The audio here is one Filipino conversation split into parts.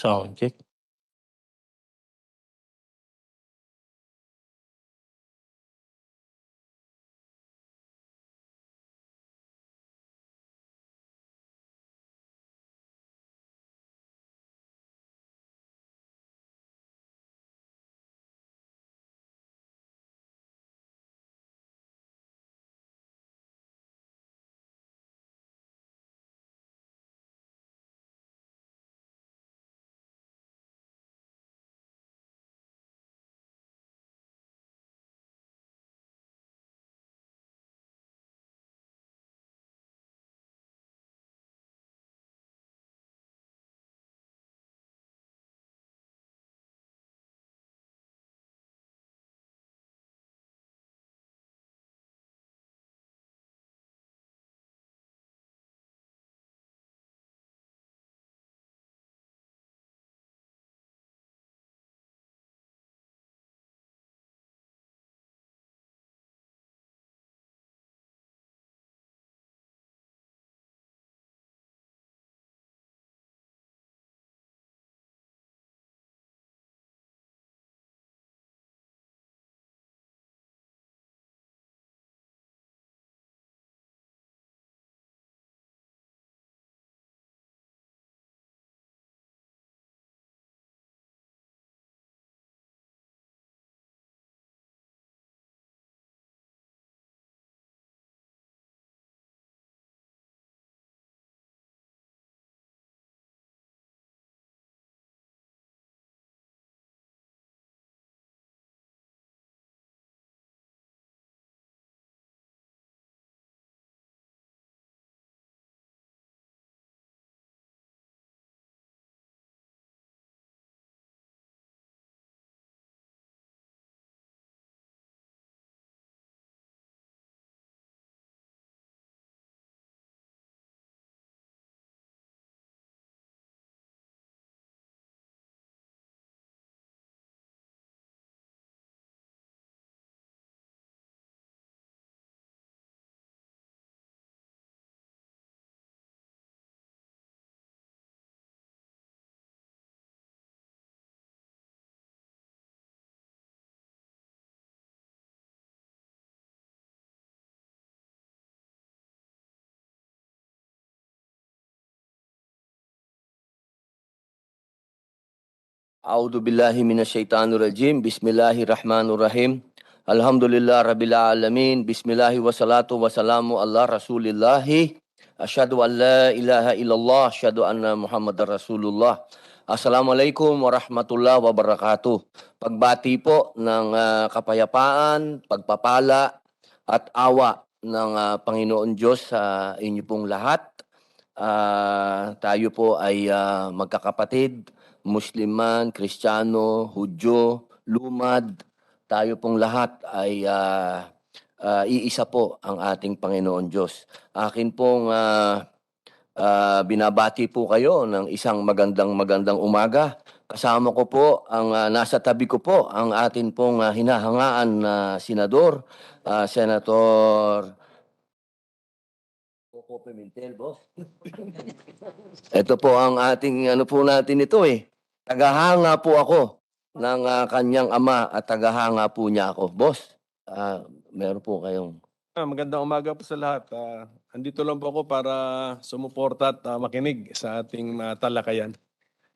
Sound check. A'udzu billahi minasyaitonir rajim. Bismillahirrahmanirrahim. Alhamdulillah rabbil alamin. Bismillahi wassalatu wassalamu ala Rasulillahi. Asyhadu an la ilaha illallah, asyhadu anna Muhammadar Rasulullah. Assalamualaikum warahmatullahi wabarakatuh. Pagbati po ng kapayapaan, pagpapala at awa ng Panginoon Diyos sa inyo pong lahat. Tayo po ay magkakapatid, Muslim man, Kristiyano, Hudyo, Lumad, tayo pong lahat ay iisa po ang ating Panginoon Diyos. Akin pong binabati po kayo ng isang magandang umaga. Kasama ko po, nasa tabi ko po, ang atin pong hinahangaan na senador, Senator Pimentel, boss. Ito po ang ating po natin ito eh. Tagahanga po ako ng kanyang ama at tagahanga po niya ako. Boss, meron po kayong... Magandang umaga po sa lahat. Andito lang po ako para sumuporta at makinig sa ating talakayan.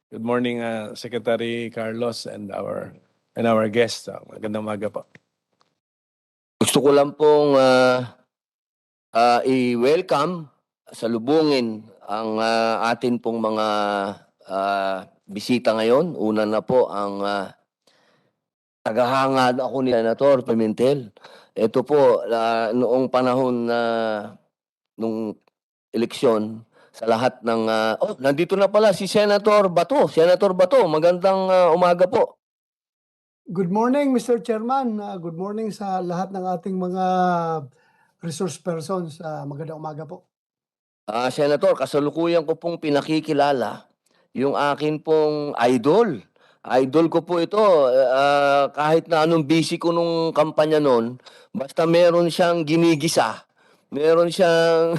Good morning, Secretary Carlos and our guests. Magandang umaga po. Gusto ko lang pong i-welcome, salubungin ang atin pong mga bisita ngayon. Una na po ang tagahanga ako ni Senator Pimentel. Ito po, noong panahon na nung eleksyon, sa lahat ng... nandito na pala si Senator Bato. Senator Bato, magandang umaga po. Good morning, Mr. Chairman. Good morning sa lahat ng ating mga resource persons. Magandang umaga po. Senator, kasalukuyan ko pong pinakikilala yung akin pong idol. Idol ko po ito, kahit na anong busy ko nung kampanya noon, basta meron siyang ginigisa, Meron siyang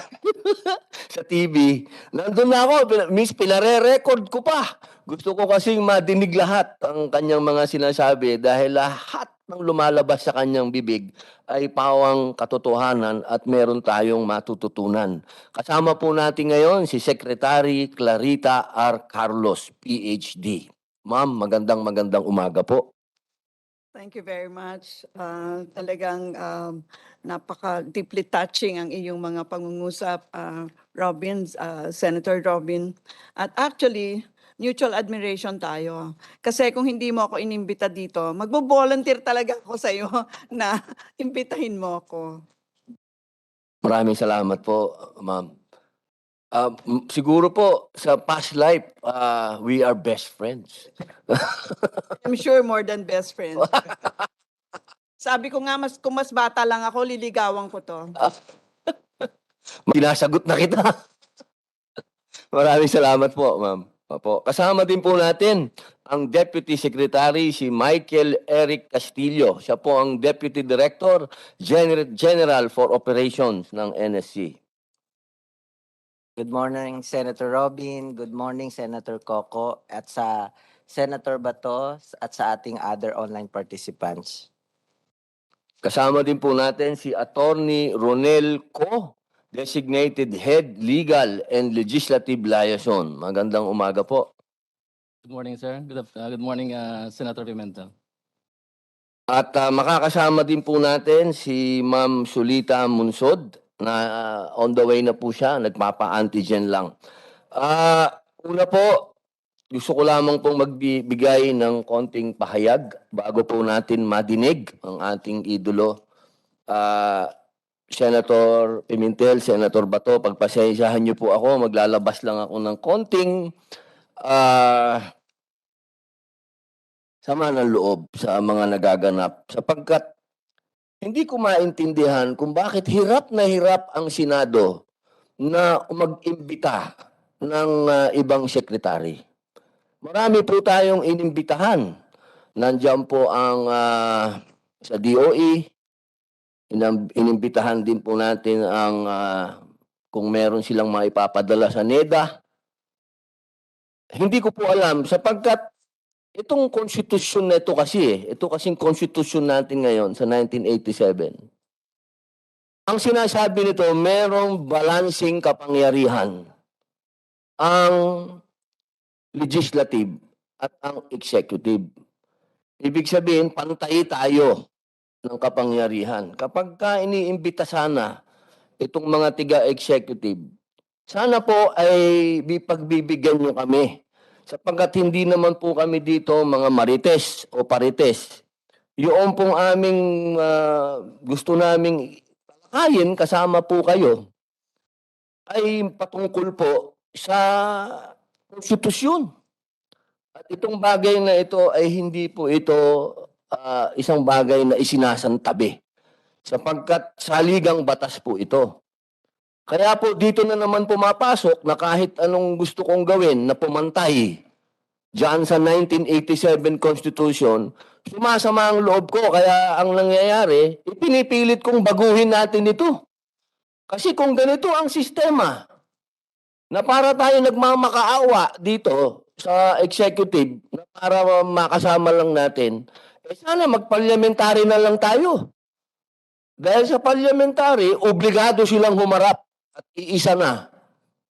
sa TV. Nandun na ako, miss, pinare-record ko pa. Gusto ko kasing madinig lahat ang kanyang mga sinasabi dahil lahat ng lumalabas sa kanyang bibig ay pawang katotohanan at meron tayong matututunan. Kasama po natin ngayon si Secretary Clarita R. Carlos, PhD. Ma'am, magandang umaga po. Thank you very much. Talagang napaka-deeply touching ang iyong mga pangungusap, Senator Robin. At actually, mutual admiration tayo. Kasi kung hindi mo ako inimbita dito, magbo-volunteer talaga ako sa iyo na imbitahin mo ako. Maraming salamat po, ma'am. Siguro po sa past life, we are best friends. I'm sure more than best friend. Sabi ko nga, kung mas bata lang ako, liligawan ko to. Tinasagot na kita. Maraming salamat po, ma'am. Opo. Kasama din po natin ang Deputy Secretary, si Michael Eric Castillo. Siya po ang Deputy Director General for Operations ng NSC. Good morning, Senator Robin. Good morning, Senator Coco. At sa Senator Bato at sa ating other online participants. Kasama din po natin si Attorney Ronel Co, Designated Head Legal and Legislative Liaison. Magandang umaga po. Good morning, sir. Good morning, Senator Pimentel. At makakasama din po natin si Ma'am Sulita Munsod na on the way na po siya, nagpapa-antigen lang. Una po, gusto ko lamang pong magbigay ng konting pahayag bago po natin madinig ang ating idolo. Senator Pimentel, Senator Bato, pagpasensyahan niyo po ako, maglalabas lang ako ng konting sama ng loob sa mga nagaganap sapagkat hindi ko maintindihan kung bakit hirap na hirap ang Senado na mag-imbita ng ibang sekretary. Marami po tayong inimbitahan. Nandiyan po ang sa DOE, inimbitahan din po natin ang kung meron silang maipapadala sa NEDA. Hindi ko po alam sapagkat itong konstitusyon na ito kasi, ito kasing konstitusyon natin ngayon sa 1987. Ang sinasabi nito, merong balancing kapangyarihan ang legislative at ang executive. Ibig sabihin, pantay tayo ng kapangyarihan. Kapag ka iniimbita sana itong mga tiga-executive, sana po ay pagbibigyan nyo kami. Sapagkat hindi naman po kami dito mga marites o parites. Yung pong aming gusto naming talakayin kasama po kayo ay patungkol po sa konstitusyon. At itong bagay na ito ay hindi po ito isang bagay na isinasantabi. Sapagkat saligang batas po ito. Kaya po dito na naman pumapasok na kahit anong gusto kong gawin na pumantay diyan sa 1987 Constitution, sumasama ang loob ko. Kaya ang nangyayari, ipinipilit kong baguhin natin ito. Kasi kung ganito ang sistema, na para tayo nagmamakaawa dito sa executive, na para makasama lang natin, sana mag-parliamentary na lang tayo. Dahil sa parliamentary, obligado silang humarap. At iisa na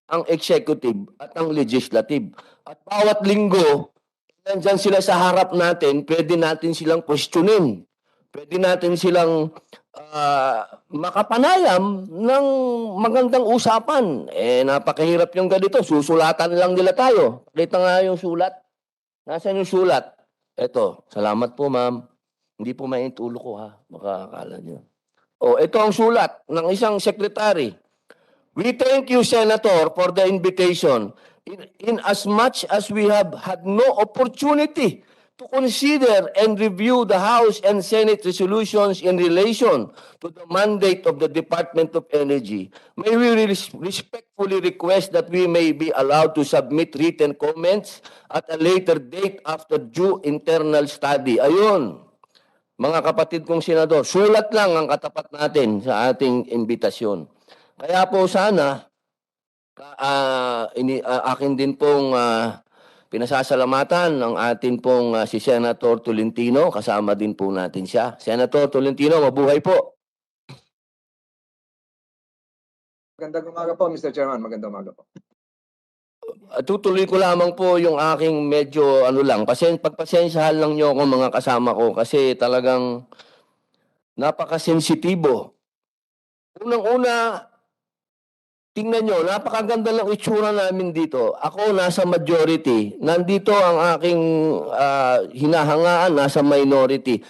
ang executive at ang legislative. At bawat linggo, nandyan sila sa harap natin, pwede natin silang questionin. Pwede natin silang makapanayam ng magandang usapan. Napakahirap yung ganito. Susulatan lang nila tayo. Pakita nga yung sulat. Nasaan yung sulat? Eto, salamat po ma'am. Hindi po mainit ulo ko ha. Baka akala nyo. Ito ang sulat ng isang secretary. We thank you, Senator, for the invitation. In as much as we have had no opportunity to consider and review the House and Senate resolutions in relation to the mandate of the Department of Energy, may we respectfully request that we may be allowed to submit written comments at a later date after due internal study. Ayun, mga kapatid kong senador, sulat lang ang katapat natin sa ating imbitasyon. Kaya po sana, akin din pong pinasasalamatan ng atin pong si Senator Tolentino. Kasama din po natin siya. Senator Tolentino, mabuhay po. Magandang umaga po, Mr. Chairman. Magandang umaga po. Tutuloy ko lamang po yung aking medyo pagpasensyahan lang nyo ako mga kasama ko kasi talagang napakasensitibo. Unang-una, tingnan nyo, napakaganda ng itsura namin dito. Ako nasa majority, nandito ang aking hinahangaan, nasa minority.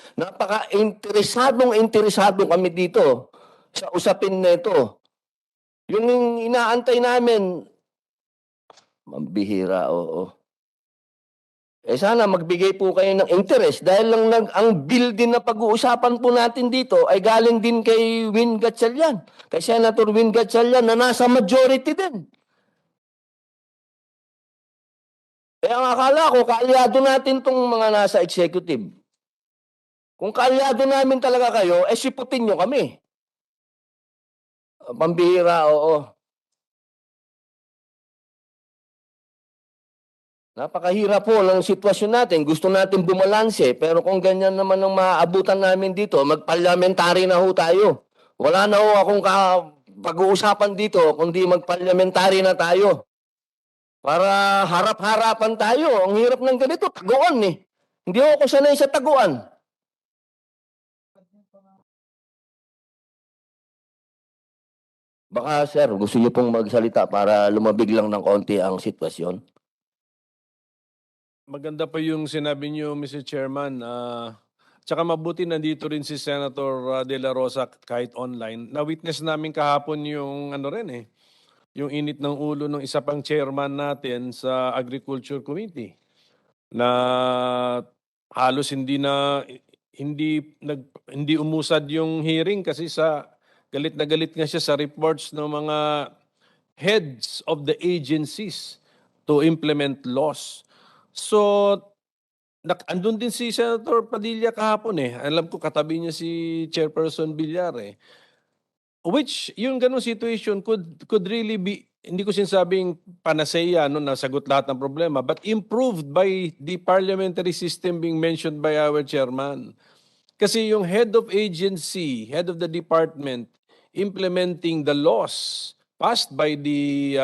Interesadong kami dito sa usapin na ito. Yung inaantay namin, mambihira, oo. Sana magbigay po kayo ng interest dahil ang bill din na pag-uusapan po natin dito ay galing din kay Win Gatchalian, kay Senator Win Gatchalian na nasa majority din. Ang akala ko, kaalyado natin tong mga nasa executive. Kung kaalyado namin talaga kayo, siputin nyo kami. Pambihira, oo. Napakahirap po ng sitwasyon natin. Gusto natin bumalanse, pero kung ganyan naman ang maaabutan namin dito, mag-parliamentary na ho tayo. Wala na ho akong pag-uusapan dito, kundi mag-parliamentary na tayo. Para harap-harapan tayo. Ang hirap ng ganito, taguan eh. Hindi ako sanay sa taguan. Baka sir, gusto niyo pong magsalita para lumabig lang ng konti ang sitwasyon. Maganda pa yung sinabi niyo, Mr. Chairman. Tsaka mabuti nandito rin si Senator De La Rosa kahit online. Na-witness namin kahapon yung yung init ng ulo ng isa pang chairman natin sa Agriculture Committee na halos hindi umusad yung hearing kasi sa galit na galit nga siya sa reports ng mga heads of the agencies to implement laws. So, andun din si Senator Padilla kahapon eh. Alam ko katabi niya si Chairperson Villar eh. Which, yung ganong situation could really be, hindi ko sinasabing panacea, no, nasagot lahat ng problema, but improved by the parliamentary system being mentioned by our chairman. Kasi yung head of agency, head of the department, implementing the laws passed by the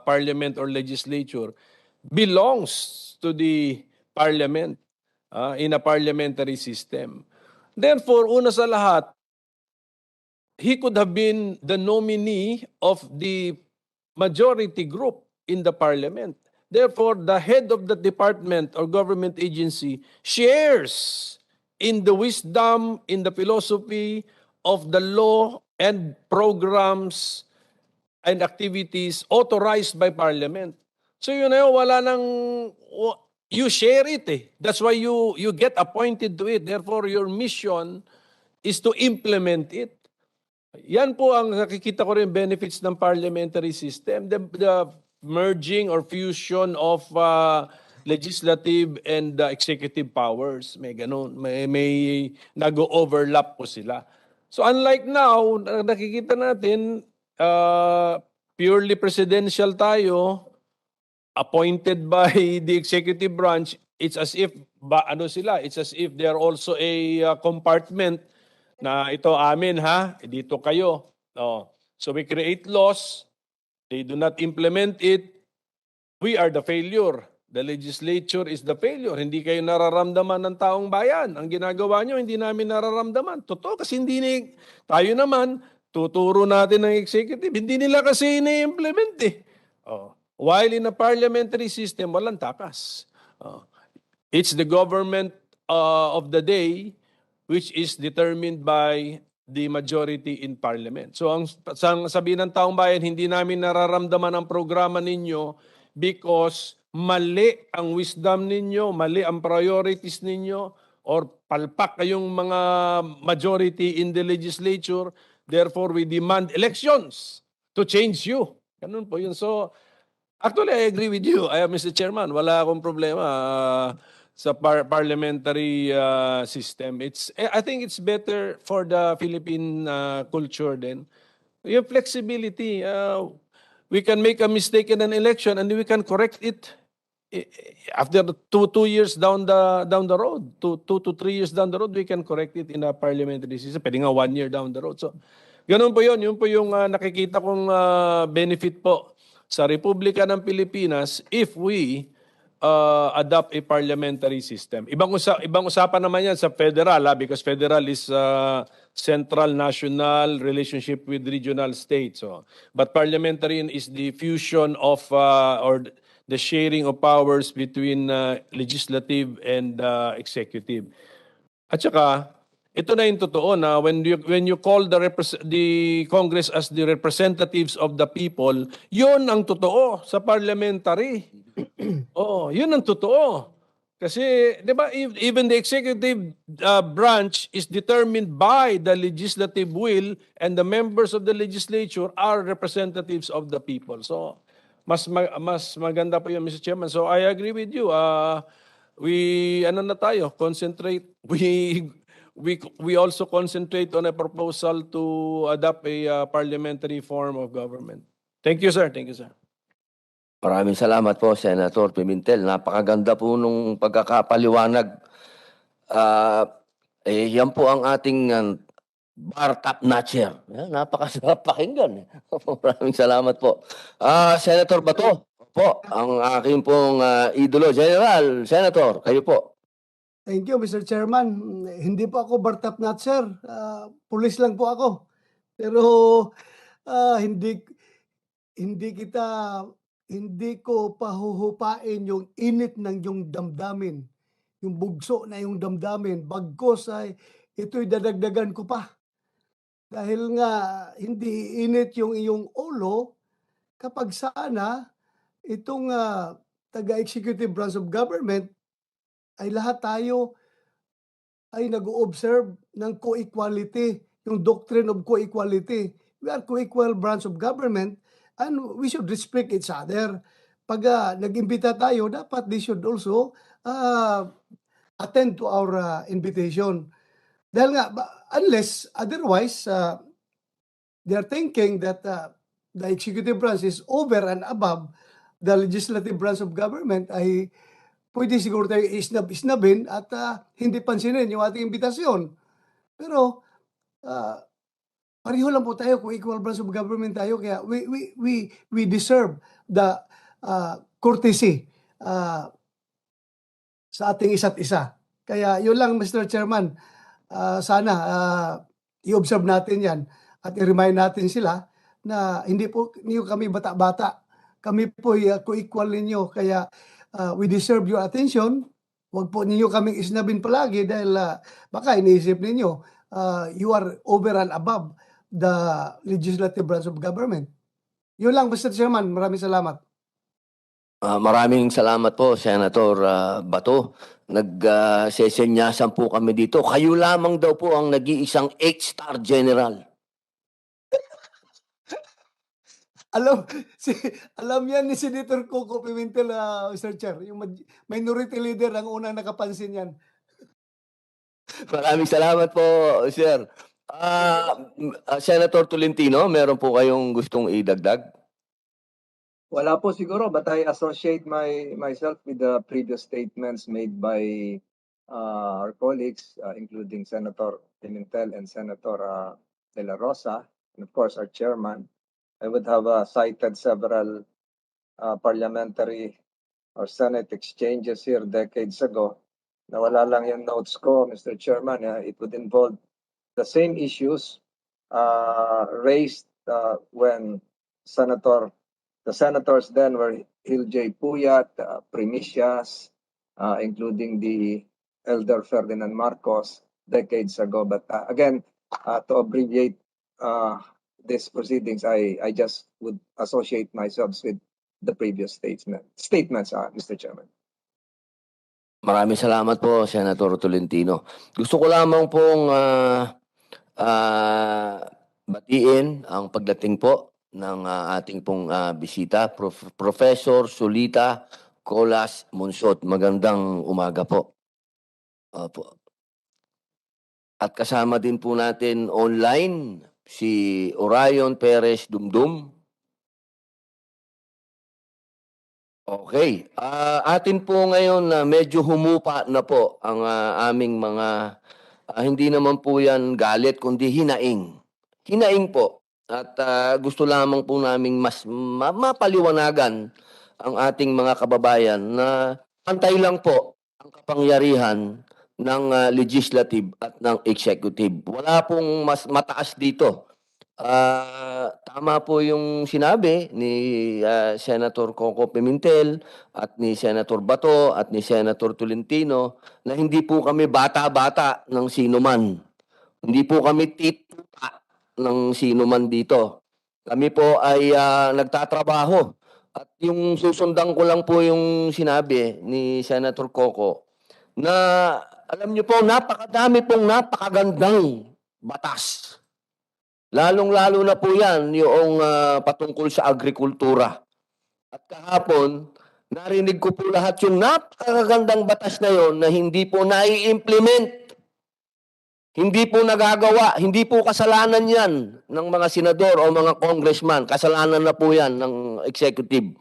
parliament or legislature belongs to the parliament in a parliamentary system. Therefore, una sa lahat, he could have been the nominee of the majority group in the parliament. Therefore, the head of the department or government agency shares in the wisdom, in the philosophy of the law and programs and activities authorized by parliament. So yun na yun, wala nang, you share it eh. That's why you get appointed to it. Therefore, your mission is to implement it. Yan po ang nakikita ko rin benefits ng parliamentary system. The merging or fusion of legislative and executive powers. May ganun. May nag-overlap po sila. So unlike now, nakikita natin, purely presidential tayo, appointed by the executive branch, it's as if it's as if they are also a compartment na ito amin ha, dito kayo. So we create laws, they do not implement it, we are the failure. The legislature is the failure. Hindi kayo nararamdaman ng taong bayan. Ang ginagawa nyo, hindi namin nararamdaman. Totoo kasi tayo naman, tuturo natin ng executive. Hindi nila kasi ini-implement eh. While in a parliamentary system, walang takas. It's the government of the day which is determined by the majority in parliament. So ang sabihin ng taong bayan, hindi namin nararamdaman ang programa ninyo because mali ang wisdom ninyo, mali ang priorities ninyo, or palpak kayong mga majority in the legislature, therefore we demand elections to change you. Ganun po yun. So, actually, I agree with you, Mr. Chairman. Wala akong problema sa parliamentary system. I think it's better for the Philippine culture din Yung flexibility. We can make a mistake in an election and we can correct it after two years down the road. Two to 3 years down the road, we can correct it in a parliamentary system. Pwede nga 1 year down the road. So, ganun po yun. Yun po yung nakikita kong benefit po sa Republika ng Pilipinas if we adopt a parliamentary system. Ibang usapan naman yan sa federal, because federal is central national relationship with regional states. So, but parliamentary is the fusion of or the sharing of powers between legislative and executive. At saka, ito na yung totoo na when you call the Congress as the representatives of the people, yun ang totoo sa parliamentary. Oo, yun ang totoo. Kasi, di ba, even the executive branch is determined by the legislative will and the members of the legislature are representatives of the people. So, mas maganda pa yun, Mr. Chairman. So, I agree with you. Concentrate. We also concentrate on a proposal to adopt a parliamentary form of government. Thank you, sir. Thank you, sir. Maraming salamat po, Senator Pimentel. Napakaganda po nung pagkakapaliwanag. Yan po ang ating bar top notcher. Napakasarap pakinggan. Maraming salamat po. Senator Bato, po, ang aking pong idolo. General, Senator, kayo po. Thank you, Mr. Chairman. Hindi po ako Bartap Natser. Pulis lang po ako. Pero hindi ko pahuhupain yung init ng yung damdamin. Yung bugso na yung damdamin. Bagkos ay ito'y dadagdagan ko pa. Dahil nga hindi init yung iyong ulo kapag sana itong taga-executive branch of government ay lahat tayo ay nag-o-observe ng co-equality, yung doctrine of co-equality. We are co-equal branch of government and we should respect each other. Pag nag-imbita tayo, dapat they should also attend to our invitation. Dahil nga, unless otherwise, they're thinking that the executive branch is over and above the legislative branch of government, ay pwede siguro tayo isnabin at hindi pansinin yung ating imbitasyon. Pero pareho lang po tayo kung equal branch of government tayo, kaya we deserve the courtesy sa ating isa't isa. Kaya yun lang, Mr. Chairman, sana i-observe natin yan at i-remind natin sila na hindi po niyo kami bata-bata. Kami po co-equal ninyo, kaya we deserve your attention. Huwag po ninyo kaming isnabin palagi dahil baka iniisip ninyo you are over and above the legislative branch of government. Yun lang, Mr. Chairman. Maraming salamat. Maraming salamat po, Senator Bato. Nagsesenyasan po kami dito. Kayo lamang daw po ang nag-iisang 8-star general. Alam yan ni Senator Coco Pimentel, Mr. Chair. Yung minority leader ang unang nakapansin yan. Maraming salamat po, sir. Senator Tolentino, meron po kayong gustong idagdag? Wala po siguro, but I associate myself with the previous statements made by our colleagues, including Senator Pimentel and Senator De La Rosa, and of course our chairman. I would have cited several parliamentary or Senate exchanges here decades ago. Nawala lang yung notes ko, Mr. Chairman. It would involve the same issues raised when the senators then were Hil J. Puyat, Primicias, including the elder Ferdinand Marcos decades ago. But again, to abbreviate these proceedings, I just would associate myself with the previous statements, Mr. Chairman. Maraming salamat po, Senator Tolentino. Gusto ko lamang pong batiin ang pagdating po ng ating pong bisita, Professor Solita Colas Monsod. Magandang umaga po. Opo. At kasama din po natin online si Orion Perez Dumdum. Okay. Atin po ngayon na medyo humupa na po ang aming mga hindi naman po yan galit kundi hinaing. Hinaing po. At gusto lamang po naming mas mapaliwanagan ang ating mga kababayan na pantay lang po ang kapangyarihan ng legislative at ng executive. Wala pong mas mataas dito. Tama po yung sinabi ni Senator Coco Pimentel at ni Senator Bato at ni Senator Tolentino na hindi po kami bata-bata ng sino man. Hindi po kami tituta ng sino man dito. Kami po ay nagtatrabaho. At yung susundan ko lang po yung sinabi ni Senator Coco na alam niyo po, napakadami pong napakagandang batas. Lalong-lalo na po yan yung patungkol sa agrikultura. At kahapon, narinig ko po lahat yung napakagandang batas na yon na hindi po nai-implement. Hindi po nagagawa. Hindi po kasalanan yan ng mga senador o mga congressman. Kasalanan na po yan ng executive.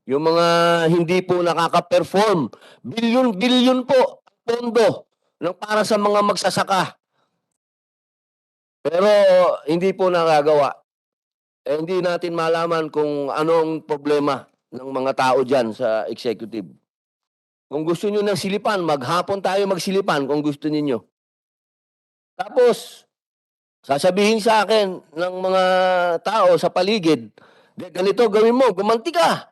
Yung mga hindi po nakaka-perform. Bilyon-bilyon po ang pondo ng para sa mga magsasaka. Pero hindi po nagagawa. Hindi natin malaman kung anong problema ng mga tao dyan sa executive. Kung gusto nyo ng silipan, maghapon tayo magsilipan kung gusto ninyo. Tapos, sasabihin sa akin ng mga tao sa paligid, ganito gawin mo, gumanti ka.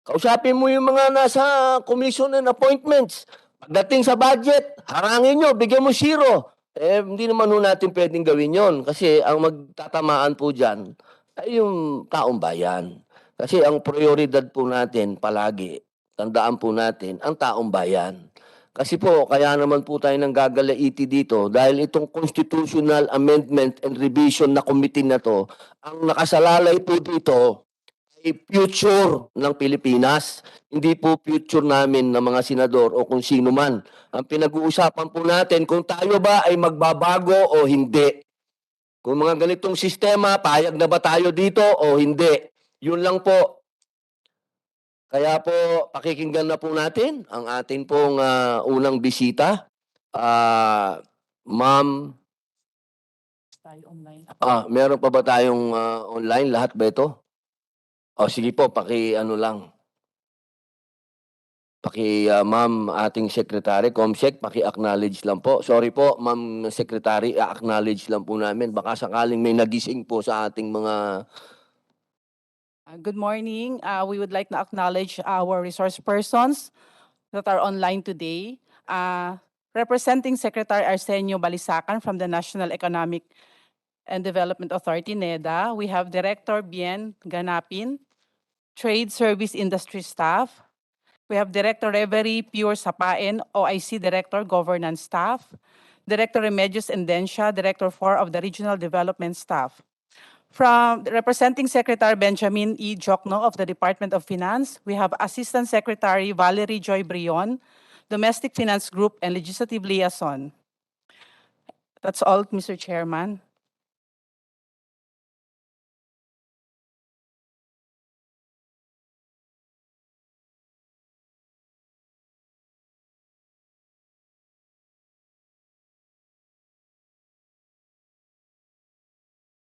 Kausapin mo yung mga nasa commission and appointments. Pagdating sa budget, harangin nyo, bigyan mo zero. Hindi naman natin pwedeng gawin yon kasi ang magtatamaan po dyan ay yung taong bayan. Kasi ang prioridad po natin palagi, tandaan po natin, ang taong bayan. Kasi po, kaya naman po tayo nang gagalaiti dito dahil itong constitutional amendment and revision na committee na to, ang nakasalalay po dito ay future ng Pilipinas. Hindi po future namin ng mga senador o kung sino man. Ang pinag-uusapan po natin kung tayo ba ay magbabago o hindi. Kung mga ganitong sistema, payag na ba tayo dito o hindi? Yun lang po. Kaya po, pakikinggan na po natin ang atin pong unang bisita. Ma'am, meron pa ba tayong online? Lahat ba ito? O sige po, paki-ano lang. Ma'am, ating secretary, Comsec, paki-acknowledge lang po. Sorry po, Ma'am Secretary, acknowledge lang po namin. Baka sakaling may nagising po sa ating mga... Good morning. We would like to acknowledge our resource persons that are online today. Representing Secretary Arsenio Balisacan from the National Economic and Development Authority, NEDA. We have Director Bien Ganapin, Trade Service Industry Staff. We have Director Reverie Pure Sapain, OIC Director Governance Staff. Director Remedios Endencia, Director 4 of the Regional Development Staff. From representing Secretary Benjamin E. Jokno of the Department of Finance, we have Assistant Secretary Valerie Joy Brion, Domestic Finance Group and Legislative Liaison. That's all, Mr. Chairman.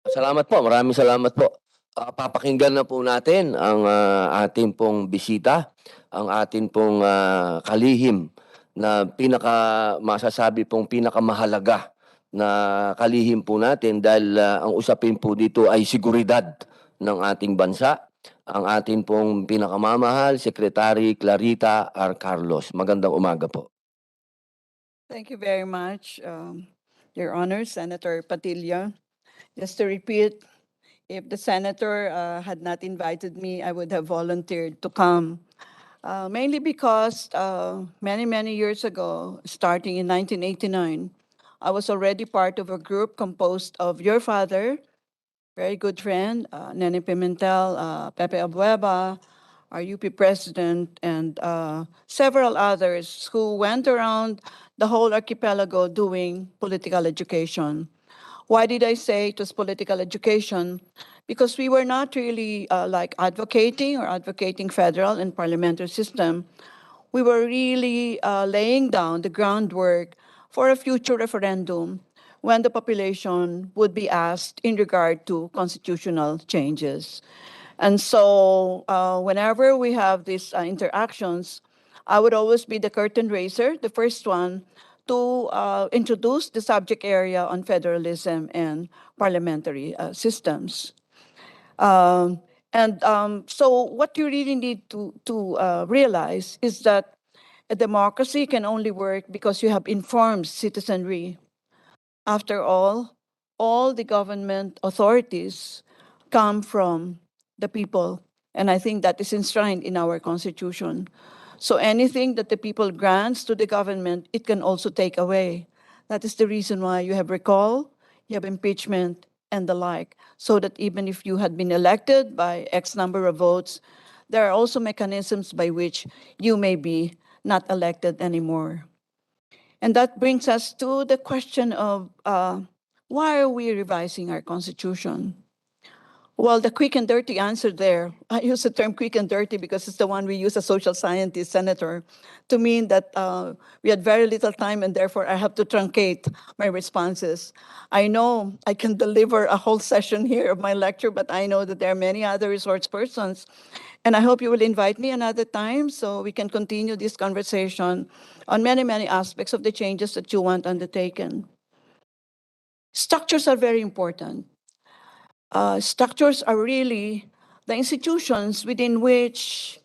Salamat po, maraming salamat po. Papakinggan na po natin ang ating pong bisita, ang ating pong kalihim na masasabi pong pinakamahalaga na kalihim po natin dahil ang usapin po dito ay seguridad ng ating bansa. Ang ating pong pinakamamahal, Secretary Clarita R. Carlos. Magandang umaga po. Thank you very much, Your Honor, Senator Padilla. Just to repeat, if the senator had not invited me, I would have volunteered to come. Mainly because many, many years ago, starting in 1989, I was already part of a group composed of your father, very good friend, Nene Pimentel, Pepe Abueva, our UP president, and several others who went around the whole archipelago doing political education. Why did I say it was political education? Because we were not really like advocating federal and parliamentary system. We were really laying down the groundwork for a future referendum when the population would be asked in regard to constitutional changes. And so whenever we have these interactions, I would always be the curtain raiser, the first one to introduce the subject area on federalism and parliamentary systems. So what you really need to realize is that a democracy can only work because you have informed citizenry. After all the government authorities come from the people. And I think that is enshrined in our Constitution. So anything that the people grants to the government, it can also take away. That is the reason why you have recall, you have impeachment, and the like. So that even if you had been elected by X number of votes, there are also mechanisms by which you may be not elected anymore. And that brings us to the question of why are we revising our Constitution? Well, the quick and dirty answer there, I use the term quick and dirty because it's the one we use as social scientist, Senator, to mean that we had very little time and therefore I have to truncate my responses. I know I can deliver a whole session here of my lecture, but I know that there are many other resource persons. And I hope you will invite me another time so we can continue this conversation on many, many aspects of the changes that you want undertaken. Structures are very important. Structures are really the institutions within which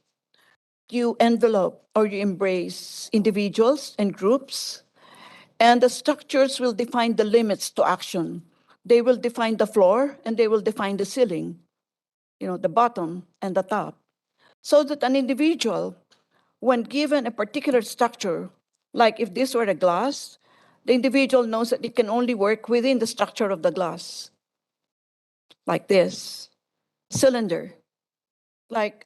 you envelope or you embrace individuals and groups, and the structures will define the limits to action. They will define the floor and they will define the ceiling, the bottom and the top, so that an individual, when given a particular structure, like if this were a glass, the individual knows that it can only work within the structure of the glass, like this cylinder. Like,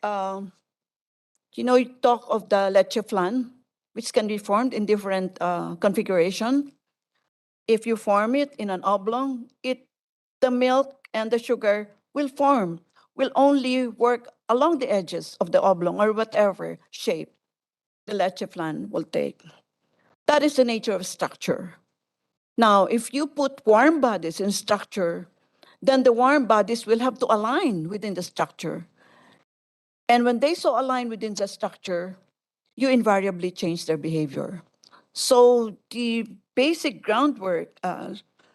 you talk of the leche flan, which can be formed in different configuration. If you form it in an oblong, the milk and the sugar will only work along the edges of the oblong or whatever shape the leche flan will take. That is the nature of structure. Now, if you put warm bodies in structure, then the warm bodies will have to align within the structure. And when they so align within the structure, you invariably change their behavior. So the basic groundwork,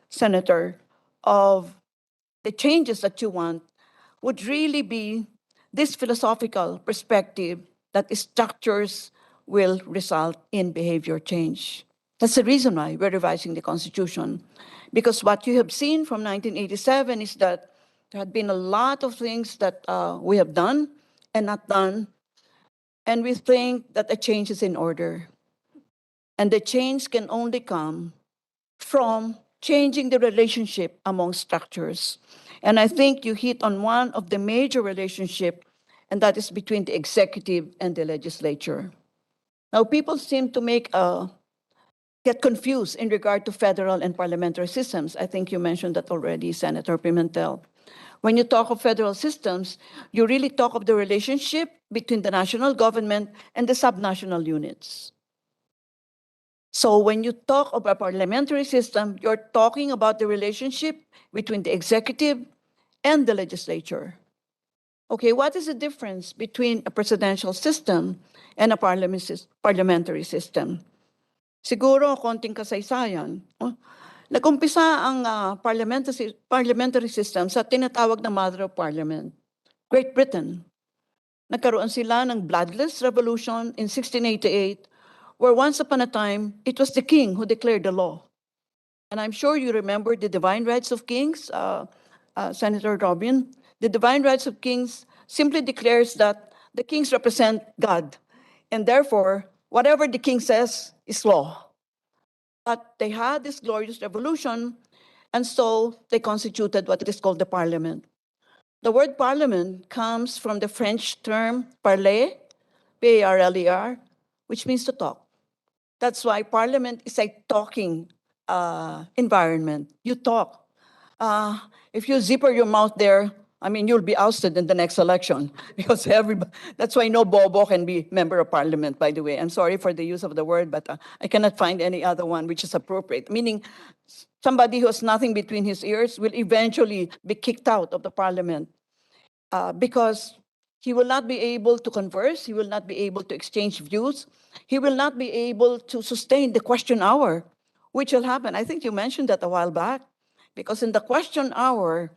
Senator, of the changes that you want would really be this philosophical perspective that structures will result in behavior change. That's the reason why we're revising the Constitution. Because what you have seen from 1987 is that there had been a lot of things that we have done and not done, and we think that a change is in order. And the change can only come from changing the relationship among structures. And I think you hit on one of the major relationship, and that is between the executive and the legislature. Now, people seem to get confused in regard to federal and parliamentary systems. I think you mentioned that already, Senator Pimentel. When you talk of federal systems, you really talk of the relationship between the national government and the subnational units. So when you talk of a parliamentary system, you're talking about the relationship between the executive and the legislature. Okay, what is the difference between a presidential system and a parliamentary system? Siguro, konting kasaysayan. Nag-umpisa ang parliamentary system sa tinatawag na Mother of Parliament, Great Britain. Nagkaroon sila ng bloodless revolution in 1688, where once upon a time, it was the king who declared the law. And I'm sure you remember the divine rights of kings, Senator Robin. The divine rights of kings simply declares that the kings represent God. And therefore, whatever the king says is law. But they had this glorious revolution, and so they constituted what is called the parliament. The word parliament comes from the French term parler, P-A-R-L-E-R, which means to talk. That's why parliament is a talking environment. You talk. if you zipper your mouth there, I mean, you'll be ousted in the next election because everybody, that's why no bobo can be member of parliament, by the way. I'm sorry for the use of the word, but I cannot find any other one which is appropriate. Meaning somebody who has nothing between his ears will eventually be kicked out of the parliament because he will not be able to converse, he will not be able to exchange views, he will not be able to sustain the question hour, which will happen. I think you mentioned that a while back, because in the question hour,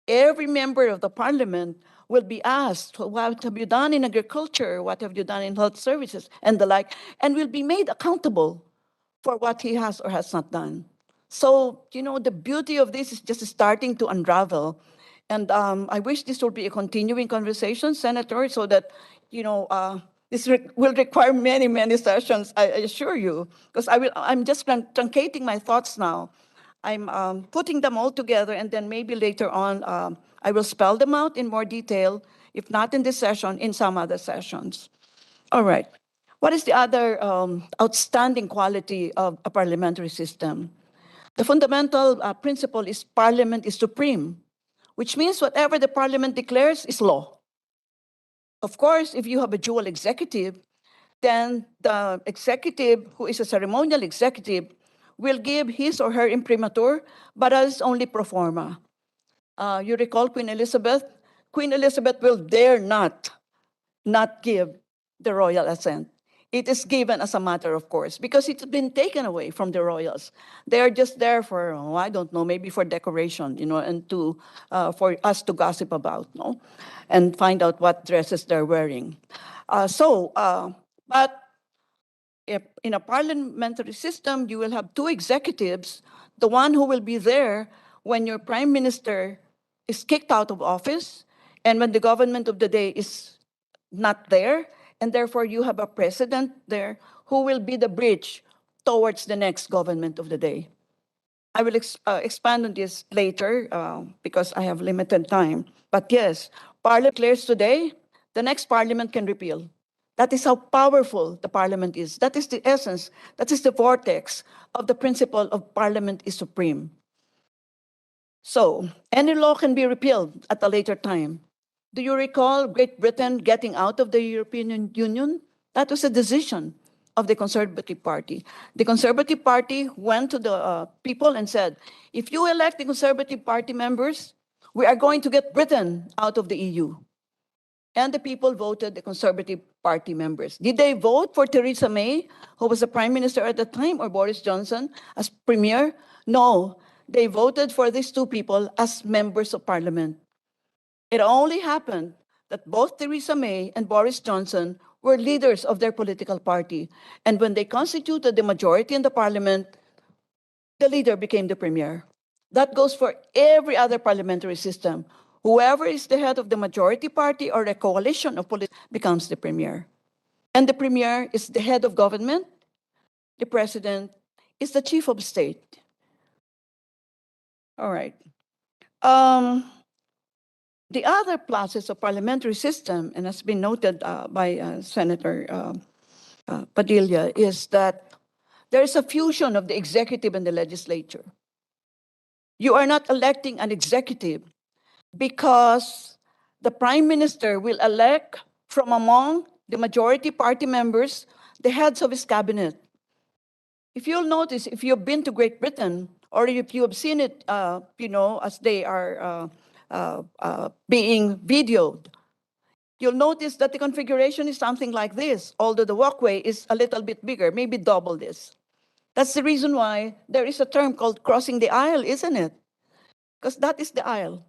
every member of the parliament will be asked, what have you done in agriculture? What have you done in health services? And the like, and will be made accountable for what he has or has not done. So, the beauty of this is just starting to unravel. And I wish this will be a continuing conversation, Senator, so that, this will require many, many sessions, I assure you, because I'm just truncating my thoughts now. I'm putting them all together, and then maybe later on, I will spell them out in more detail, if not in this session, in some other sessions. All right. What is the other outstanding quality of a parliamentary system? The fundamental principle is parliament is supreme, which means whatever the parliament declares is law. Of course, if you have a dual executive, then the executive, who is a ceremonial executive, will give his or her imprimatur, but as only pro forma. You recall Queen Elizabeth? Queen Elizabeth will dare not give the royal assent. It is given as a matter of course because it's been taken away from the royals. They are just there for, I don't know, maybe for decoration, and for us to gossip about, no, and find out what dresses they're wearing. But if in a parliamentary system, you will have two executives, the one who will be there when your prime minister is kicked out of office and when the government of the day is not there, and therefore you have a president there who will be the bridge towards the next government of the day. I will expand on this later because I have limited time. But yes, Parliament declares today, the next Parliament can repeal. That is how powerful the Parliament is. That is the essence, that is the vortex of the principle of Parliament is supreme. So, any law can be repealed at a later time. Do you recall Great Britain getting out of the European Union? That was a decision of the Conservative Party. The Conservative Party went to the people and said, if you elect the Conservative Party members, we are going to get Britain out of the EU. And the people voted the Conservative Party members. Did they vote for Theresa May, who was the Prime Minister at the time, or Boris Johnson as Premier? No, they voted for these two people as members of Parliament. It only happened that both Theresa May and Boris Johnson were leaders of their political party. And when they constituted the majority in the parliament, the leader became the premier. That goes for every other parliamentary system. Whoever is the head of the majority party or a coalition of politics becomes the premier. And the premier is the head of government. The president is the chief of state. All right. The other pluses of parliamentary system, and has been noted by Senator Padilla, is that there is a fusion of the executive and the legislature. You are not electing an executive because the prime minister will elect from among the majority party members the heads of his cabinet. If you'll notice, if you've been to Great Britain, or if you have seen it, as they are being videoed, you'll notice that the configuration is something like this, although the walkway is a little bit bigger, maybe double this. That's the reason why there is a term called crossing the aisle, isn't it? Because that is the aisle.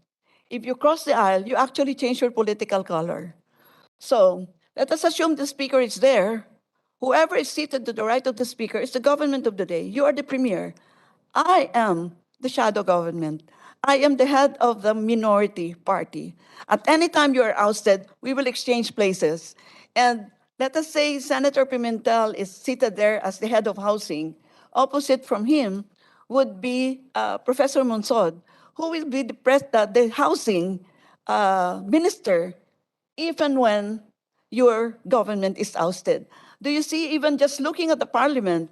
If you cross the aisle, you actually change your political color. So let us assume the speaker is there. Whoever is seated to the right of the speaker is the government of the day. You are the premier. I am the shadow government. I am the head of the minority party. At any time you are ousted, we will exchange places. And let us say Senator Pimentel is seated there as the head of housing. Opposite from him would be Professor Monsod, who will be the housing minister even when your government is ousted. Do you see, even just looking at the parliament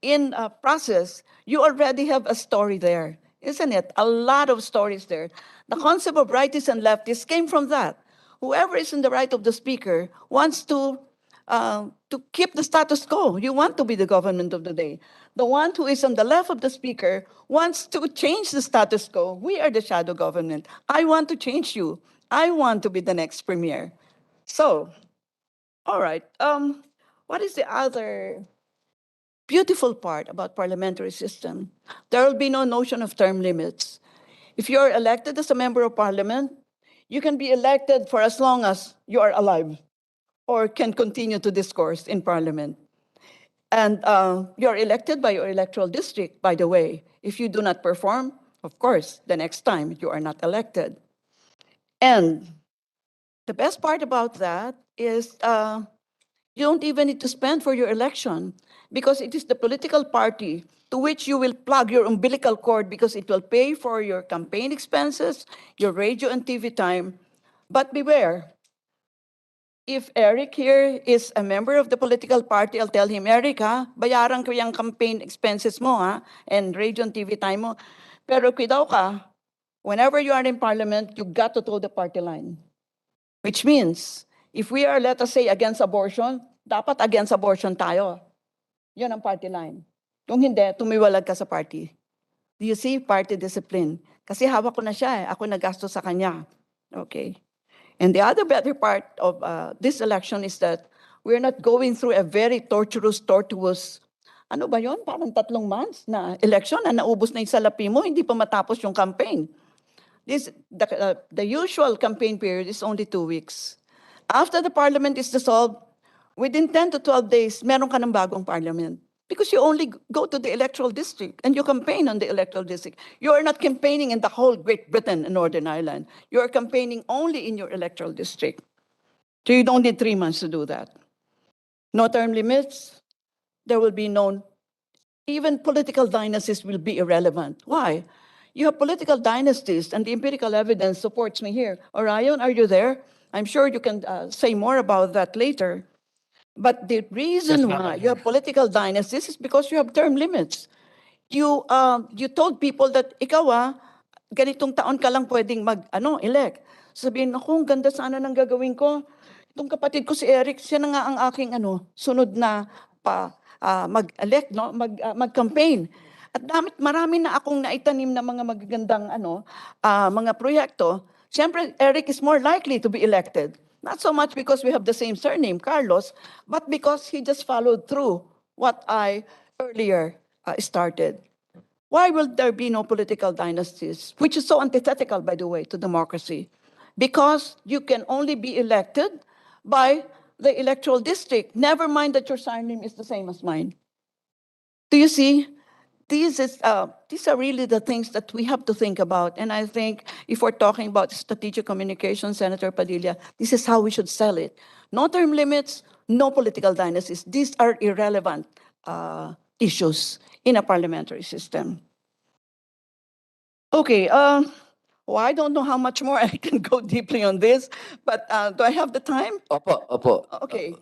in a process, you already have a story there. isn't it? A lot of stories there. The concept of rightists and leftists came from that. Whoever is in the right of the speaker wants to keep the status quo. You want to be the government of the day. The one who is on the left of the speaker wants to change the status quo. We are the shadow government. I want to change you. I want to be the next premier. So, all right. What is the other beautiful part about parliamentary system? There will be no notion of term limits. If you're elected as a member of parliament, you can be elected for as long as you are alive or can continue to discourse in parliament. And you're elected by your electoral district, by the way. If you do not perform, of course, the next time you are not elected. And the best part about that is you don't even need to spend for your election because it is the political party to which you will plug your umbilical cord because it will pay for your campaign expenses, your radio and TV time. But beware, if Eric here is a member of the political party, I'll tell him, Eric, ha, bayaran ko yung campaign expenses mo, ha, and radio and TV time mo. Pero kuidaw ka, whenever you are in parliament, you got to toe the party line. Which means, if we are, let us say, against abortion, dapat against abortion tayo. Yun ang party line. Kung hindi, tumiwalag ka sa party. Do you see? Party discipline. Kasi hawak ko na siya, ako nagasto sa kanya. Okay. And the other better part of this election is that we're not going through a very torturous, ano ba yon? Parang 3 months na election na naubos na yung salapi mo, hindi pa matapos yung campaign. The usual campaign period is only 2 weeks. After the parliament is dissolved, within 10 to 12 days, meron ka ng bagong parliament. Because you only go to the electoral district and you campaign on the electoral district. You are not campaigning in the whole Great Britain and Northern Ireland. You are campaigning only in your electoral district. So you don't need 3 months to do that. No term limits. There will be no, even political dynasties will be irrelevant. Why? You have political dynasties, and the empirical evidence supports me here. Orion, are you there? I'm sure you can say more about that later. But the reason why you have political dynasties is because you have term limits. You told people that ikaw ganitong taon ka lang pwedeng elect. Sabihin, ako, ang ganda sana ng gagawin ko. Itong kapatid ko si Eric, siya na nga ang aking sunod na mag-elect, no? Mag-campaign. At marami na akong naitanim na mga magagandang mga proyekto. Siyempre, Eric is more likely to be elected. Not so much because we have the same surname, Carlos, but because he just followed through what I earlier started. Why will there be no political dynasties? Which is so antithetical, by the way, to democracy. Because you can only be elected by the electoral district. Never mind that your surname is the same as mine. Do you see? These are really the things that we have to think about. And I think if we're talking about strategic communication, Senator Padilla, this is how we should sell it. No term limits, no political dynasties. These are irrelevant issues in a parliamentary system. Okay, I don't know how much more I can go deeply on this, but do I have the time? Opo. Okay.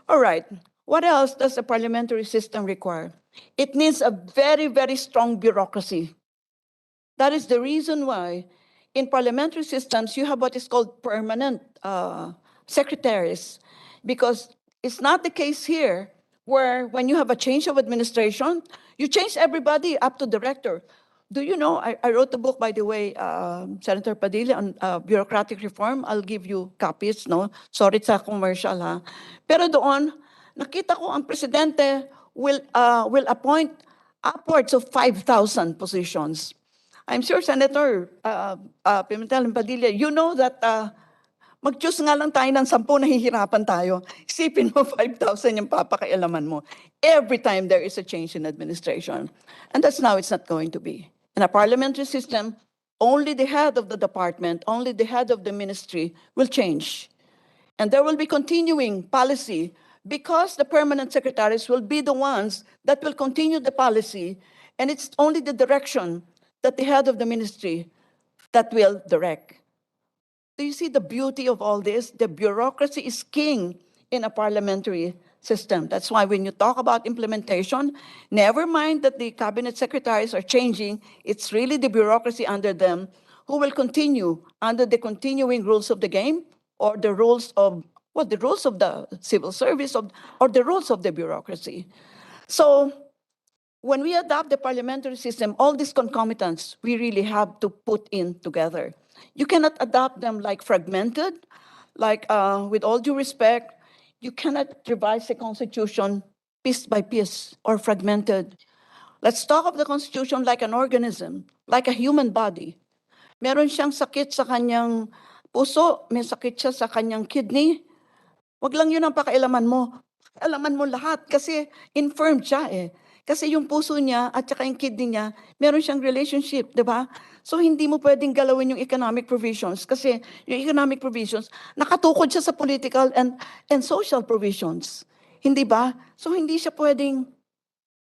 All right. What else does a parliamentary system require? It needs a very, very strong bureaucracy. That is the reason why in parliamentary systems you have what is called permanent secretaries, because it's not the case here where when you have a change of administration, you change everybody up to director. Do you know, I wrote a book, by the way, Senator Padilla, on bureaucratic reform. I'll give you copies, no? Sorry sa commercial, ha? Pero doon, nakita ko ang presidente will appoint upwards of 5,000 positions. I'm sure, Senator Pimentel and Padilla, you know that mag-choose nga lang tayo ng 10, nahihirapan tayo. Isipin mo, 5,000 yung papakailaman mo. Every time there is a change in administration. And that's now it's not going to be. In a parliamentary system, only the head of the department, only the head of the ministry will change. And there will be continuing policy because the permanent secretaries will be the ones that will continue the policy, and it's only the direction that the head of the ministry that will direct. Do you see the beauty of all this? The bureaucracy is king in a parliamentary system. That's why when you talk about implementation, never mind that the cabinet secretaries are changing, it's really the bureaucracy under them who will continue under the continuing rules of the game or the rules of, well, the rules of the civil service or the rules of the bureaucracy. So when we adopt the parliamentary system, all these concomitants we really have to put in together. You cannot adopt them like fragmented, like with all due respect, you cannot revise the constitution piece by piece or fragmented. Let's talk of the constitution like an organism, like a human body. Meron siyang sakit sa kanyang puso, may sakit siya sa kanyang kidney. Wag lang yun ang pakialaman mo. Alaman mo lahat kasi infirmed siya eh. Kasi yung puso niya at saka yung kidney niya, meron siyang relationship, di ba? So hindi mo pwedeng galawin yung economic provisions kasi yung economic provisions, nakatukod siya sa political and social provisions. Hindi ba? So hindi siya pwedeng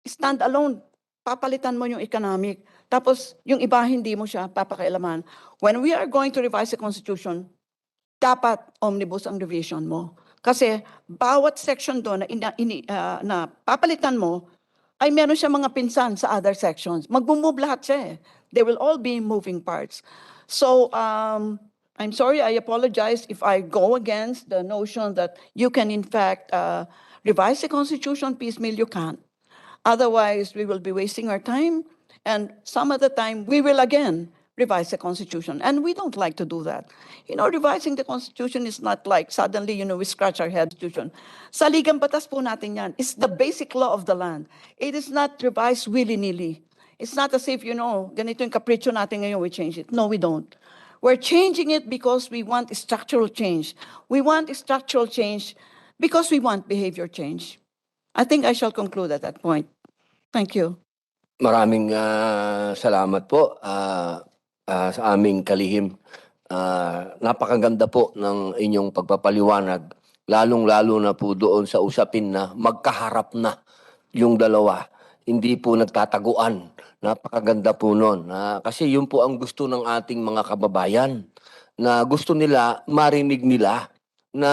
stand alone. Papalitan mo yung economic. Tapos yung iba hindi mo siya papakialaman. When we are going to revise the Constitution, dapat omnibus ang revision mo. Kasi bawat section doon na papalitan mo, ay meron siya mga pinsan sa other sections. Mag-move lahat siya eh. They will all be moving parts. So, I'm sorry, I apologize if I go against the notion that you can in fact revise the Constitution piecemeal, you can't. Otherwise, we will be wasting our time, and some other time, we will again revise the Constitution. And we don't like to do that. You know, revising the Constitution is not like suddenly, we scratch our head. Sa ligang batas po natin yan. It's the basic law of the land. It is not revised willy-nilly. It's not as if, ganito yung capriccio natin ngayon, we change it. No, we don't. We're changing it because we want structural change. We want structural change because we want behavior change. I think I shall conclude at that point. Thank you. Maraming salamat po sa aming kalihim. Napakaganda po ng inyong pagpapaliwanag, lalong-lalo na po doon sa usapin na magkaharap na yung dalawa. Hindi po nagtataguan. Napakaganda po nun. Kasi yun po ang gusto ng ating mga kababayan, na gusto nila marinig nila na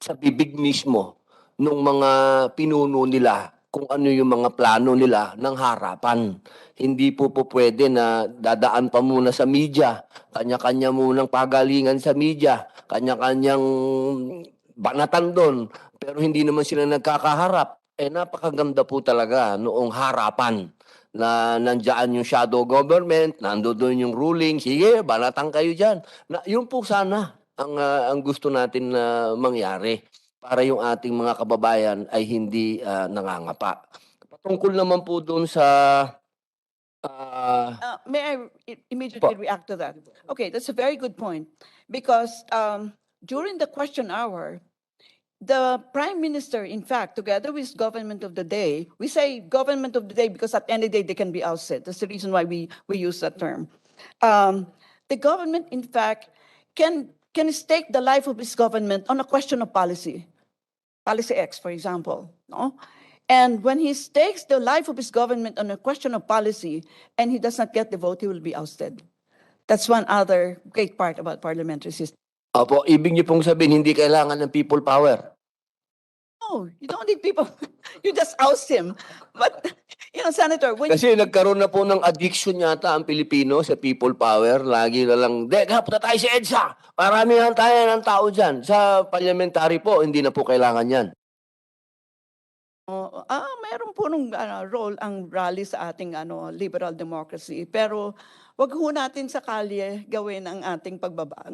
sa bibig mismo nung mga pinuno nila kung ano yung mga plano nila ng harapan. Hindi po pwede na dadaan pa muna sa media, kanya-kanya munang pagalingan sa media, kanya-kanyang banatan doon, pero hindi naman sila nagkakaharap. Napakaganda po talaga noong harapan na nandiyan yung shadow government, nandoon yung ruling, sige, banatan kayo dyan. Yun po sana ang gusto natin na mangyari para yung ating mga kababayan ay hindi nangangapa. Patungkol naman po doon sa May I immediately react to that? Okay, that's a very good point. Because during the question hour, the Prime Minister, in fact, together with government of the day, we say government of the day because at any day they can be ousted. That's the reason why we use that term. The government, in fact, can stake the life of its government on a question of policy. Policy X, for example. No? And when he stakes the life of his government on a question of policy and he does not get the vote, he will be ousted. That's one other great part about parliamentary system. Opo, ibig niyo pong sabihin, hindi kailangan ng people power. No, you don't need people. You just oust him. But, Senator, when Kasi nagkaroon na po ng addiction yata ang Pilipino sa people power. Lagi na lang, punta tayo sa EDSA. Maramihan tayo ng tao dyan. Sa parliamentary po, hindi na po kailangan yan. mayroon po nung role ang rally sa ating liberal democracy. Pero wag ho natin sa kalye gawin ang ating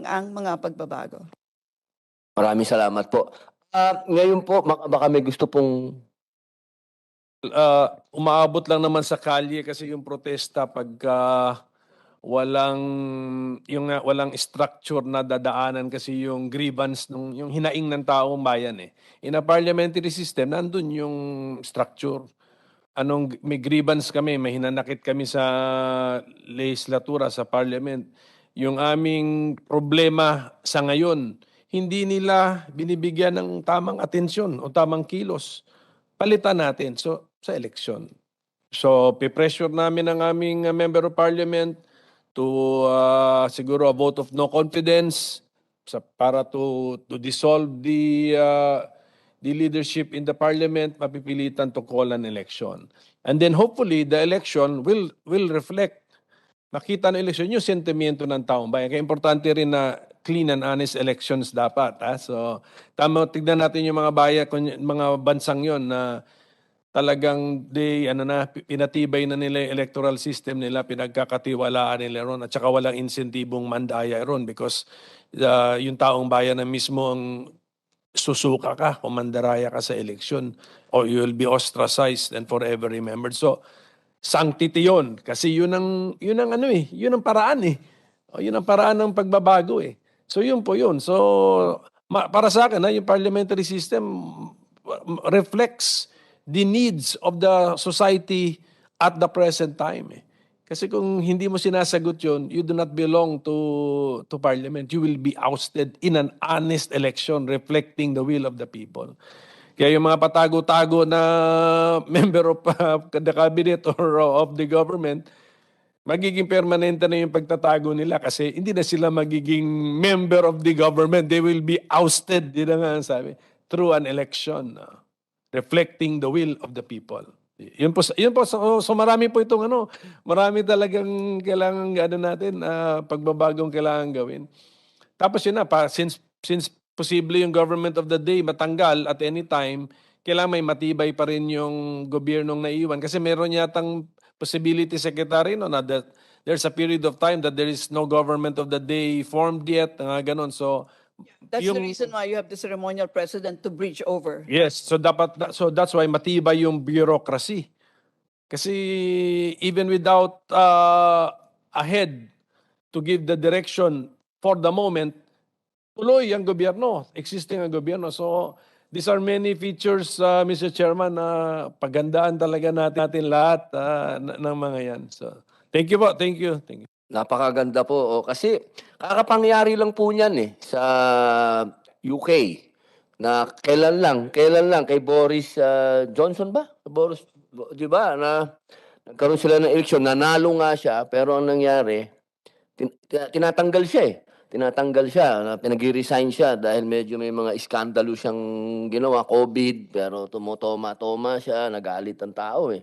ang mga pagbabago. Maraming salamat po. Ngayon po, baka may gusto pong... Umaabot lang naman sa kalye kasi yung protesta pagka walang structure na dadaanan kasi yung grievance yung hinaing ng taong bayan eh. In a parliamentary system, nandun yung structure. May grievance kami, may hinanakit kami sa legislatura, sa parliament. Yung aming problema sa ngayon, hindi nila binibigyan ng tamang atensyon o tamang kilos. Palitan natin sa eleksyon. So, pipressure namin ang aming member of parliament to siguro a vote of no confidence para to dissolve the leadership in the parliament mapipilitan to call an election. And then hopefully the election will reflect, makita ng eleksyon yung sentimiento ng taong bayan. Kaya importante rin na clean and honest elections dapat. So tama, tignan natin yung mga mga bansang yon na talagang pinatibay na nila yung electoral system nila, pinagkakatiwalaan nila ron, at saka walang insentibong mandaya ron because yung taong bayan na mismo ang susuka ka kung mandaraya ka sa eleksyon or you will be ostracized and forever remembered. So, sanctity yun. Kasi yun ang yun ang paraan eh. O, yun ang paraan ng pagbabago eh. So, yun po yun. So, para sa akin, yung parliamentary system reflects the needs of the society at the present time eh. Kasi kung hindi mo sinasagot yun, you do not belong to parliament. You will be ousted in an honest election reflecting the will of the people. Kaya yung mga patago-tago na member of the cabinet or of the government, magiging permanente na yung pagtatago nila kasi hindi na sila magiging member of the government. They will be ousted, yun na nga ang sabi, through an election reflecting the will of the people. Yun po, so marami po itong marami talagang kailangan natin, pagbabagong kailangan gawin. Tapos yun na, since posible yung government of the day matanggal at any time, kailangan may matibay pa rin yung gobyernong naiwan. Kasi meron yatang possibility, Secretary, na that there's a period of time that there is no government of the day formed yet, ganon. So, That's the reason why you have the ceremonial president to bridge over. yes, so that's why matibay yung bureaucracy. Kasi even without a head to give the direction for the moment, tuloy ang gobyerno, existing ang gobyerno. So these are many features, Mr. Chairman, na pagandaan talaga natin lahat ng mga yan. So thank you po, thank you. Napakaganda po. Kasi kakapangyari lang po niyan sa UK na kailan lang kay Boris Johnson ba? Boris, di ba? Na nagkaroon sila ng eleksyon, nanalo nga siya, pero ang nangyari, tinatanggal siya Tinatanggal siya, pinag-resign siya dahil medyo may mga iskandalo siyang ginawa, COVID, pero tumutoma-toma siya, nagalit ang tao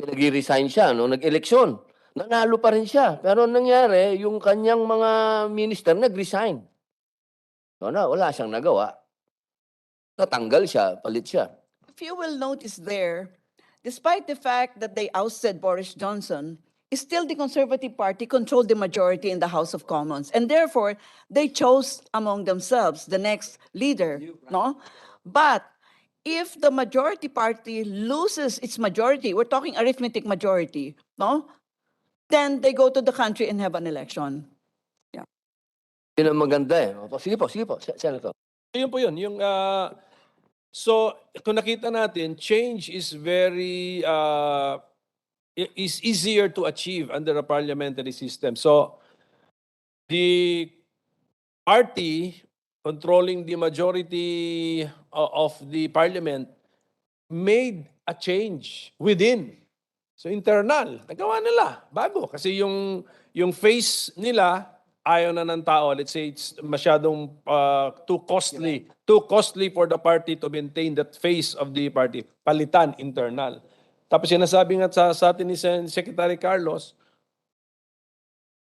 pinag-resign siya, nag-eleksyon. Nanalo pa rin siya. Pero nangyari, yung kanyang mga minister nag-resign. So wala siyang nagawa. Natanggal siya, palit siya. If you will notice there, despite the fact that they ousted Boris Johnson, still the Conservative Party controlled the majority in the House of Commons. And therefore, they chose among themselves the next leader, no? But if the majority party loses its majority, we're talking arithmetic majority, no? Then they go to the country and have an election. Yun ang maganda Sige po, Senator. Yun po yun. So, kung nakita natin, change is is easier to achieve under a parliamentary system. So, the party controlling the majority of the parliament made a change within. So internal, nagawa nila, bago. Kasi yung face nila, ayaw na ng tao. Let's say it's masyadong too costly for the party to maintain that face of the party. Palitan, internal. Tapos sinasabi nga sa atin ni Secretary Carlos,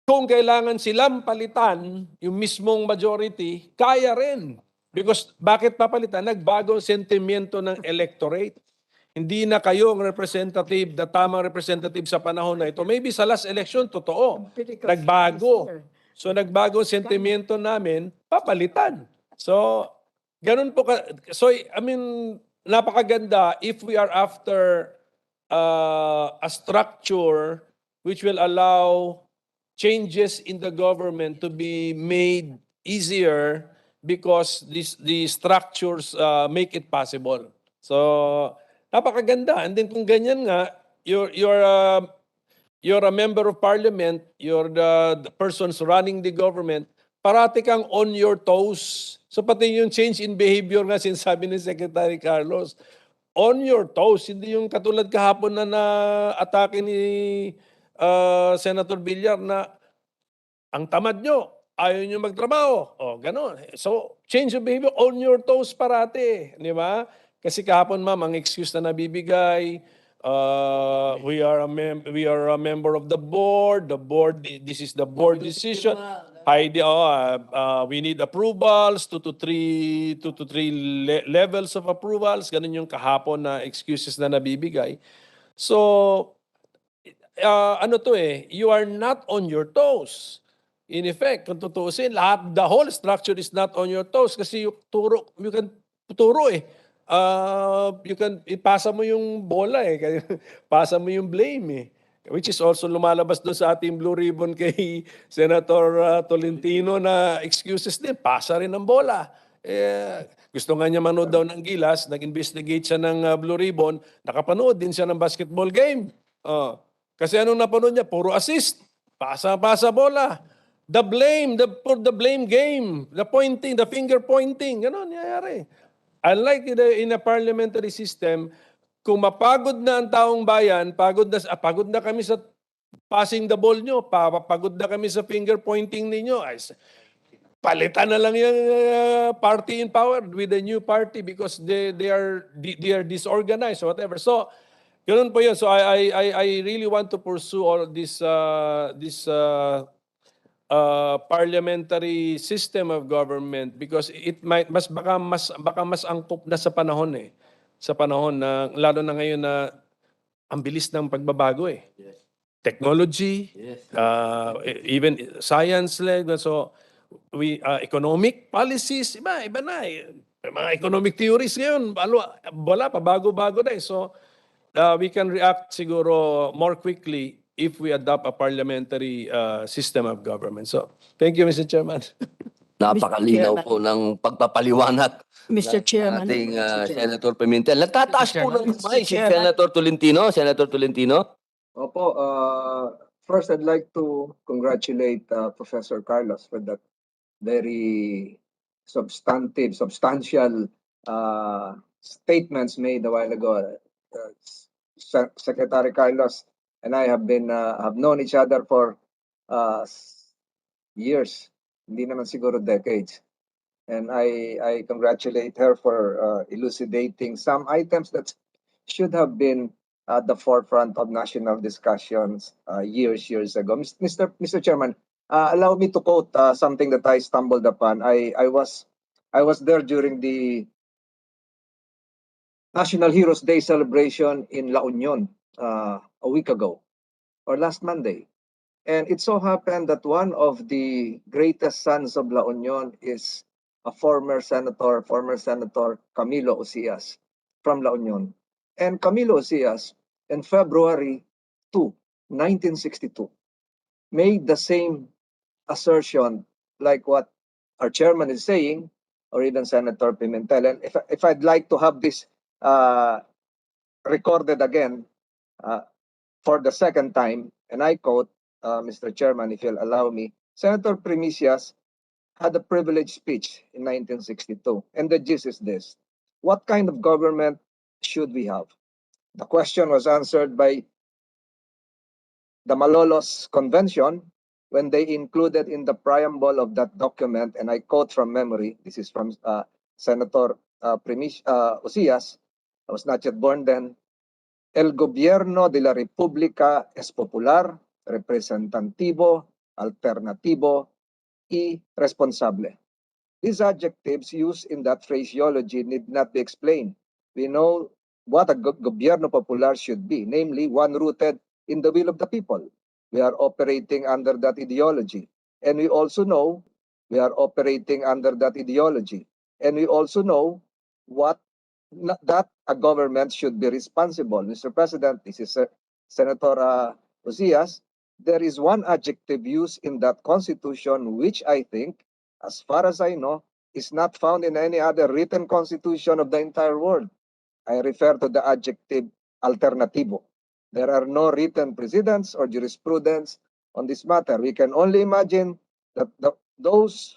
kung kailangan silang palitan yung mismong majority, kaya rin. Because bakit papalitan? Nagbago ang sentimiento ng electorate. Hindi na kayo ang representative, the tamang representative sa panahon na ito. Maybe sa last election, totoo. Nagbago. So nagbago ang sentimiento namin, papalitan. So, ganun po. So, I mean, napakaganda if we are after a structure which will allow changes in the government to be made easier because the structures make it possible. So, napakaganda. And then kung ganyan nga, you're a member of parliament, you're the persons running the government, parati kang on your toes. So pati yung change in behavior nga sinasabi ni Secretary Carlos, on your toes, hindi yung katulad kahapon na na-atake ni Senator Villar na ang tamad nyo, ayaw nyo magtrabaho. O, gano'n. So, change of behavior on your toes parati. Di ba? Kasi kahapon, ma'am, ang excuse na nabibigay, we are a member of the board. The board, this is the board decision. We need approvals, two to three levels of approvals. Ganun yung kahapon na excuses na nabibigay. So, you are not on your toes. In effect, kung tutuusin, the whole structure is not on your toes kasi you can turo eh. You can, ipasa mo yung bola eh. Pasa mo yung blame eh. Which is also lumalabas doon sa ating blue ribbon kay Senator Tolentino na excuses din. Pasa rin ng bola. Gusto nga niya manood daw ng Gilas, nag-investigate siya ng blue ribbon, nakapanood din siya ng basketball game. Kasi anong napanood niya? Puro assist. Pasa bola. The blame game. The pointing, the finger pointing. Ganon, nangyayari. Unlike in a parliamentary system, kung mapagod na ang taong bayan, pagod na kami sa passing the ball nyo, pagod na kami sa finger pointing ninyo, palitan na lang yung party in power with a new party because they are disorganized or whatever. So, ganun po yun. So I really want to pursue all this parliamentary system of government because it might baka mas angkop na sa panahon eh. Sa panahon na lalo na ngayon na ang bilis ng pagbabago eh. Technology, even science led. So economic policies, iba na eh. Mga economic theories ngayon, wala pa, bago-bago na eh. So we can react siguro more quickly if we adopt a parliamentary system of government. So, thank you, Mr. Chairman. Napakalinaw po ng pagpapaliwanag Mr. ng Chairman. ating Senator Pimentel. Nagtataas po ng Mr. kamay si Chairman. Senator Tolentino. Senator Tolentino. Opo, first I'd like to congratulate Professor Carlos for that very substantial statements made a while ago. Secretary Carlos and I have known each other for years, hindi naman siguro decades. And I congratulate her for elucidating some items that should have been at the forefront of national discussions years ago. Mr. Chairman, allow me to quote something that I stumbled upon. I was there during the National Heroes Day celebration in La Union a week ago or last Monday. And it so happened that one of the greatest sons of La Union is a former senator Camilo Osias from La Union. And Camilo Osias, in February 2, 1962, made the same assertion like what our chairman is saying, or even Senator Pimentel. And if I'd like to have this recorded again for the second time, and I quote, Mr. Chairman, if you'll allow me, Senator Primicias had a privileged speech in 1962, and the gist is this: what kind of government should we have? The question was answered by the Malolos Convention when they included in the preamble of that document, and I quote from memory, this is from Senator Osias, I was not yet born then, El gobierno de la República es popular, representativo, alternativo, y responsable. These adjectives used in that phraseology need not be explained. We know what a gobierno popular should be, namely one rooted in the will of the people. We are operating under that ideology. And we also know we are operating under that ideology. And we also know that a government should be responsible. Mr. President, this is Senator Osias. There is one adjective used in that constitution which I think, as far as I know, is not found in any other written constitution of the entire world. I refer to the adjective alternativo. There are no written precedents or jurisprudence on this matter. We can only imagine that those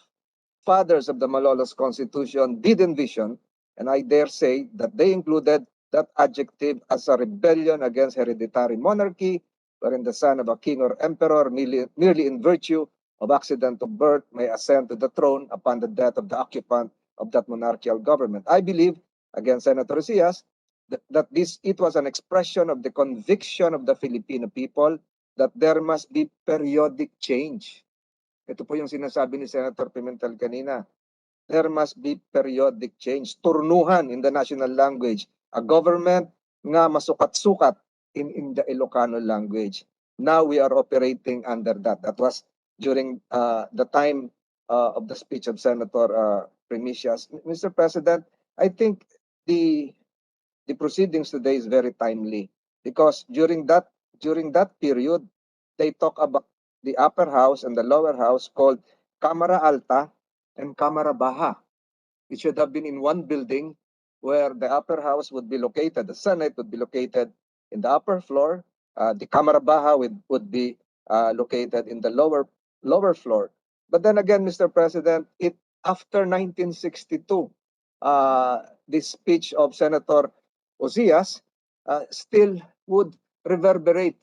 fathers of the Malolos Constitution did envision, and I dare say that they included that adjective as a rebellion against hereditary monarchy, wherein the son of a king or emperor merely in virtue of accident of birth may ascend to the throne upon the death of the occupant of that monarchical government. I believe, again, Senator Rosias, that it was an expression of the conviction of the Filipino people that there must be periodic change. Ito po yung sinasabi ni Senator Pimentel kanina. There must be periodic change. Turnuhan in the national language. A government nga masukat-sukat in the Ilocano language. Now we are operating under that. That was during the time of the speech of Senator Primicias. Mr. President, I think the proceedings today is very timely because during that period, they talk about the upper house and the lower house called Cámara Alta and Cámara Baja. It should have been in one building where the upper house would be located, the Senate would be located in the upper floor, the Cámara Baja would be located in the lower floor. But then again, Mr. President, after 1962, this speech of Senator Osias still would reverberate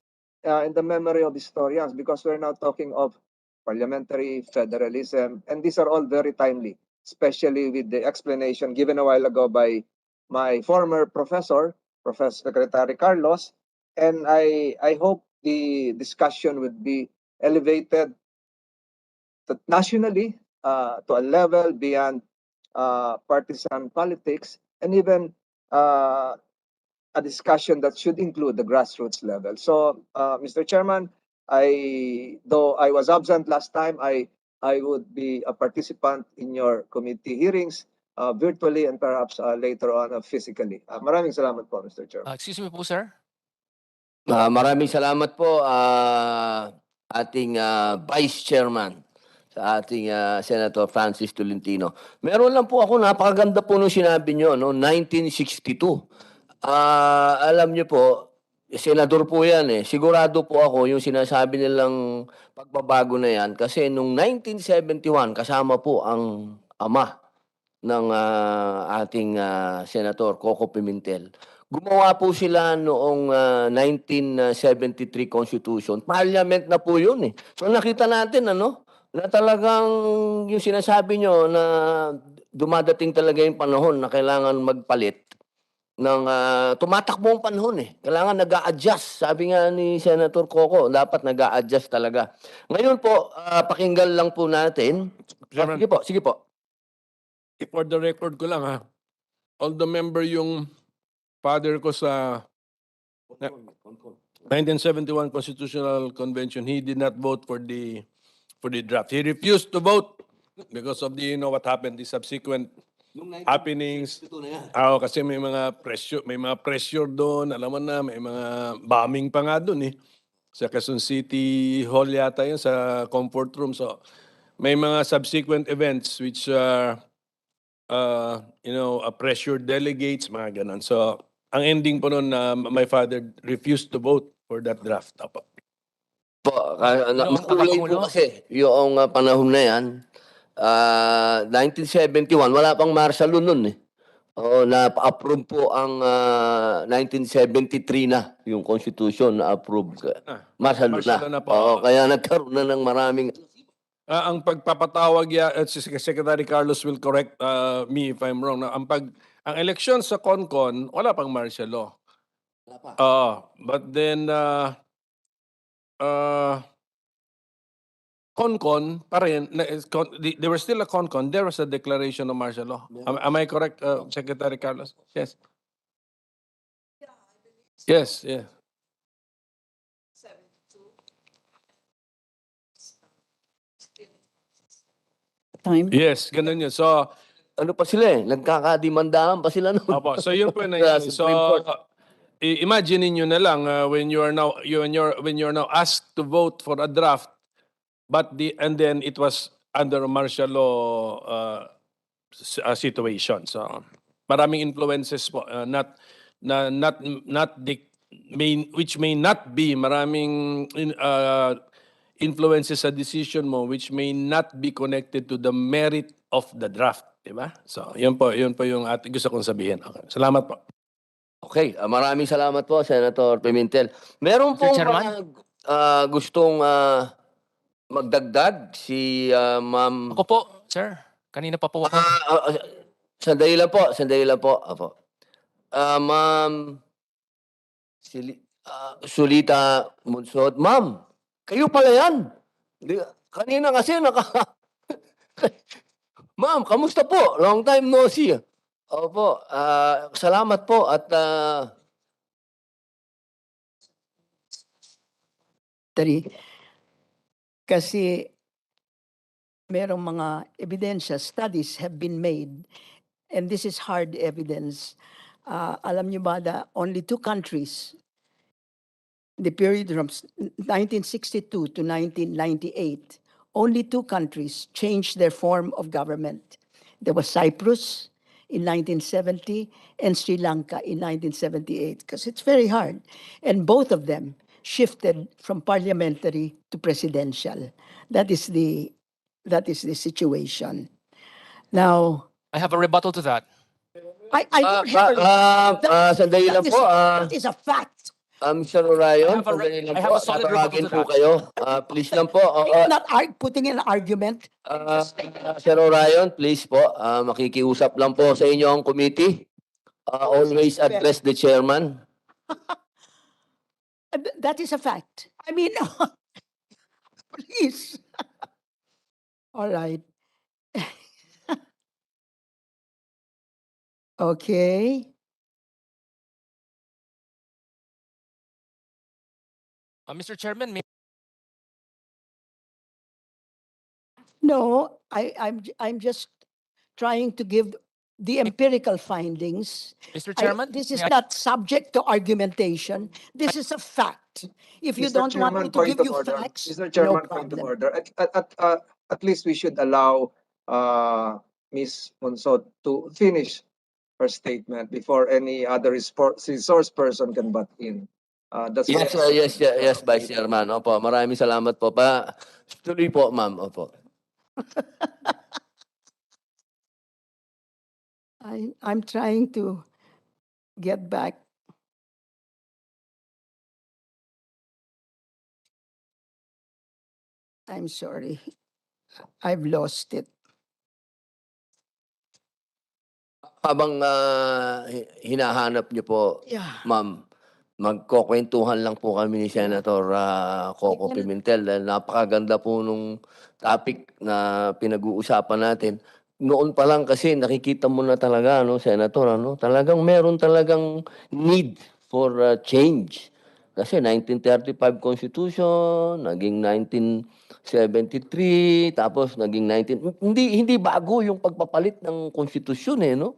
in the memory of historians because we're now talking of parliamentary federalism, and these are all very timely, especially with the explanation given a while ago by my former professor, Professor Secretary Carlos, and I hope the discussion would be elevated nationally to a level beyond partisan politics, and even a discussion that should include the grassroots level. So, Mr. Chairman, though I was absent last time, I would be a participant in your committee hearings virtually and perhaps later on physically. Maraming salamat po, Mr. Chairman. Excuse me po, sir. Maraming salamat po ating Vice Chairman sa ating Senator Francis Tolentino. Meron lang po ako, napakaganda po nung sinabi nyo, no? 1962. Alam nyo po, senador po yan eh. Sigurado po ako yung sinasabi nilang pagbabago na yan kasi nung 1971 kasama po ang ama ng ating Senator Coco Pimentel. Gumawa po sila noong 1973 Constitution. Parliament na po yun eh. So nakita natin na talagang yung sinasabi nyo na dumadating talaga yung panahon na kailangan magpalit ng tumatakbo ang panahon eh. Kailangan nag-a-adjust. Sabi nga ni Senator Coco, dapat nag-a-adjust talaga. Ngayon po, pakinggan lang po natin. Chairman. Sige po. For the record ko lang ha, although member yung father ko sa 1971 Constitutional Convention, he did not vote for the draft. He refused to vote because of the what happened, the subsequent happenings. Kasi may mga pressure doon, alam mo na, may mga bombing pa nga doon eh. Sa Quezon City Hall yata yun, sa comfort room. So may mga subsequent events which pressure delegates, mga ganun. So, ang ending po nun, my father refused to vote for that draft. Apo. Makulay po kasi yung panahon na yan, 1971, wala pang martial law nun eh. Na-approve po ang 1973 na yung Constitution na-approve. Martial law na. Kaya nagkaroon na ng maraming... Ang pagpapatawag si Secretary Carlos will correct me if I'm wrong. Ang eleksyon sa CONCON, wala pang martial law. Wala pa. But then, CONCON pa rin, there was still a CONCON, there was a declaration of martial law. Am I correct, Secretary Carlos? Yes. Yes, yeah. Time. Yes, ganun yun. So, Ano pa sila eh, nagkakadimandahan pa sila noon. Opo, so yun po yung nangyari. So, imagine niyo na lang when you are now asked to vote for a draft, and then it was under a martial law situation. So, maraming influences po, which may not be maraming influences sa decision mo which may not be connected to the merit of the draft. Diba? So, yun po yung gusto kong sabihin. Okay. Salamat po. Okay, maraming salamat po, Senator Pimentel. Meron Mr. pong Chairman? gustong magdagdag si Ma'am... Ako po, sir. Kanina pa po ako. Sandali lang po, sandali lang po. Apo. Ma'am Sulita Munsod. Ma'am, kayo pala yan. Kanina kasi Ma'am, kamusta po? Long time no see. Opo, salamat po at Kasi merong mga ebidensya, studies have been made, and this is hard evidence. Alam niyo ba that only two countries, the period from 1962 to 1998, only two countries changed their form of government. There was Cyprus in 1970 and Sri Lanka in 1978, because it's very hard. And both of them shifted from parliamentary to presidential. That is the situation. Now, I have a rebuttal to that. I don't have sandali lang po. that is a fact. Mr. Orion, I have a sandali lang I have po. a solid Tatawagin rebuttal to po that. kayo. Please lang po. I'm not putting in an argument. Sir Orion, please po. Makikiusap lang po sa inyo ang committee. Always address the chairman. That is a fact. I mean, please. All right. Okay. Mr. Chairman, No, I'm just trying to give the empirical findings. Mr. Chairman, This is may I- not subject to argumentation. This is a fact. If you Mr. don't want me Chairman, to point give of you order. facts, Mr. no Chairman, point of problem. order. At least we should allow Ms. Monsod to finish her statement before any other resource person can butt in. That's Yes, what- yes, Vice Chairman. Opo, maraming salamat po. Tuloy po, ma'am. Opo. I'm trying to get back. I'm sorry. I've lost it. Habang hinahanap niyo po, Yeah. ma'am, magkukwentuhan lang po kami ni Senator Coco Again. Pimentel dahil napakaganda po nung topic na pinag-uusapan natin. Noon pa lang kasi nakikita mo na talaga, no, Senator, talagang meron talagang need for change. Kasi 1935 Constitution, naging 1973, tapos naging hindi bago yung pagpapalit ng konstitusyon no?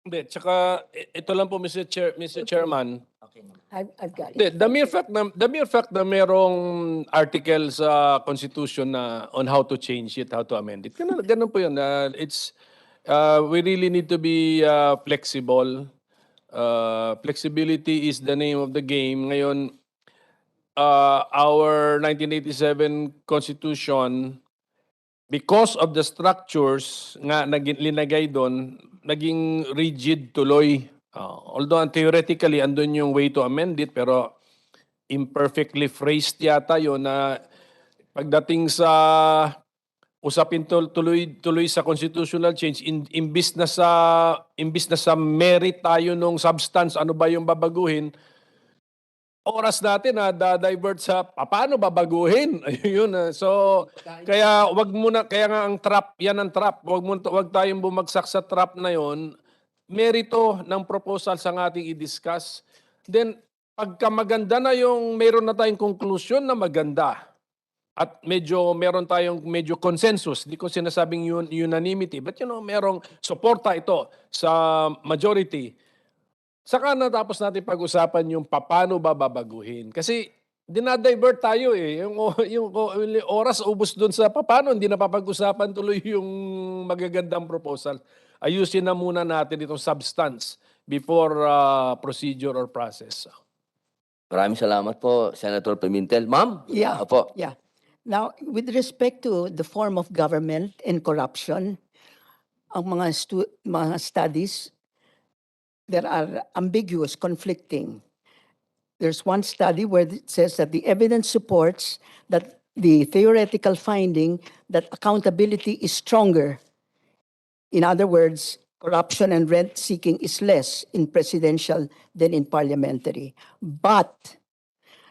Hindi, tsaka ito lang po Mr. Chairman. I've got Hindi, it. the mere fact na merong article sa Constitution na on how to change it, how to amend it. Ganun po yun. We really need to be flexible. Flexibility is the name of the game. Ngayon, our 1987 Constitution, because of the structures nga linagay doon, naging rigid tuloy. Although theoretically, andun yung way to amend it, pero imperfectly phrased yata yun na pagdating sa usapin tuloy sa constitutional change, imbis na sa merit tayo nung substance, ano ba yung babaguhin, oras natin na divert sa paano babaguhin. Ayun. So kaya kaya nga ang trap, yan ang trap. Wag tayong bumagsak sa trap na yon. Merito ng proposal sa ating i-discuss. Then pagka maganda na yung meron na tayong conclusion na maganda at meron tayong medyo consensus, di ko sinasabing unanimity, but merong suporta ito sa majority. Saka natapos natin pag-usapan yung paano babaguhin. Kasi dinadivert tayo yung oras ubos dun sa paano, hindi na papag-usapan tuloy yung magagandang proposal. Ayusin na muna natin itong substance before procedure or process. Maraming salamat po, Senator Pimentel. Ma'am? Yeah. Opo. Yeah. Now, with respect to the form of government and corruption, ang mga studies, there are ambiguous, conflicting. there's one study where it says that the evidence supports that the theoretical finding that accountability is stronger. In other words, corruption and rent seeking is less in presidential than in parliamentary. But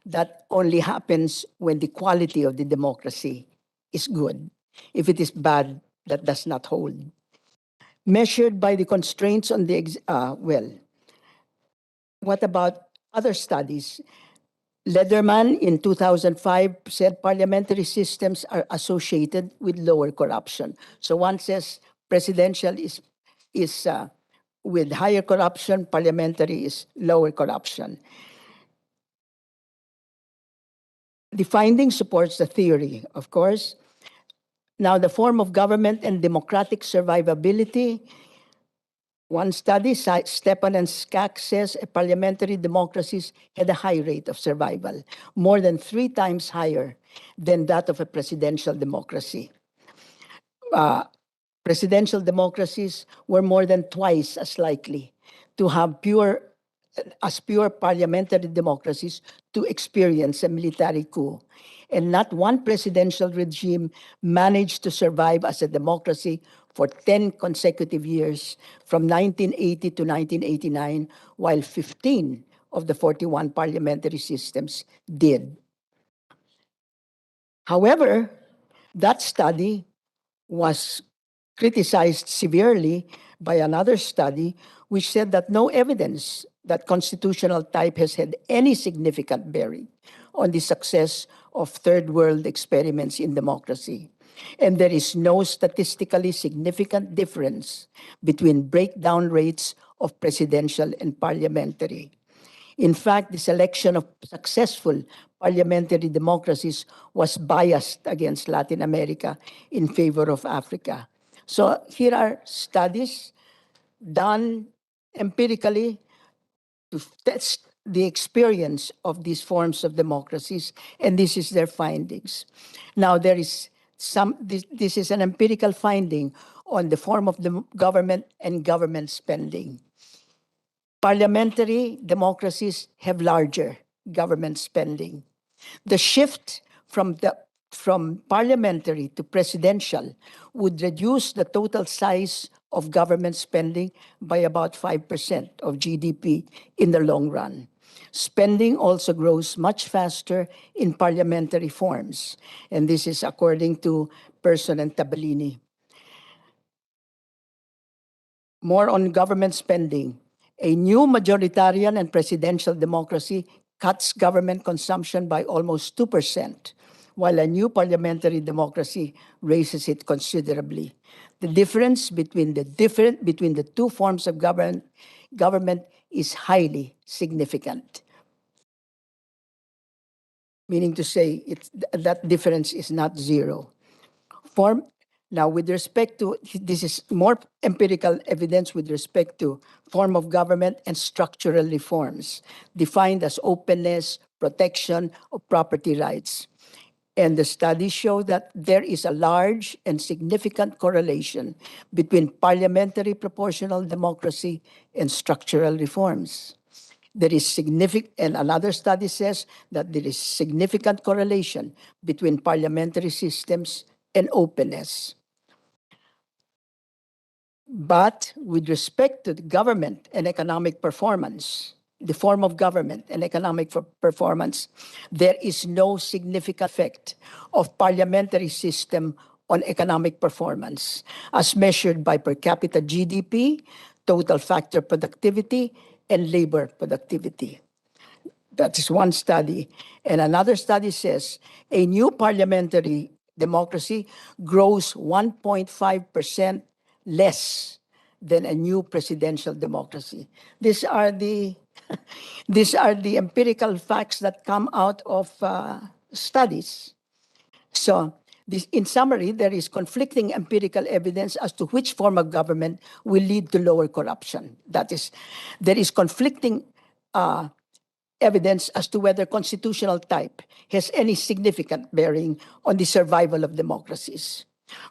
that only happens when the quality of the democracy is good. If it is bad, that does not hold. Measured by the constraints on the, what about other studies? Lederman in 2005 said parliamentary systems are associated with lower corruption. So one says presidential is with higher corruption, parliamentary is lower corruption. The finding supports the theory, of course. Now, the form of government and democratic survivability. One study, Stepan and Skak says parliamentary democracies had a high rate of survival, more than 3 times higher than that of a presidential democracy. Presidential democracies were more than twice as likely to have pure parliamentary democracies to experience a military coup. And not one presidential regime managed to survive as a democracy for 10 consecutive years from 1980 to 1989, while 15 of the 41 parliamentary systems did. However, that study was criticized severely by another study which said that no evidence that constitutional type has had any significant bearing on the success of third world experiments in democracy. And there is no statistically significant difference between breakdown rates of presidential and parliamentary. In fact, the selection of successful parliamentary democracies was biased against Latin America in favor of Africa. So here are studies done empirically to test the experience of these forms of democracies, and this is their findings. Now, there is this is an empirical finding on the form of the government and government spending. Parliamentary democracies have larger government spending. The shift from parliamentary to presidential would reduce the total size of government spending by about 5% of GDP in the long run. Spending also grows much faster in parliamentary forms, and this is according to Person and Tabellini. More on government spending. A new majoritarian and presidential democracy cuts government consumption by almost 2%, while a new parliamentary democracy raises it considerably. The difference between the two forms of government is highly significant. Meaning to say that difference is not zero. Now, with respect to, this is more empirical evidence with respect to form of government and structural reforms, defined as openness, protection of property rights. And the studies show that there is a large and significant correlation between parliamentary proportional democracy and structural reforms. There is significant, and another study says that there is significant correlation between parliamentary systems and openness. But with respect to the government and economic performance, the form of government and economic performance, there is no significant effect of parliamentary system on economic performance as measured by per capita GDP, total factor productivity, and labor productivity. That is one study. And another study says a new parliamentary democracy grows 1.5% less than a new presidential democracy. These are the empirical facts that come out of studies. So, in summary, there is conflicting empirical evidence as to which form of government will lead to lower corruption. That is, there is conflicting evidence as to whether constitutional type has any significant bearing on the survival of democracies.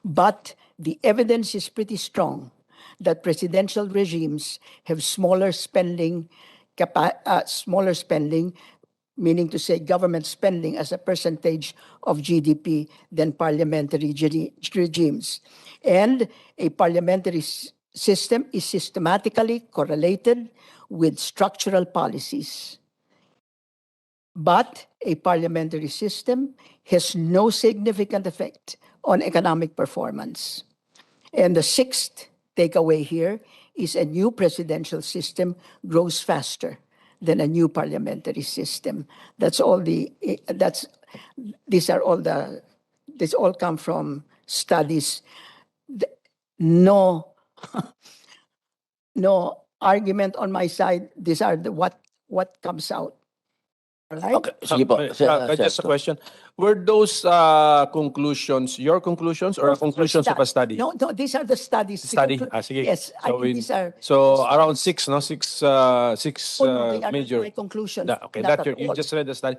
But the evidence is pretty strong that presidential regimes have smaller spending meaning to say government spending as a percentage of GDP than parliamentary regimes. And a parliamentary system is systematically correlated with structural policies. But a parliamentary system has no significant effect on economic performance. And the sixth takeaway here is a new presidential system grows faster than a new parliamentary system. This all come from studies. No, no argument on my side. These are what comes out. All right? Okay, sige po. Just a Senator. question. Were those conclusions your conclusions or conclusions of a study? No, these are the studies. Study. Sige. Yes, I mean, these are. So around six, no? Six Oh, no, they are major. not my conclusions. Okay, Not that's at you all. just read the study.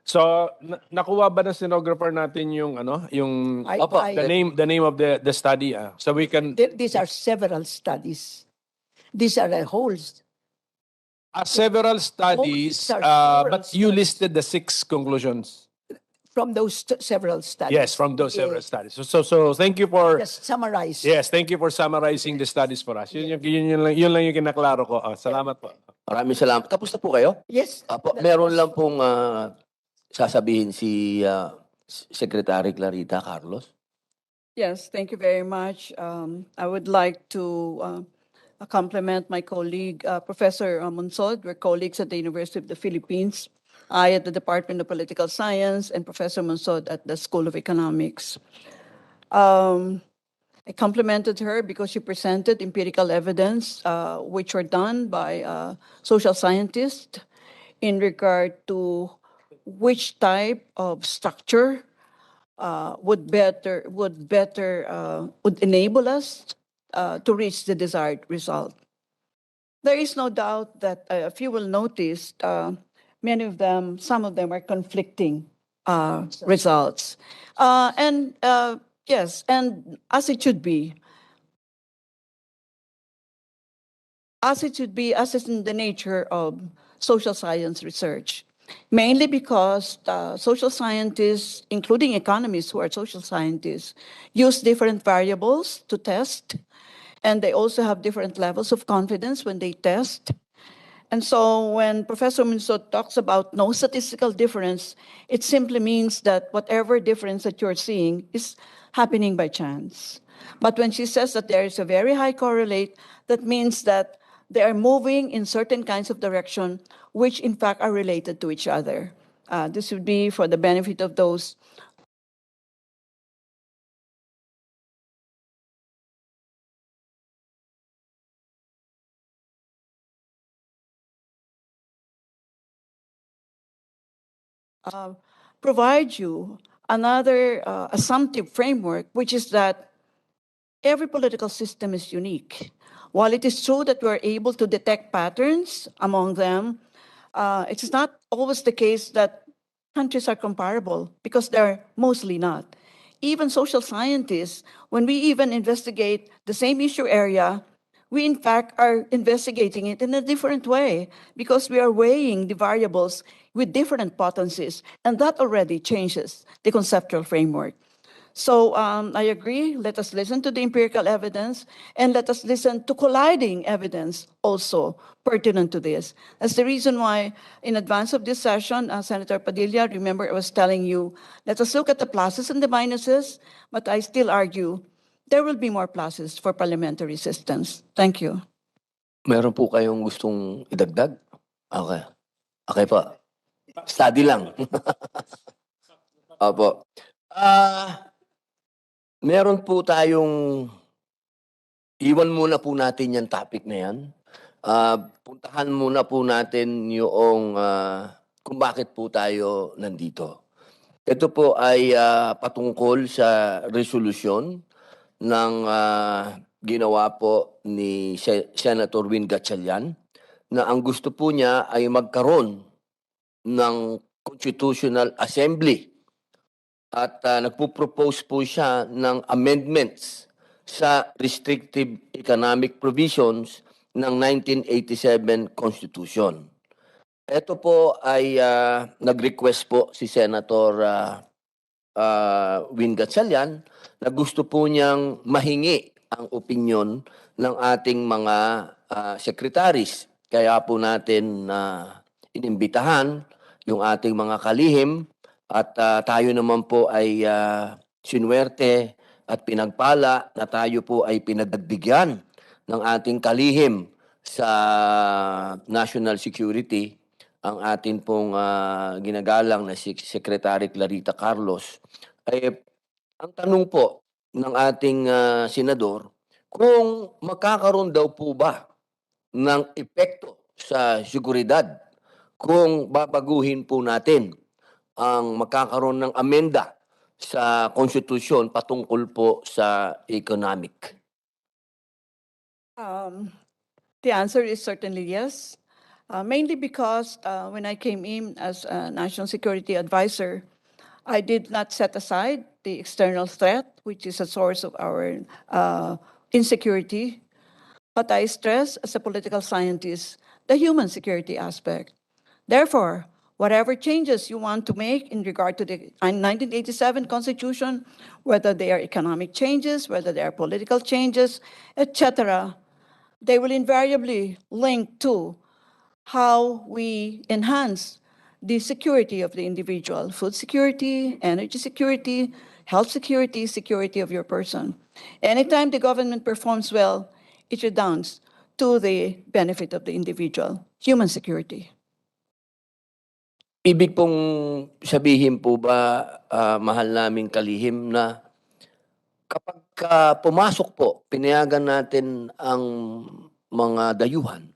So nakuha ba ng stenographer natin yung yung Opo. the name of the study so we can These are several studies. These are a whole. several studies are several but you studies. listed the six conclusions. From those several studies. Yes, from those several Yes. studies. So thank you for Just summarize. yes, thank you for summarizing the studies for us. Yun lang yung kinaklaro ko. Salamat po. Maraming salamat. Tapos na po kayo? Yes. Apo, meron lang pong sasabihin si Secretary Clarita Carlos. Yes, thank you very much. I would like to compliment my colleague, Professor Monsod. We're colleagues at the University of the Philippines. I at the Department of Political Science and Professor Monsod at the School of Economics. I complimented her because she presented empirical evidence which were done by social scientists in regard to which type of structure would enable us to reach the desired result. There is no doubt that if you will notice, some of them are conflicting results. Yes, and as it should be, as is in the nature of social science research. Mainly because social scientists, including economists who are social scientists, use different variables to test, and they also have different levels of confidence when they test. And so when Professor Minsot talks about no statistical difference, it simply means that whatever difference that you're seeing is happening by chance. But when she says that there is a very high correlate, that means that they are moving in certain kinds of direction, which in fact are related to each other. This would be for the benefit of those provide you another assumptive framework, which is that every political system is unique. While it is true that we're able to detect patterns among them, it's not always the case that countries are comparable because they're mostly not. Even social scientists, when we even investigate the same issue area, we in fact are investigating it in a different way because we are weighing the variables with different potencies, and that already changes the conceptual framework. So I agree, let us listen to the empirical evidence and let us listen to colliding evidence also pertinent to this. That's the reason why in advance of this session, Senator Padilla, remember I was telling you, let us look at the pluses and the minuses, but I still argue there will be more pluses for parliamentary systems. Thank you. Meron po kayong gustong idagdag? Okay. Okay po. Study lang. Opo. Meron po tayong, iwan muna po natin yung topic na yan. Puntahan muna po natin yung kung bakit po tayo nandito. Ito po ay patungkol sa resolusyon ng ginawa po ni Senator Win Gatchalian na ang gusto po niya ay magkaroon ng Constitutional Assembly at nagpo-propose po siya ng amendments sa restrictive economic provisions ng 1987 Constitution. Ito po ay nag-request po si Senator Win Gatchalian na gusto po niyang mahingi ang opinyon ng ating mga secretaries. Kaya po natin inimbitahan yung ating mga kalihim at tayo naman po ay sinwerte at pinagpala na tayo po ay pinagbigyan ng ating kalihim sa national security ang atin pong ginagalang na si Secretary Clarita Carlos. Ang tanong po ng ating senador, kung magkakaroon daw po ba ng epekto sa seguridad kung babaguhin po natin ang magkakaroon ng amenda sa konstitusyon patungkol po sa economic. The answer is certainly yes. Mainly because when I came in as a national security advisor, I did not set aside the external threat, which is a source of our insecurity, but I stress as a political scientist the human security aspect. Therefore, whatever changes you want to make in regard to the 1987 Constitution, whether they are economic changes, whether they are political changes, etc., they will invariably link to how we enhance the security of the individual, food security, energy security, health security, security of your person. Anytime the government performs well, it redounds to the benefit of the individual, human security. Ibig pong sabihin po ba, mahal naming kalihim, na kapag pumasok po, pinayagan natin ang mga dayuhan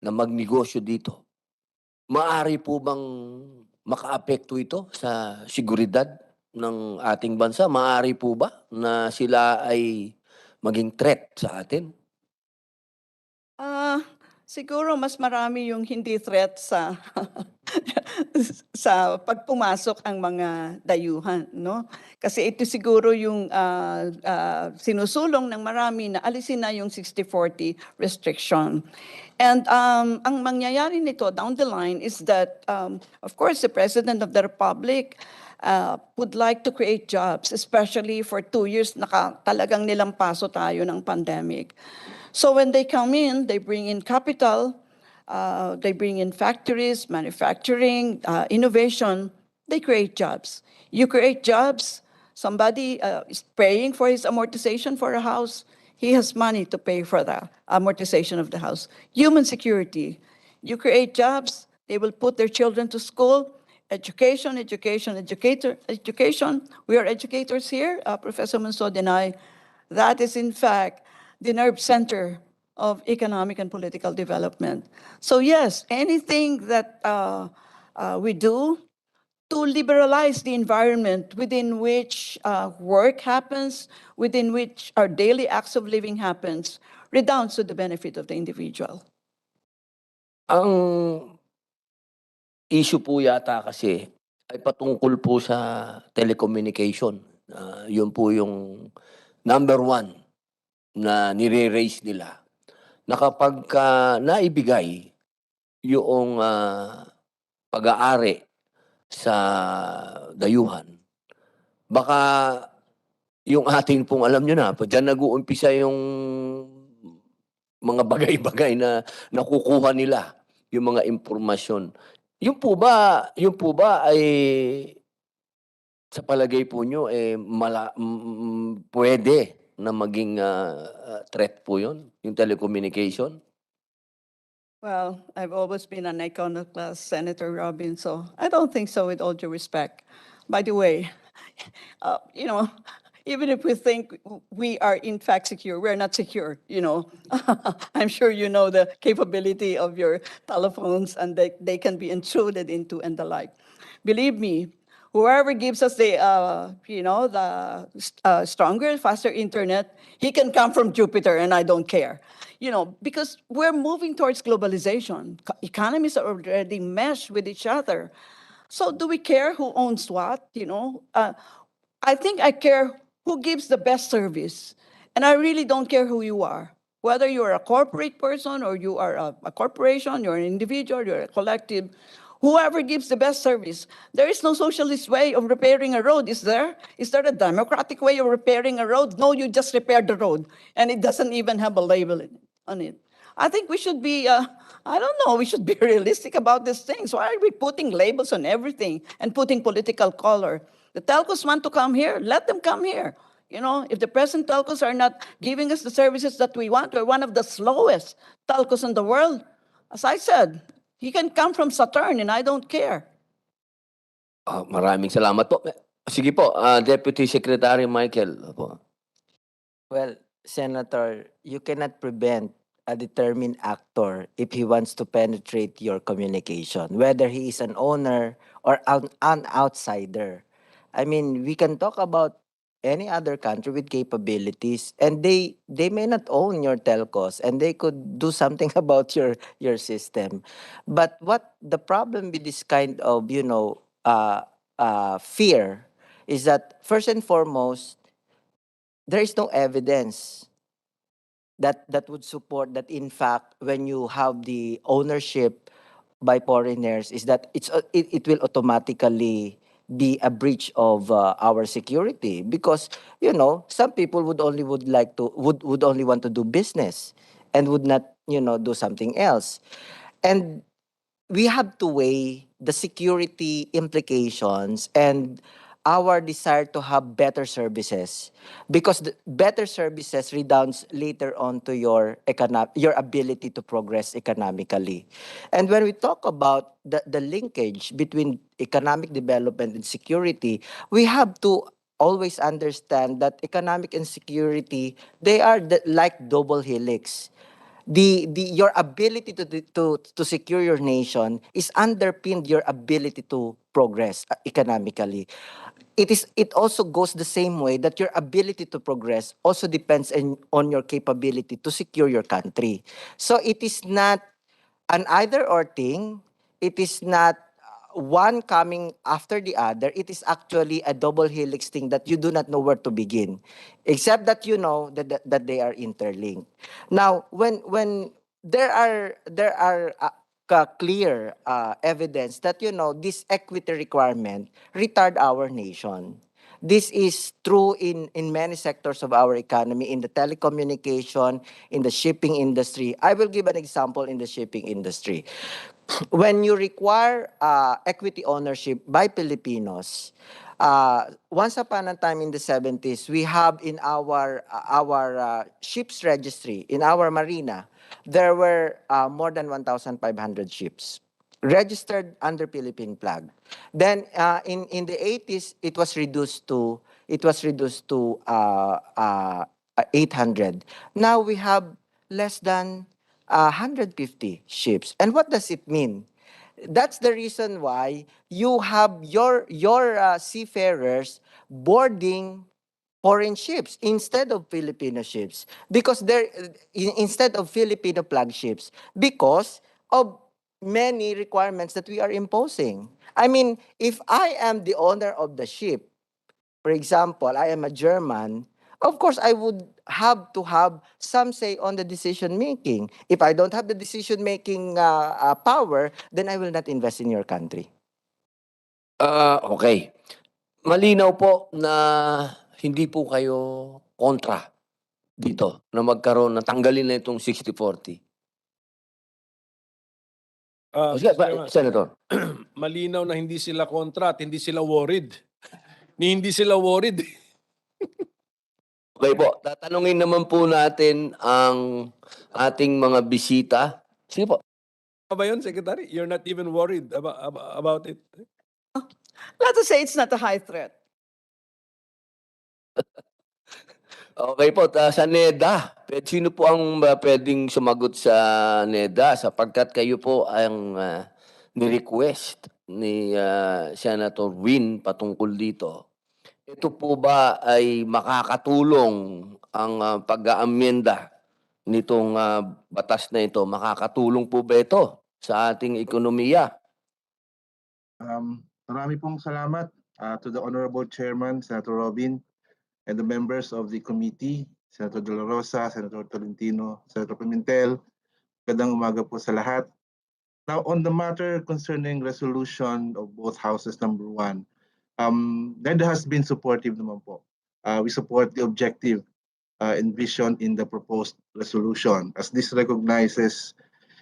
na magnegosyo dito, maaari po bang makaapekto ito sa seguridad ng ating bansa? Maaari po ba na sila ay maging threat sa atin? Siguro mas marami yung hindi threat sa sa pagpumasok ang mga dayuhan, no? Kasi ito siguro yung sinusulong ng marami na alisin na yung 60-40 restriction. And ang mangyayari nito down the line is that, of course, the President of the Republic would like to create jobs, especially for 2 years talagang nilampaso tayo ng pandemic. So when they come in, they bring in capital, they bring in factories, manufacturing, innovation, they create jobs. You create jobs, somebody is paying for his amortization for a house, he has money to pay for the amortization of the house. Human security, you create jobs, they will put their children to school, education. We are educators here, Professor Mansod and I. That is in fact the nerve center of economic and political development. So yes, anything that we do to liberalize the environment within which work happens, within which our daily acts of living happens, redounds to the benefit of the individual. Ang issue po yata kasi ay patungkol po sa telecommunication. Yun po yung number one na nire-raise nila. Na kapag naibigay yung pag-aari sa dayuhan, baka yung ating pong, alam nyo na, dyan nag-uumpisa yung mga bagay-bagay na nakukuha nila, yung mga impormasyon. Yung po ba ay sa palagay po nyo pwede na maging threat po yun, yung telecommunication? Well, I've always been an iconoclast, Senator Robin, so I don't think so, with all due respect. By the way, even if we think we are in fact secure, we're not secure, I'm sure you know the capability of your telephones and they can be intruded into and the like. Believe me, whoever gives us the stronger, faster internet, he can come from Jupiter and I don't care. Because we're moving towards globalization. Economies are already meshed with each other. So do we care who owns what? I think I care who gives the best service. And I really don't care who you are. Whether you're a corporate person or you are a corporation, you're an individual, you're a collective, whoever gives the best service. There is no socialist way of repairing a road, is there? Is there a democratic way of repairing a road? No, you just repair the road, and it doesn't even have a label on it. I think we should be, I don't know, we should be realistic about these things. Why are we putting labels on everything and putting political color? The telcos want to come here, let them come here. You know, if the present telcos are not giving us the services that we want, we're one of the slowest telcos in the world. As I said, he can come from Saturn and I don't care. Maraming salamat po. Sige po, Deputy Secretary Michael. Opo. Well, Senator, you cannot prevent a determined actor if he wants to penetrate your communication, whether he is an owner or an outsider. I mean, we can talk about any other country with capabilities, and they may not own your telcos, and they could do something about your system. But what the problem with this kind of fear is that, first and foremost, there is no evidence that would support that, in fact, when you have the ownership by foreigners, is that it will automatically be a breach of our security, because some people would only want to do business and would not do something else. And we have to weigh the security implications and our desire to have better services, because the better services redounds later on to your ability to progress economically. And when we talk about the linkage between economic development and security, we have to always understand that economic and security, they are like double helix. The your ability to secure your nation is underpinned your ability to progress economically. It also goes the same way that your ability to progress also depends on your capability to secure your country. So it is not an either or thing. It is not one coming after the other. It is actually a double helix thing that you do not know where to begin, except that you know that they are interlinked. Now, when there are clear evidence that this equity requirement retard our nation. This is true in many sectors of our economy, in the telecommunication, in the shipping industry. I will give an example in the shipping industry. When you require equity ownership by Filipinos, once upon a time in the 70s, we have in our ships registry, in our marina, there were more than 1,500 ships registered under Philippine flag. Then in the 80s, it was reduced to 800. Now we have less than 150 ships. And what does it mean? That's the reason why you have your seafarers boarding foreign ships instead of Filipino ships, because instead of Filipino flag ships, because of many requirements that we are imposing. I mean, if I am the owner of the ship, for example, I am a German, of course, I would have to have some say on the decision making. If I don't have the decision making power, then I will not invest in your country. Okay. Malinaw po na hindi po kayo kontra dito na magkaroon na tanggalin na itong 60-40. Sige, Mr. Chairman, Senator. malinaw na hindi sila kontra at hindi sila worried. Hindi sila worried. Okay po, tatanungin naman po natin ang ating mga bisita. Sige po. Ano ba yun, Secretary? You're not even worried about it? Let us say it's not a high threat. Okay po, sa NEDA, sino po ang pwedeng sumagot sa NEDA sapagkat kayo po ang ni-request ni Senator Win patungkol dito. Ito po ba ay makakatulong ang pag-aamyenda nitong batas na ito? Makakatulong po ba ito sa ating ekonomiya? Marami pong salamat to the Honorable Chairman, Senator Robin, and the members of the committee, Senator De La Rosa, Senator Tolentino, Senator Pimentel. Magandang umaga po sa lahat. Now, on the matter concerning resolution of both houses, number one, NED has been supportive naman po. We support the objective and vision in the proposed resolution, as this recognizes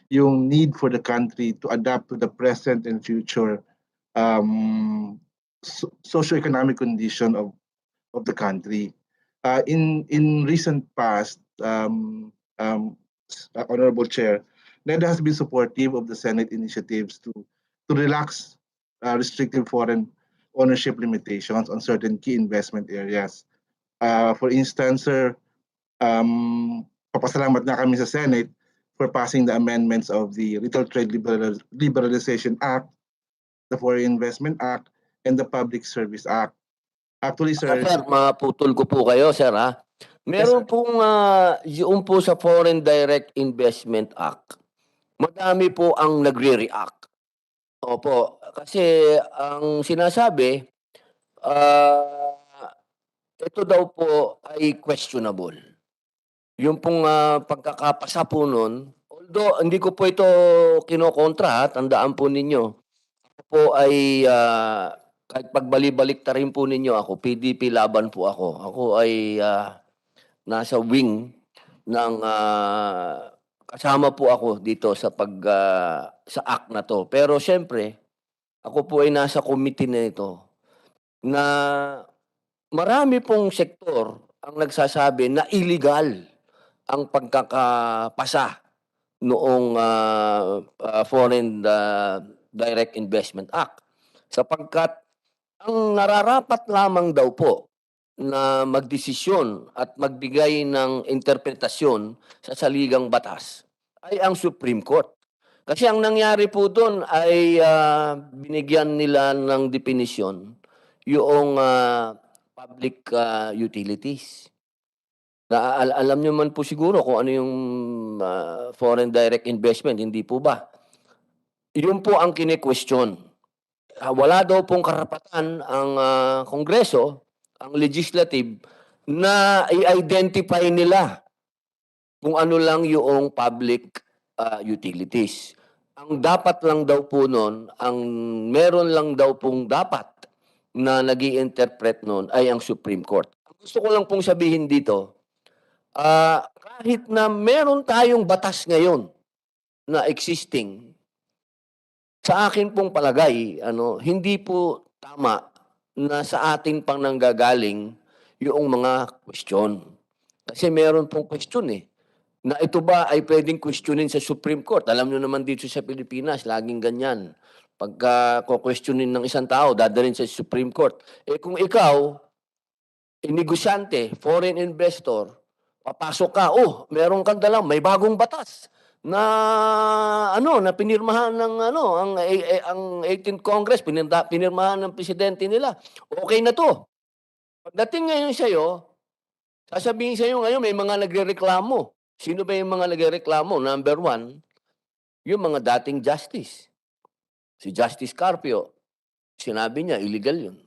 yung need for the country to adapt to the present and future socio-economic condition of the country. In recent past, Honorable Chair, NED has been supportive of the Senate initiatives to relax restrictive foreign ownership limitations on certain key investment areas. For instance, sir, papasalamat na kami sa Senate for passing the amendments of the Retail Trade Liberalization Act, the Foreign Investment Act, and the Public Service Act. Actually, sir, Sir, maputol ko po kayo, sir, ha? Meron pong yung po sa Foreign Direct Investment Act, madami po ang nagre-react. Opo, kasi ang sinasabi, ito daw po ay questionable. Yung pong pagkakapasa po nun, although hindi ko po ito kinokontra, tandaan po ninyo, ako po ay kahit pagbalik-balik ta rin po ninyo ako, PDP laban po ako. Ako ay nasa wing ng kasama po ako dito sa sa act na to. Pero siyempre, ako po ay nasa committee na ito na marami pong sektor ang nagsasabi na illegal ang pagkakapasa noong Foreign Direct Investment Act. Sapagkat ang nararapat lamang daw po na magdesisyon at magbigay ng interpretasyon sa saligang batas ay ang Supreme Court. Kasi ang nangyari po doon ay binigyan nila ng definisyon yung public utilities. Alam nyo man po siguro kung ano yung foreign direct investment, hindi po ba? Yun po ang kine-question. Wala daw pong karapatan ang Kongreso, ang legislative, na i-identify nila kung ano lang yung public utilities. Ang dapat lang daw po nun, ang meron lang daw pong dapat na nag-i-interpret nun ay ang Supreme Court. Gusto ko lang pong sabihin dito, kahit na meron tayong batas ngayon na existing, sa akin pong palagay, hindi po tama na sa atin pang nanggagaling yung mga question. Kasi meron pong question na ito ba ay pwedeng questionin sa Supreme Court? Alam nyo naman dito sa Pilipinas, laging ganyan. Pagka questionin ng isang tao, dadalhin sa Supreme Court. Kung ikaw, negosyante, foreign investor, papasok ka, meron kang dalang, may bagong batas na na pinirmahan ng ang 18th Congress, pinirmahan ng presidente nila. Okay na to. Pagdating ngayon sa iyo, sasabihin sa iyo ngayon may mga nagrereklamo. Sino ba yung mga nagrereklamo? Number one, yung mga dating justice. Si Justice Carpio, sinabi niya illegal yun.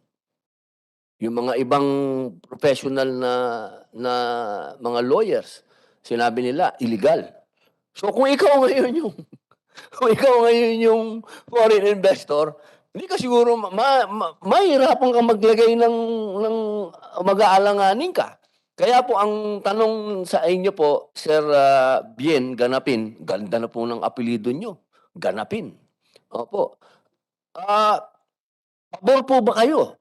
Yung mga ibang professional na mga lawyers, sinabi nila illegal. So kung ikaw ngayon yung foreign investor, hindi ka siguro mahirapan ka maglagay ng mag-aalanganin ka. Kaya po ang tanong sa inyo po, Sir Bien Ganapin, ganda na po ng apelyido nyo, Ganapin. Opo. Pabor po ba kayo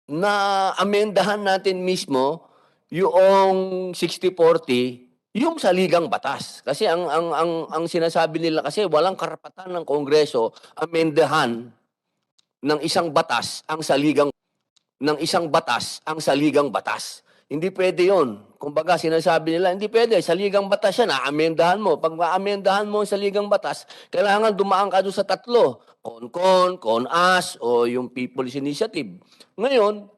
na amendahan natin mismo yung 60-40 yung saligang batas? Kasi ang sinasabi nila kasi walang karapatan ng Kongreso amendahan ng isang batas ang saligang batas. Hindi pwede 'yon. Kumbaga sinasabi nila hindi pwede, saligang batas yan, amendahan mo. Pag maamendahan mo ang saligang batas, kailangan dumaan ka doon sa tatlo, con-as o yung People's Initiative. Ngayon,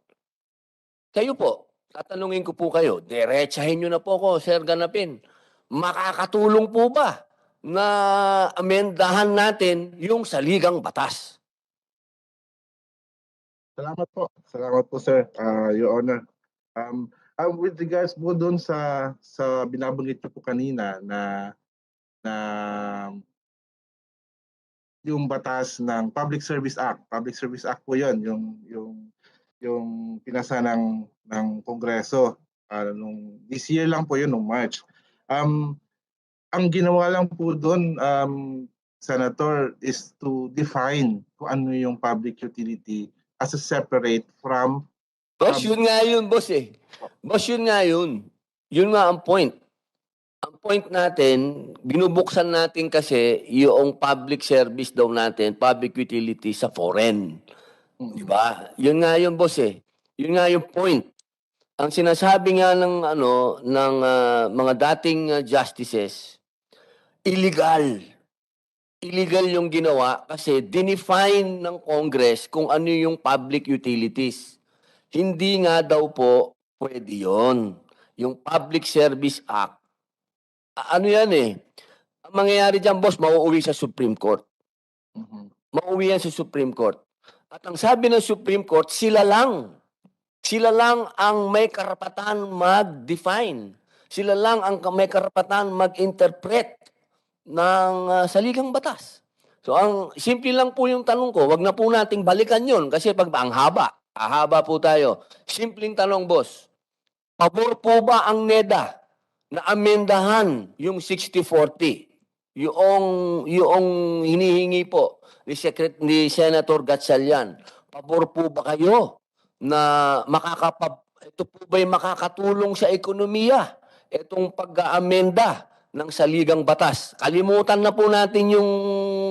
kayo po, tatanungin ko po kayo, diretsahin nyo na po ako, Sir Ganapin. Makakatulong po ba na amendahan natin yung saligang batas? Salamat po, sir, Your Honor. With regards po doon sa binabanggit niyo po kanina na yung batas ng Public Service Act. Public Service Act po 'yon, yung pinasa ng Kongreso nung this year lang po 'yun nung March. Ang ginawa lang po doon, Senator, is to define kung ano yung public utility as a separate from Boss, yun nga yun, boss eh. Boss, yun nga yun. Yun nga ang point. Ang point natin, binubuksan natin kasi yung public service daw natin, public utility sa foreign. Di ba? Yun nga yun, boss eh. Yun nga yung point. Ang sinasabi nga ng mga dating justices, illegal. Illegal yung ginawa kasi dinefine ng Congress kung ano yung public utilities. Hindi nga daw po pwede yun. Yung Public Service Act, ano yan eh, ang mangyayari dyan, boss, mauuwi sa Supreme Court. Mauuwi yan sa Supreme Court. At ang sabi ng Supreme Court, sila lang ang may karapatan mag-define. Sila lang ang may karapatan mag-interpret ng saligang batas. So, ang simple lang po yung tanong ko, wag na po nating balikan yun kasi pag ang haba po tayo. Simpleng tanong, boss. Pabor po ba ang NEDA na amendahan yung 60-40? Yung hinihingi po ni Senator Gatchalian. Pabor po ba kayo na ito po ba'y makakatulong sa ekonomiya? Itong pag-aamenda ng saligang batas. Kalimutan na po natin yung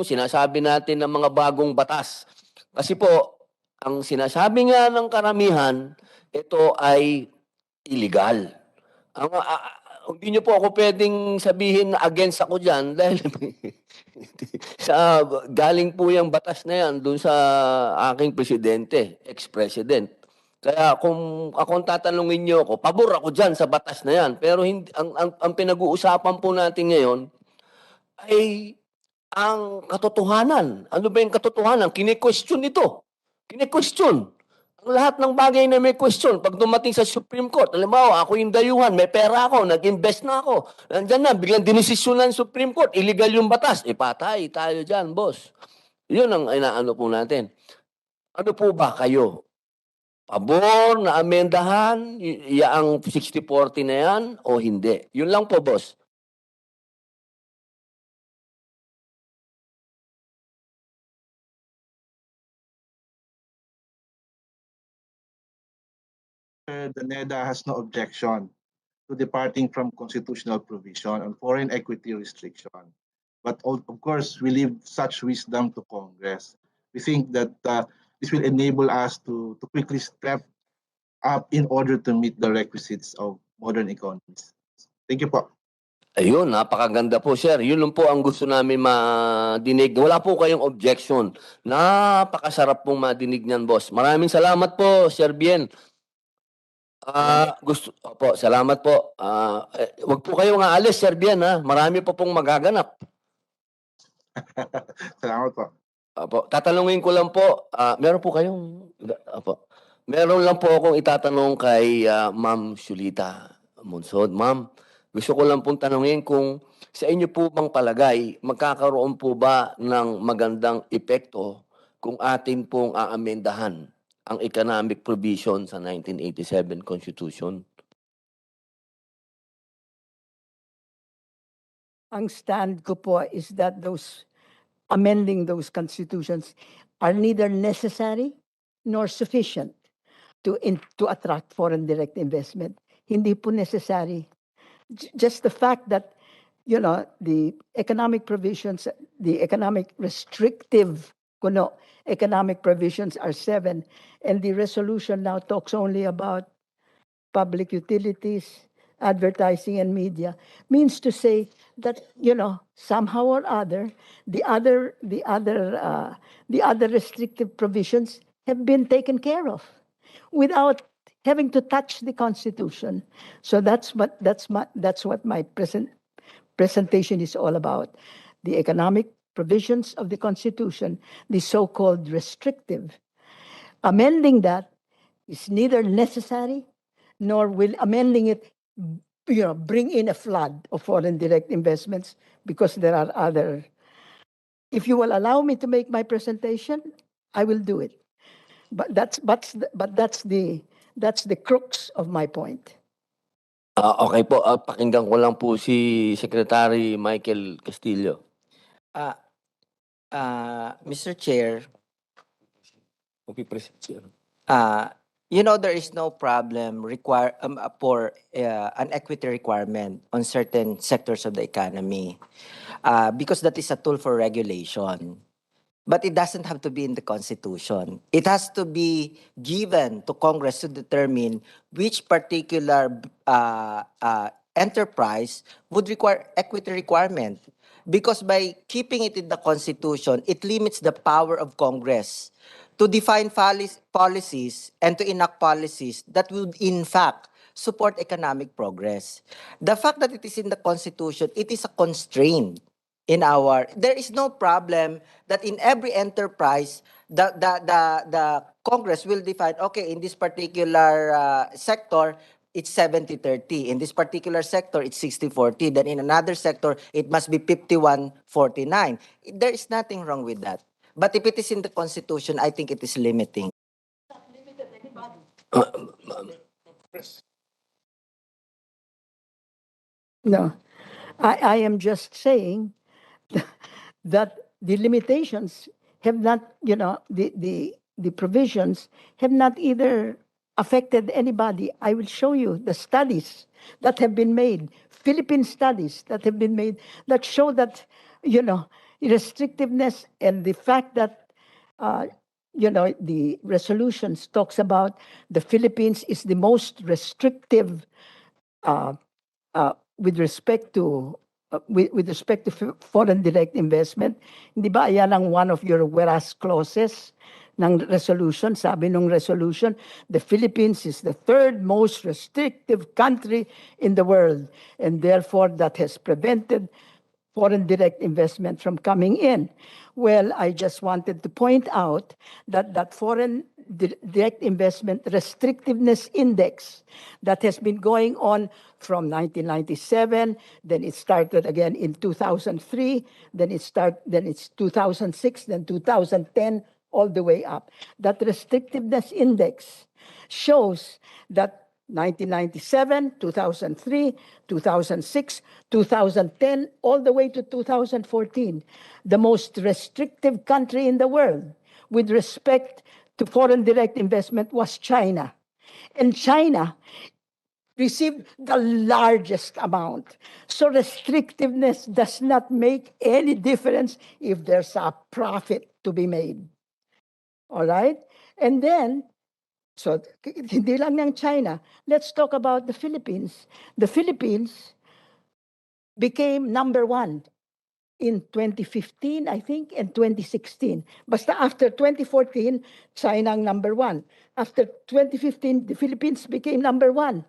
sinasabi natin ng mga bagong batas. Kasi po, ang sinasabi nga ng karamihan, ito ay illegal. Hindi niyo po ako pwedeng sabihin na against ako dyan dahil galing po yung batas na yan dun sa aking presidente, ex-president. Kaya kung akong tatanungin niyo ako, pabor ako dyan sa batas na yan. Pero hindi, ang pinag-uusapan po natin ngayon ay ang katotohanan. Ano ba yung katotohanan? Kine-question ito. Kine-question. Ang lahat ng bagay na may question, pag dumating sa Supreme Court, alam mo, ako yung dayuhan, may pera ako, nag-invest na ako. Nandyan na, biglang dinesisyonan ng Supreme Court, illegal yung batas. Patay tayo dyan, boss. Yun ang inaano po natin. Ano po ba kayo? Pabor na amendahan ang 60-40 na yan o hindi? Yun lang po, boss. The NEDA has no objection to departing from constitutional provision on foreign equity restriction. But of course, we leave such wisdom to Congress. We think that this will enable us to quickly step up in order to meet the requisites of modern economies. Thank you po. Ayun, napakaganda po, sir. Yun lang po ang gusto namin madinig. Wala po kayong objection. Napakasarap pong madinig niyan, boss. Maraming salamat po, Sir Bien. Opo, salamat po. Wag po kayong aalis, Sir Bien, ha? Marami po pong magaganap. Salamat po. Opo, tatanungin ko lang po, meron po kayong, opo, meron lang po akong itatanong kay Ma'am Shulita Monsod. Ma'am, gusto ko lang pong tanungin kung sa inyo po bang palagay, magkakaroon po ba ng magandang epekto kung atin pong aamendahan ang economic provision sa 1987 Constitution? Ang stand ko po is that amending those constitutions are neither necessary nor sufficient to attract foreign direct investment. Hindi po necessary. Just the fact that, the economic provisions, the economic restrictive, economic provisions are 7, and the resolution now talks only about public utilities, advertising, and media, means to say that, somehow or other, the other restrictive provisions have been taken care of without having to touch the Constitution. So that's what my presentation is all about. The economic provisions of the Constitution, the so-called restrictive. Amending that is neither necessary nor will amending it, bring in a flood of foreign direct investments, because there are other. If you will allow me to make my presentation, I will do it. But that's the crux of my point. Okay po, pakinggan ko lang po si Secretary Michael Castillo. Mr. Chair, Okay, President. there is no problem for an equity requirement on certain sectors of the economy, because that is a tool for regulation. But it doesn't have to be in the Constitution. It has to be given to Congress to determine which particular enterprise would require equity requirement. Because by keeping it in the Constitution, it limits the power of Congress to define policies and to enact policies that would in fact support economic progress. The fact that it is in the Constitution, it is a constraint there is no problem that in every enterprise the Congress will define, okay, in this particular sector it's 70-30, in this particular sector it's 60-40, then in another sector it must be 51-49. There is nothing wrong with that, but if it is in the Constitution, I think it is limiting. No, I am just saying that the limitations have not, the provisions have not either affected anybody. I will show you the studies that have been made, Philippine studies that have been made, that show that, restrictiveness and the fact that, the resolutions talks about the Philippines is the most restrictive with respect to foreign direct investment. Hindi ba yan ang one of your whereas clauses ng resolution? Sabi nung resolution, the Philippines is the third most restrictive country in the world, and therefore that has prevented foreign direct investment from coming in. Well, I just wanted to point out that foreign direct investment restrictiveness index that has been going on from 1997, then it started again in 2003, then it's 2006, then 2010, all the way up. That restrictiveness index shows that 1997, 2003, 2006, 2010, all the way to 2014, the most restrictive country in the world with respect to foreign direct investment was China. And China received the largest amount. So restrictiveness does not make any difference if there's a profit to be made. All right? And then, so hindi lang ng China. Let's talk about the Philippines. The Philippines became number one in 2015, I think, and 2016. Basta after 2014, China ang number one. After 2015, the Philippines became number one.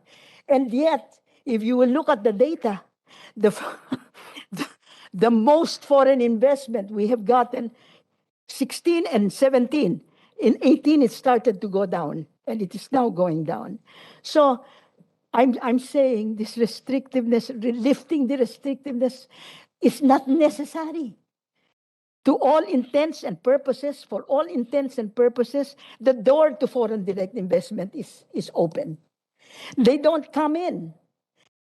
And yet, if you will look at the data, the most foreign investment we have gotten 16 and 17. In 18, it started to go down, and it is now going down. So I'm saying this restrictiveness, lifting the restrictiveness is not necessary. To all intents and purposes, for all intents and purposes, the door to foreign direct investment is open. They don't come in.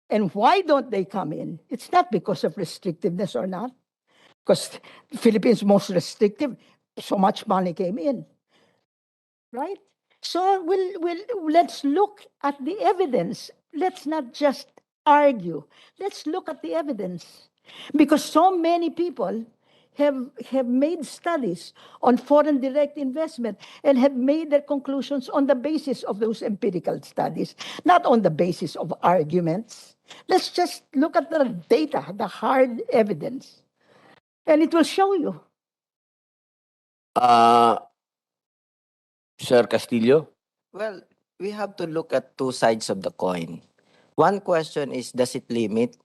And why don't they come in? It's not because of restrictiveness or not, because the Philippines most restrictive, so much money came in, right? So let's look at the evidence. Let's not just argue. Let's look at the evidence, because so many people have made studies on foreign direct investment and have made their conclusions on the basis of those empirical studies, not on the basis of arguments. Let's just look at the data, the hard evidence, and it will show you. Sir Castillo? Well, we have to look at two sides of the coin. One question is, does it limit?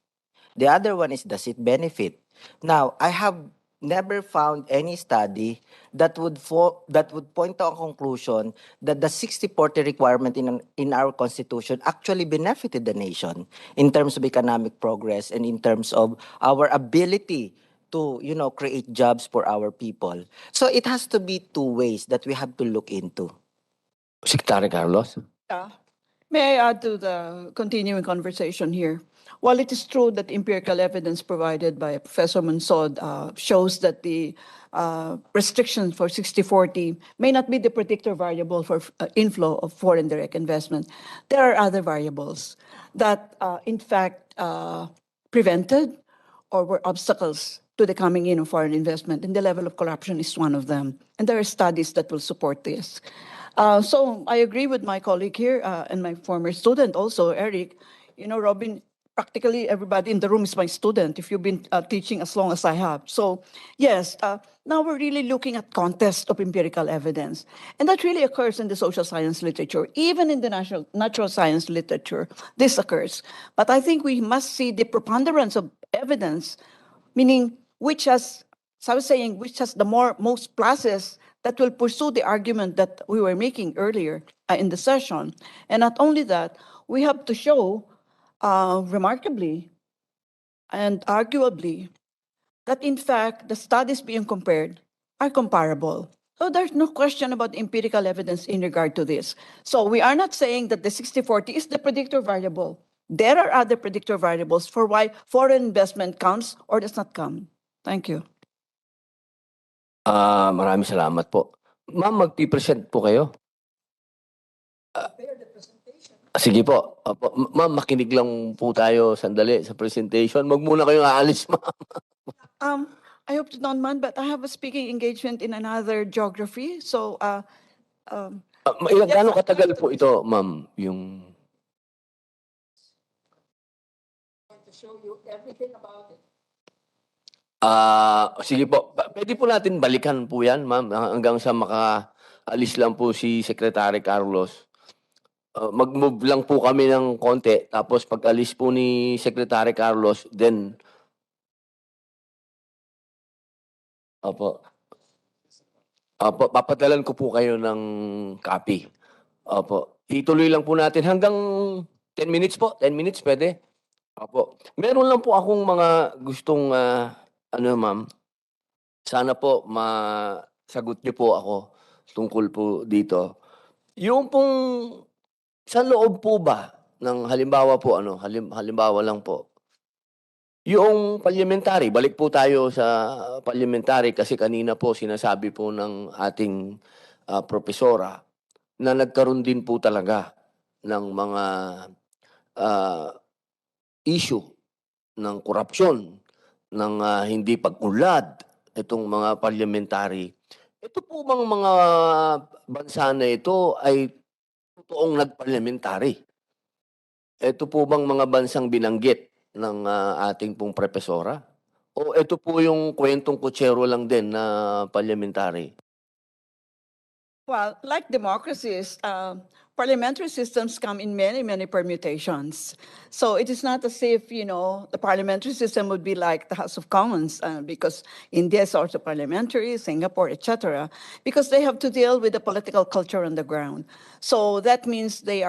The other one is, does it benefit? Now, I have never found any study that would point to a conclusion that the 60-40 requirement in our constitution actually benefited the nation in terms of economic progress and in terms of our ability to create jobs for our people. So it has to be two ways that we have to look into. Secretary Carlos? May I add to the continuing conversation here? While it is true that empirical evidence provided by Professor Monsod shows that the restriction for 60-40 may not be the predictor variable for inflow of foreign direct investment, there are other variables that, in fact, prevented or were obstacles to the coming in of foreign investment, and the level of corruption is one of them. And there are studies that will support this. So I agree with my colleague here and my former student also, Eric. You know, Robin, practically everybody in the room is my student if you've been teaching as long as I have. So yes, now we're really looking at context of empirical evidence. And that really occurs in the social science literature. Even in the natural science literature, this occurs. But I think we must see the preponderance of evidence, meaning which has, so I was saying, which has the most pluses that will pursue the argument that we were making earlier in the session. And not only that, we have to show remarkably and arguably that in fact the studies being compared are comparable. So there's no question about empirical evidence in regard to this. So we are not saying that the 60-40 is the predictor variable. There are other predictor variables for why foreign investment comes or does not come. Thank you. Maraming salamat po. Ma'am, magpipresent po kayo. Sige po. Opo. Ma'am, makinig lang po tayo sandali sa presentation. Wag muna kayong aalis, ma'am. I hope you don't mind, but I have a speaking engagement in another geography. So, Ilang Yes, gano'ng I katagal have to po ito, ma'am? Yung... To show you everything about it. Sige po. Pwede po natin balikan po yan, ma'am, hanggang sa makaalis lang po si Secretary Carlos. Mag-move lang po kami ng konti, tapos pag-alis po ni Secretary Carlos, then... Opo. Papadalan ko po kayo ng copy. Opo. Ituloy lang po natin hanggang 10 minutes po. 10 minutes, pwede? Opo. Meron lang po akong mga gustong... ma'am, sana po masagot niyo po ako tungkol po dito. Yung pong sa loob po ba ng halimbawa po halimbawa lang po. Yung parliamentary, balik po tayo sa parliamentary kasi kanina po sinasabi po ng ating propesora na nagkaroon din po talaga ng mga issue ng korupsyon, ng hindi pag-unlad itong mga parliamentary. Ito po bang mga bansa na ito ay totoong nag-parliamentary? Ito po bang mga bansang binanggit ng ating pong profesora? O ito po yung kwentong kutsero lang din na parliamentary? well, like democracies, parliamentary systems come in many, many permutations. So it is not as if, the parliamentary system would be like the House of Commons, because India is also parliamentary, Singapore, etc., because they have to deal with the political culture on the ground. So that means they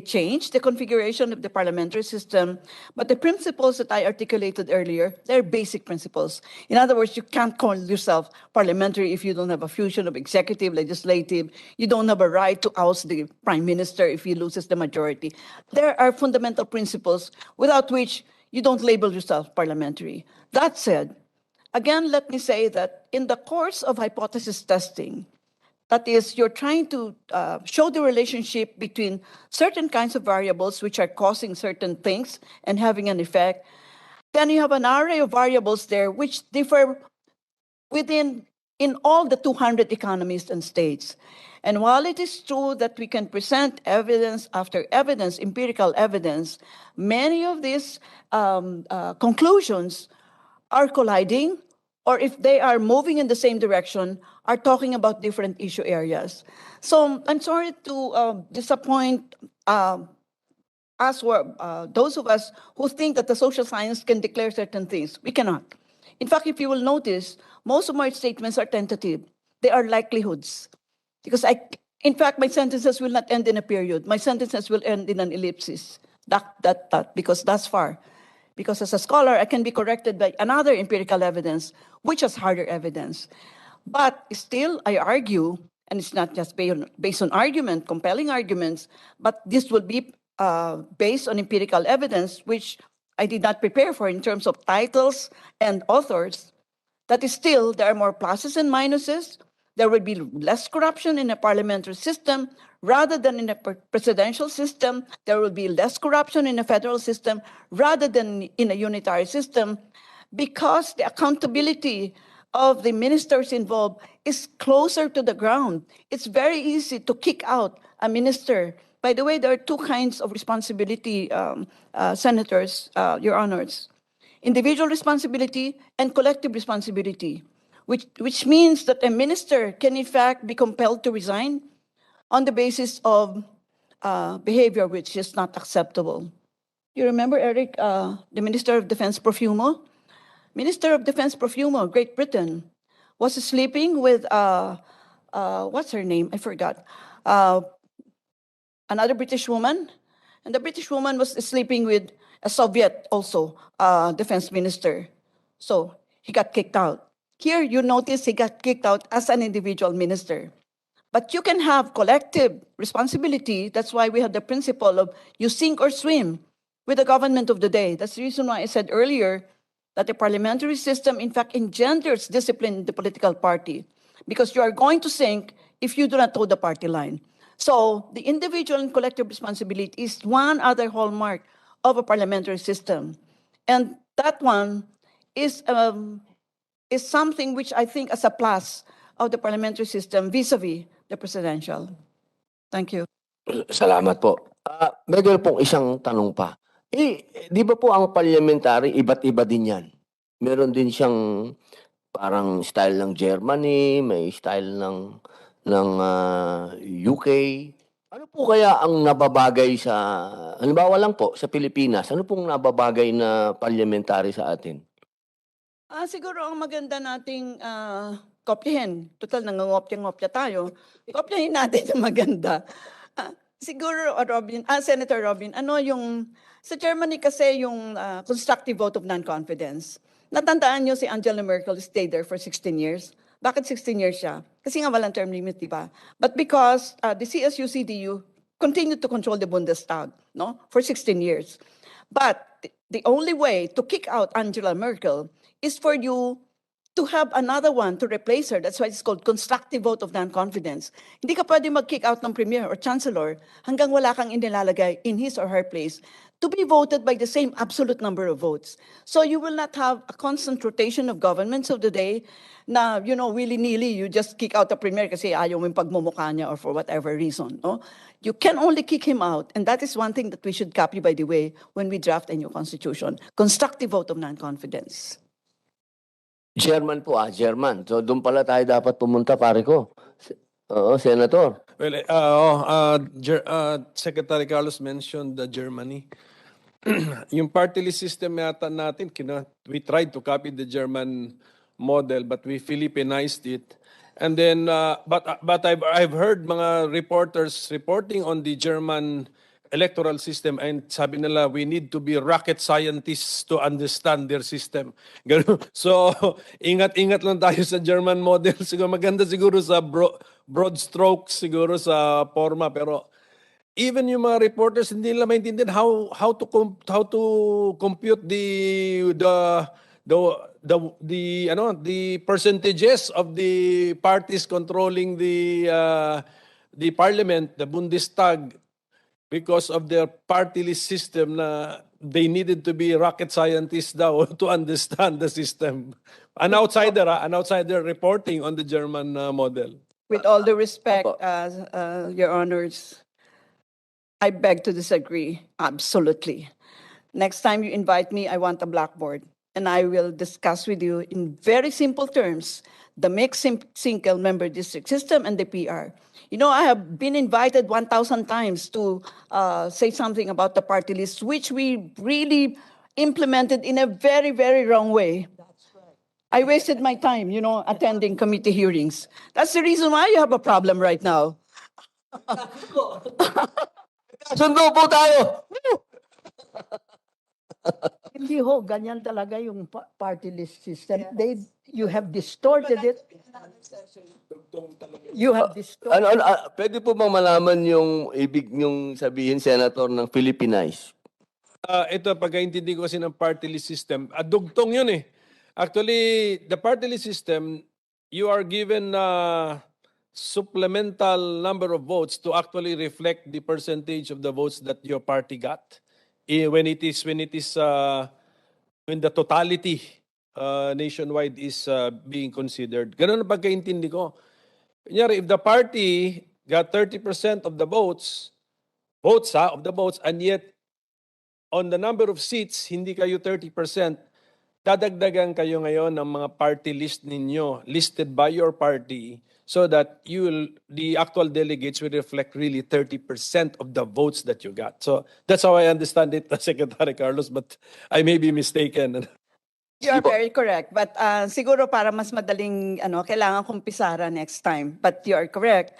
change the configuration of the parliamentary system, but the principles that I articulated earlier, they're basic principles. In other words, you can't call yourself parliamentary if you don't have a fusion of executive, legislative. You don't have a right to oust the prime minister if he loses the majority. There are fundamental principles without which you don't label yourself parliamentary. That said, again, let me say that in the course of hypothesis testing, that is, you're trying to show the relationship between certain kinds of variables which are causing certain things and having an effect, then you have an array of variables there which differ in all the 200 economies and states. And while it is true that we can present evidence after evidence, empirical evidence, many of these conclusions are colliding, or if they are moving in the same direction, are talking about different issue areas. So I'm sorry to disappoint those of us who think that the social science can declare certain things. We cannot. In fact, if you will notice, most of my statements are tentative. They are likelihoods. Because in fact, my sentences will not end in a period. My sentences will end in an ellipsis. Because that's far. Because as a scholar, I can be corrected by another empirical evidence, which has harder evidence. But still, I argue, and it's not just based on argument, compelling arguments, but this will be based on empirical evidence, which I did not prepare for in terms of titles and authors. That is still, there are more pluses and minuses. There will be less corruption in a parliamentary system rather than in a presidential system. There will be less corruption in a federal system rather than in a unitary system, because the accountability of the ministers involved is closer to the ground. It's very easy to kick out a minister. By the way, there are two kinds of responsibility, senators, your honors. Individual responsibility and collective responsibility, which means that a minister can in fact be compelled to resign on the basis of behavior which is not acceptable. You remember, Eric, the Minister of Defense Profumo? Minister of Defense Profumo, Great Britain, was sleeping with, what's her name? I forgot. Another British woman, and the British woman was sleeping with a Soviet also defense minister. So he got kicked out. Here you notice he got kicked out as an individual minister. But you can have collective responsibility. That's why we have the principle of you sink or swim with the government of the day. That's the reason why I said earlier that the parliamentary system, in fact, engenders discipline in the political party, because you are going to sink if you do not toe the party line. So the individual and collective responsibility is one other hallmark of a parliamentary system. And that one is something which I think as a plus of the parliamentary system vis-a-vis the presidential. Thank you. Salamat po. Medyo pong isang tanong pa. Di ba po ang parliamentary, iba't iba din yan? Meron din siyang parang style ng Germany, may style ng UK. Ano po kaya ang nababagay sa, halimbawa lang po, sa Pilipinas, ano pong nababagay na parliamentary sa atin? Siguro ang maganda nating kopyahin. Total, nangangopya-ngopya tayo. Kopyahin natin ang maganda. Siguro, Senator Robin, sa Germany kasi yung constructive vote of non-confidence. Natandaan nyo si Angela Merkel stayed there for 16 years. Bakit 16 years siya? Kasi nga walang term limit, di ba? But because the CSU-CDU continued to control the Bundestag, no, for 16 years. But the only way to kick out Angela Merkel is for you to have another one to replace her. That's why it's called constructive vote of non-confidence. Hindi ka pwede mag-kick out ng premier or chancellor hanggang wala kang inilalagay in his or her place to be voted by the same absolute number of votes. So you will not have a constant rotation of governments of the day na, willy-nilly, you just kick out the premier kasi ayaw mo yung pagmumukha niya or for whatever reason. No? You can only kick him out, and that is one thing that we should copy, by the way, when we draft a new constitution. Constructive vote of non-confidence. German po, German. So doon pala tayo dapat pumunta, pare ko. Oo, Senator. Well, Secretary Carlos mentioned Germany. Yung party list system yata natin, we tried to copy the German model, but we Filipinized it. And then, but I've heard mga reporters reporting on the German electoral system, and sabi nila, we need to be rocket scientists to understand their system. Ganun. So, ingat-ingat lang tayo sa German model. Siguro maganda siguro sa broad strokes, siguro sa forma, pero even yung mga reporters hindi nila maintindihan how to compute the percentages of the parties controlling the parliament, the Bundestag, because of their party list system na they needed to be rocket scientists daw to understand the system. An outsider reporting on the German model. With all due respect, Your Honors, I beg to disagrey, absolutely. Next time you invite me, I want a blackboard, and I will discuss with you in very simple terms the mixed single member district system and the PR. I have been invited 1,000 times to say something about the party list, which we really implemented in a very, very wrong way. That's right. I wasted my time, attending committee hearings. That's the reason why you have a problem right now. Sundo po tayo! Hindi ho, ganyan talaga yung party list system. You have distorted it. You have distorted. Pwede po bang malaman yung ibig niyong sabihin, Senator, ng Philippinize? Ito, pagkaintindi ko kasi ng party list system, dugtong yun eh. Actually, the party list system, you are given supplemental number of votes to actually reflect the percentage of the votes that your party got. When the totality nationwide is being considered. Ganun ang pagkaintindi ko. Kunyari, if the party got 30% of the votes, and yet on the number of seats, hindi kayo 30%, dadagdagan kayo ngayon ng mga party list ninyo, listed by your party, so that the actual delegates will reflect really 30% of the votes that you got. So that's how I understand it, Secretary Carlos, but I may be mistaken. You are very correct. But siguro para mas madaling, kailangan kong pisara next time. But you are correct.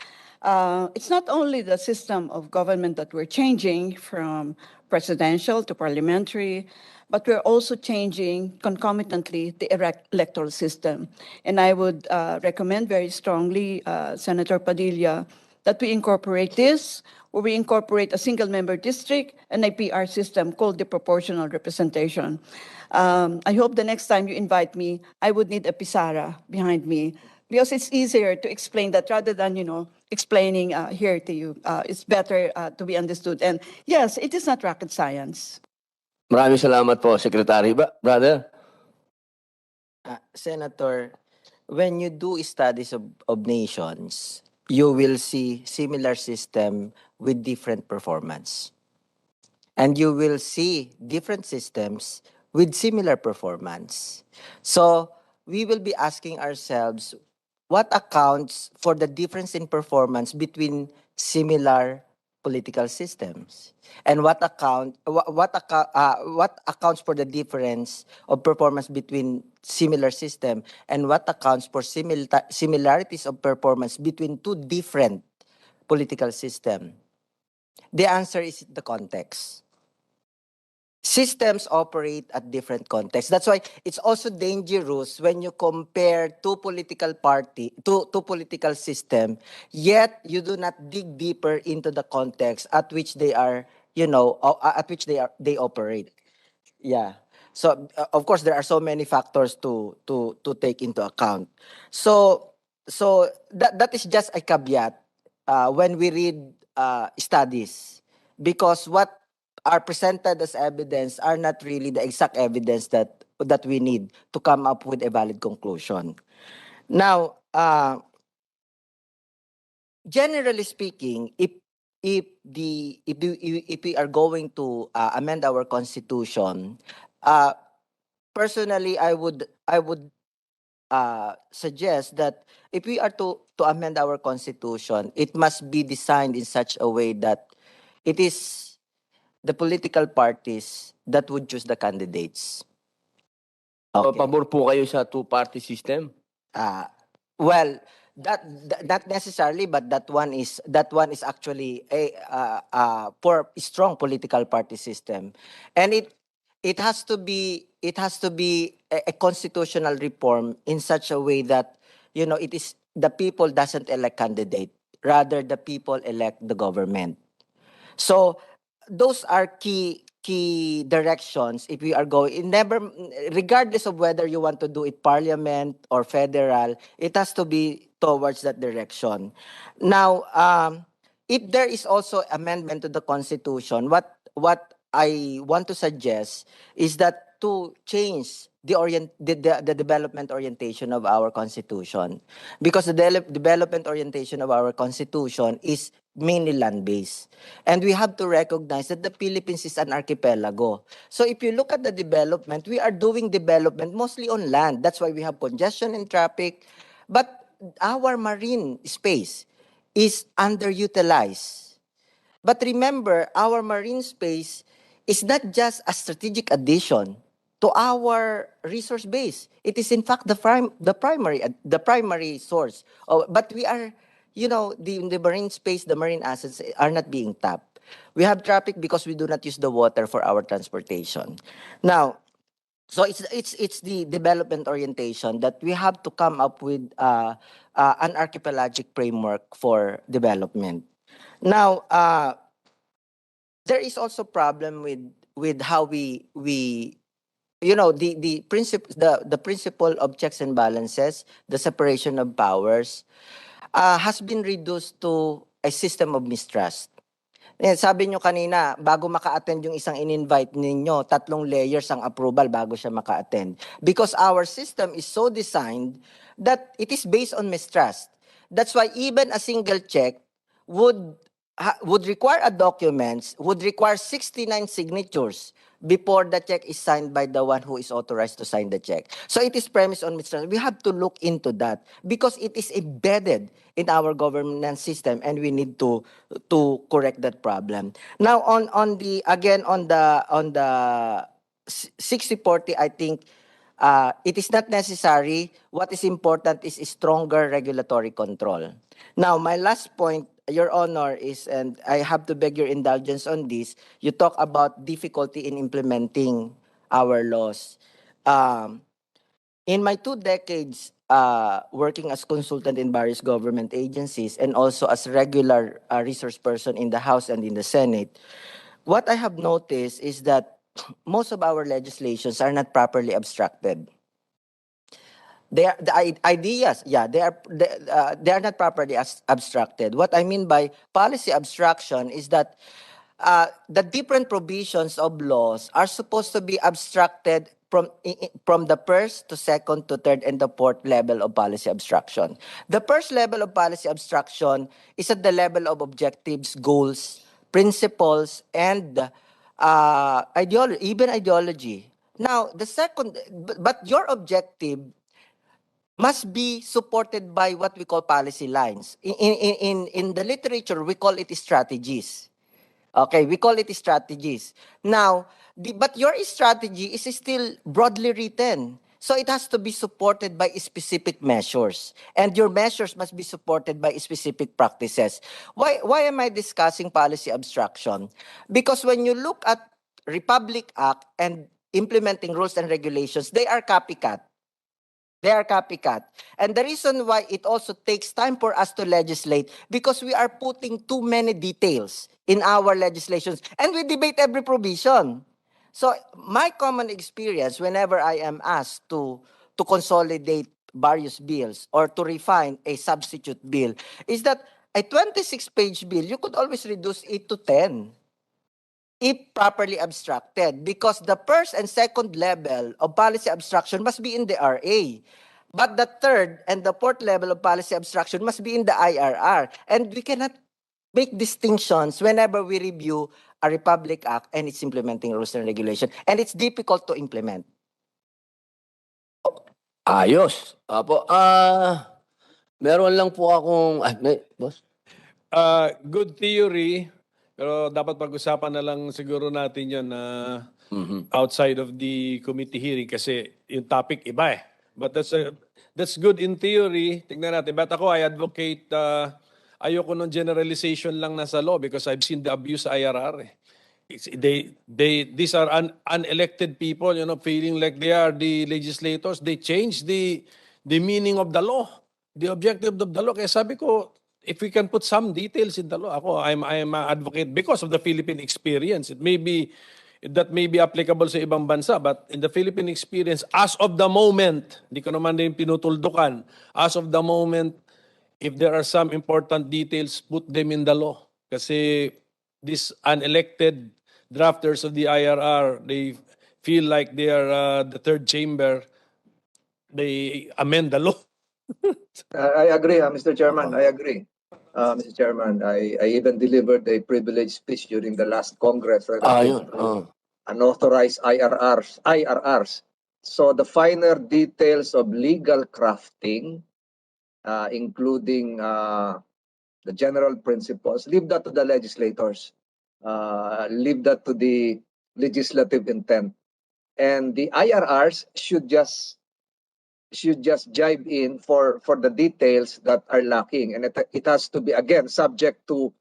It's not only the system of government that we're changing from presidential to parliamentary, but we're also changing concomitantly the electoral system. And I would recommend very strongly, Senator Padilla, that we incorporate this, where we incorporate a single-member district and a PR system called the proportional representation. I hope the next time you invite me, I would need a Pisara behind me, because it's easier to explain that rather than, explaining here to you. It's better to be understood. And yes, it is not rocket science. Maraming salamat po, Secretary. Brother? Senator, when you do studies of nations, you will see similar system with different performance. And you will see different systems with similar performance. So we will be asking ourselves, what accounts for the difference in performance between similar political systems, and what accounts for the difference of performance between similar system, and what accounts for similarities of performance between two different political system? The answer is the context. Systems operate at different contexts. That's why it's also dangerous when you compare two political system, yet you do not dig deeper into the context at which they are, they operate. Yeah. So of course there are so many factors to take into account. So that is just a caveat when we read studies, because what are presented as evidence are not really the exact evidence that we need to come up with a valid conclusion. Now, generally speaking, if we are going to amend our constitution, personally, I would suggest that if we are to amend our constitution, it must be designed in such a way that it is the political parties that would choose the candidates. Okay. Pabor po kayo sa two-party system? Well, that necessarily, but that one is actually a for strong political party system, and it has to be a constitutional reform in such a way that it is the people doesn't elect candidate, rather the people elect the government. So those are key directions if we are going. Regardless of whether you want to do it parliament or federal, it has to be towards that direction. Now, if there is also amendment to the constitution, what I want to suggest is that to change the development orientation of our constitution, because the development orientation of our constitution is mainly land-based. And we have to recognize that the Philippines is an archipelago. So if you look at the development, we are doing development mostly on land. That's why we have congestion and traffic. But our marine space is underutilized. But remember, our marine space is not just a strategic addition. to our resource base. It is in fact the primary source. Oh, but we are, the marine space, the marine assets are not being tapped. We have traffic because we do not use the water for our transportation. Now, so it's the development orientation that we have to come up with an archipelagic framework for development. Now, there is also problem with how we the principle of checks and balances, the separation of powers, has been reduced to a system of mistrust. Sabi nyo kanina, bago maka-attend yung isang in-invite ninyo, 3 layers ang approval bago siya maka-attend. Because our system is so designed that it is based on mistrust. That's why even a single check would require a documents, would require 69 signatures before the check is signed by the one who is authorized to sign the check. So it is premised on mistrust. We have to look into that because it is embedded in our governance system, and we need to correct that problem. Now on the 60-40, I think it is not necessary. What is important is stronger regulatory control. Now, my last point, Your Honor, is, and I have to beg your indulgence on this, you talk about difficulty in implementing our laws. In my 2 decades working as consultant in various government agencies and also as regular resource person in the House and in the Senate, what I have noticed is that most of our legislations are not properly abstracted. They are the ideas, yeah, they are not properly abstracted. What I mean by policy abstraction is that the different provisions of laws are supposed to be abstracted from the first to second to third and the fourth level of policy abstraction. The first level of policy abstraction is at the level of objectives, goals, principles, and ideology. Now, the second, but your objective must be supported by what we call policy lines. In the literature, we call it strategies. Okay, we call it strategies. Now, but your strategy is still broadly written. So it has to be supported by specific measures. And your measures must be supported by specific practices. Why am I discussing policy abstraction? Because when you look at Republic Act and implementing rules and regulations, they are copycat. They are copycat. And the reason why it also takes time for us to legislate, because we are putting too many details in our legislations and we debate every provision. So my common experience whenever I am asked to consolidate various bills or to refine a substitute bill is that a 26-page bill, you could always reduce it to 10. If properly abstracted, because the first and second level of policy abstraction must be in the RA. But the third and the fourth level of policy abstraction must be in the IRR. And we cannot make distinctions whenever we review a Republic Act and its implementing rules and regulation. And it's difficult to implement. Ayos. Apo, meron lang po akong, boss? Good theory, pero dapat pag-usapan na lang siguro natin yan na outside of the committee hearing kasi yung topic iba eh. But that's good in theory. Tingnan natin. But ako, I advocate, ayoko ng generalization lang na sa law because I've seen the abuse sa IRR eh. These are unelected people, feeling like they are the legislators. They change the meaning of the law, the objective of the law. Kaya sabi ko, if we can put some details in the law, I'm an advocate because of the Philippine experience. That may be applicable sa ibang bansa, but in the Philippine experience, as of the moment, hindi ko naman din pinutuldukan, as of the moment, if there are some important details, put them in the law. Kasi these unelected drafters of the IRR, they feel like they are the third chamber. They amend the law. I agree, Mr. Chairman. I agree. Mr. Chairman, I even delivered a privileged speech during the last Congress relative to unauthorized IRRs. So the finer details of legal crafting, including the general principles, leave that to the legislators. Leave that to the legislative intent. and the IRRs should just jive in for the details that are lacking, and it has to be again subject to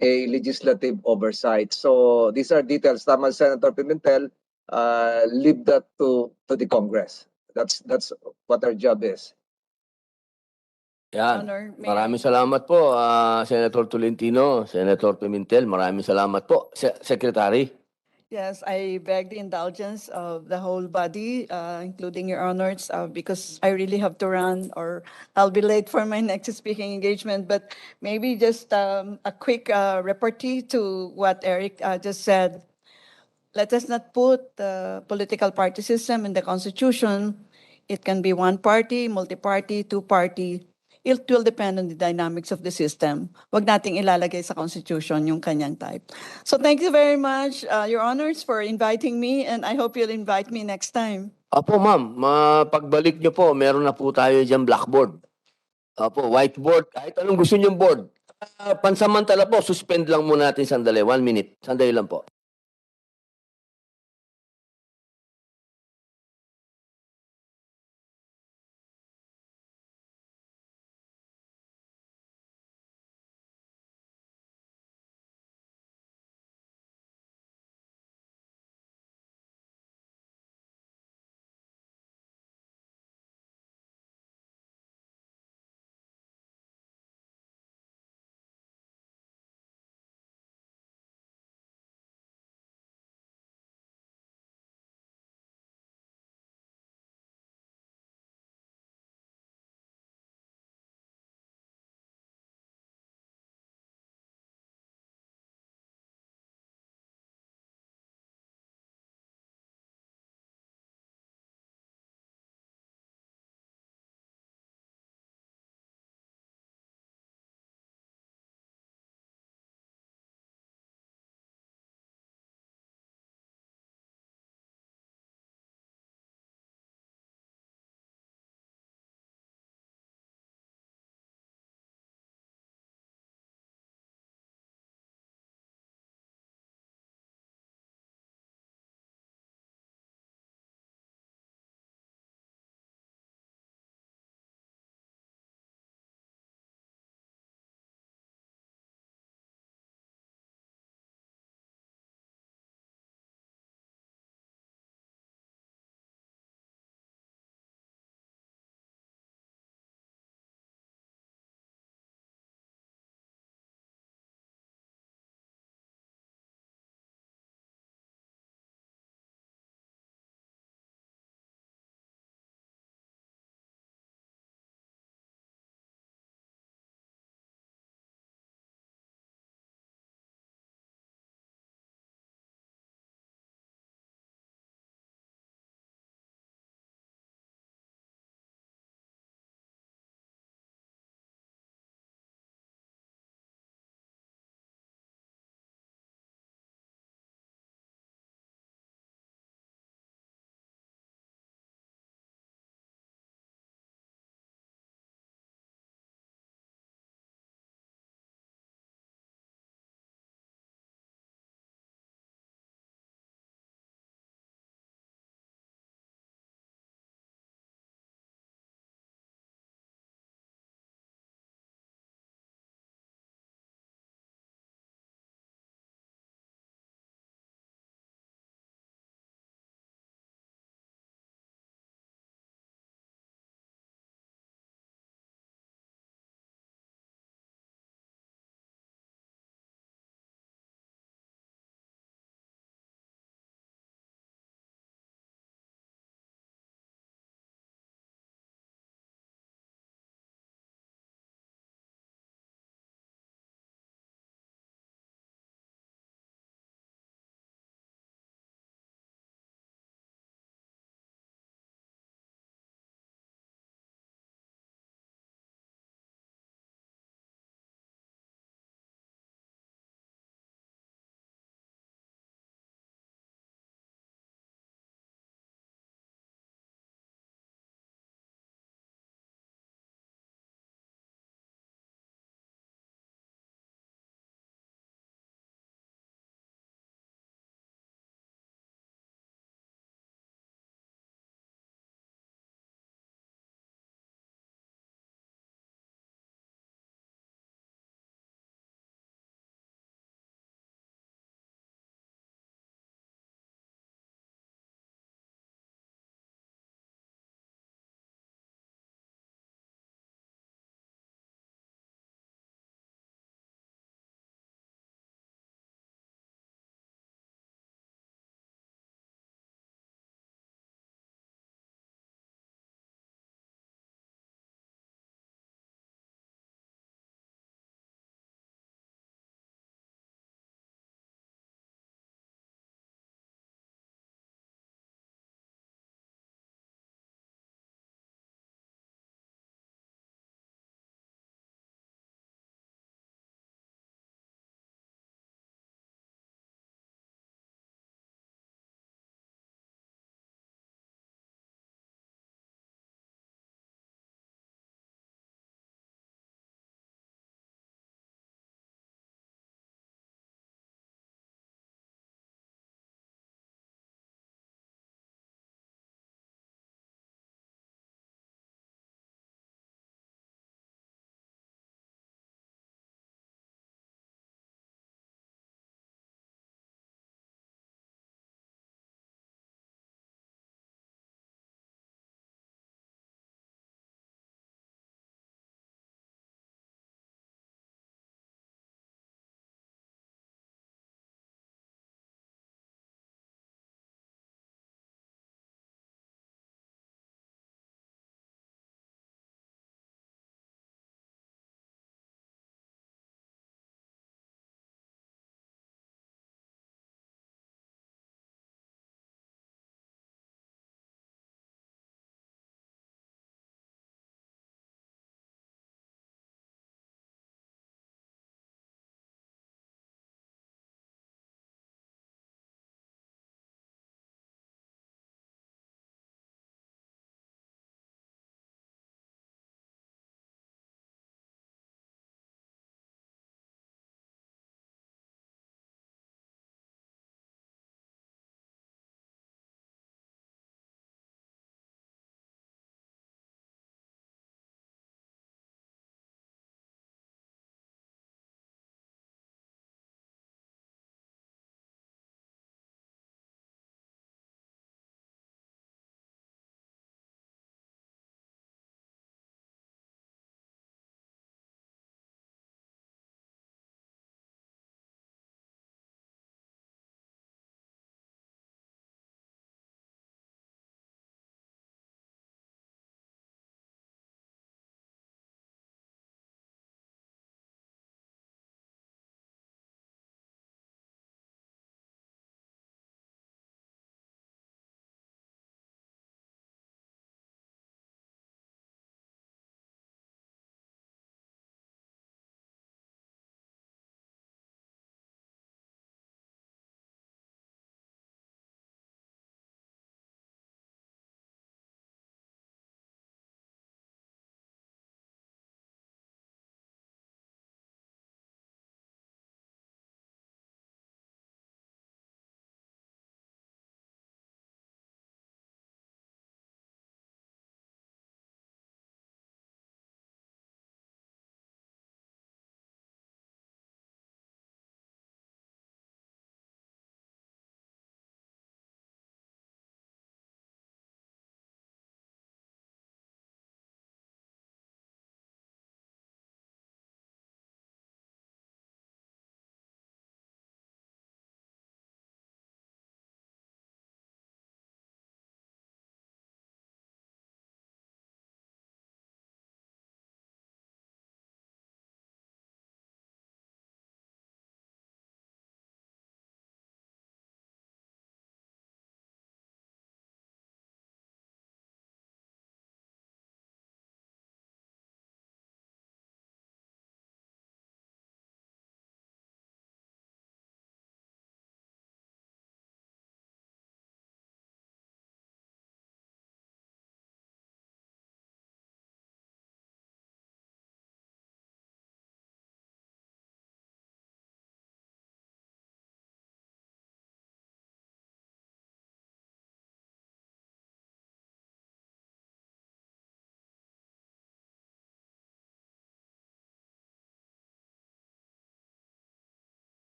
a legislative oversight. So these are details. Tama Senator Pimentel, leave that to the Congress. That's what our job is. Yan. Honor, may Maraming salamat po, Senator Tolentino, Senator Pimentel. Maraming salamat po, Secretary. Yes, I beg the indulgence of the whole body, including your honors, because I really have to run or I'll be late for my next speaking engagement. But maybe just a quick repartee to what Eric just said. Let us not put the political party system in the Constitution. It can be one party, multi-party, two-party. It will depend on the dynamics of the system. Wag nating ilalagay sa Constitution yung kanyang type. So thank you very much, Your Honors, for inviting me, and I hope you'll invite me next time. Apo, ma'am, pagbalik niyo po, meron na po tayo dyan blackboard. Apo, whiteboard, kahit anong gusto niyong board. Pansamantala po, suspend lang muna natin sandali. 1 minute. Sandali lang po.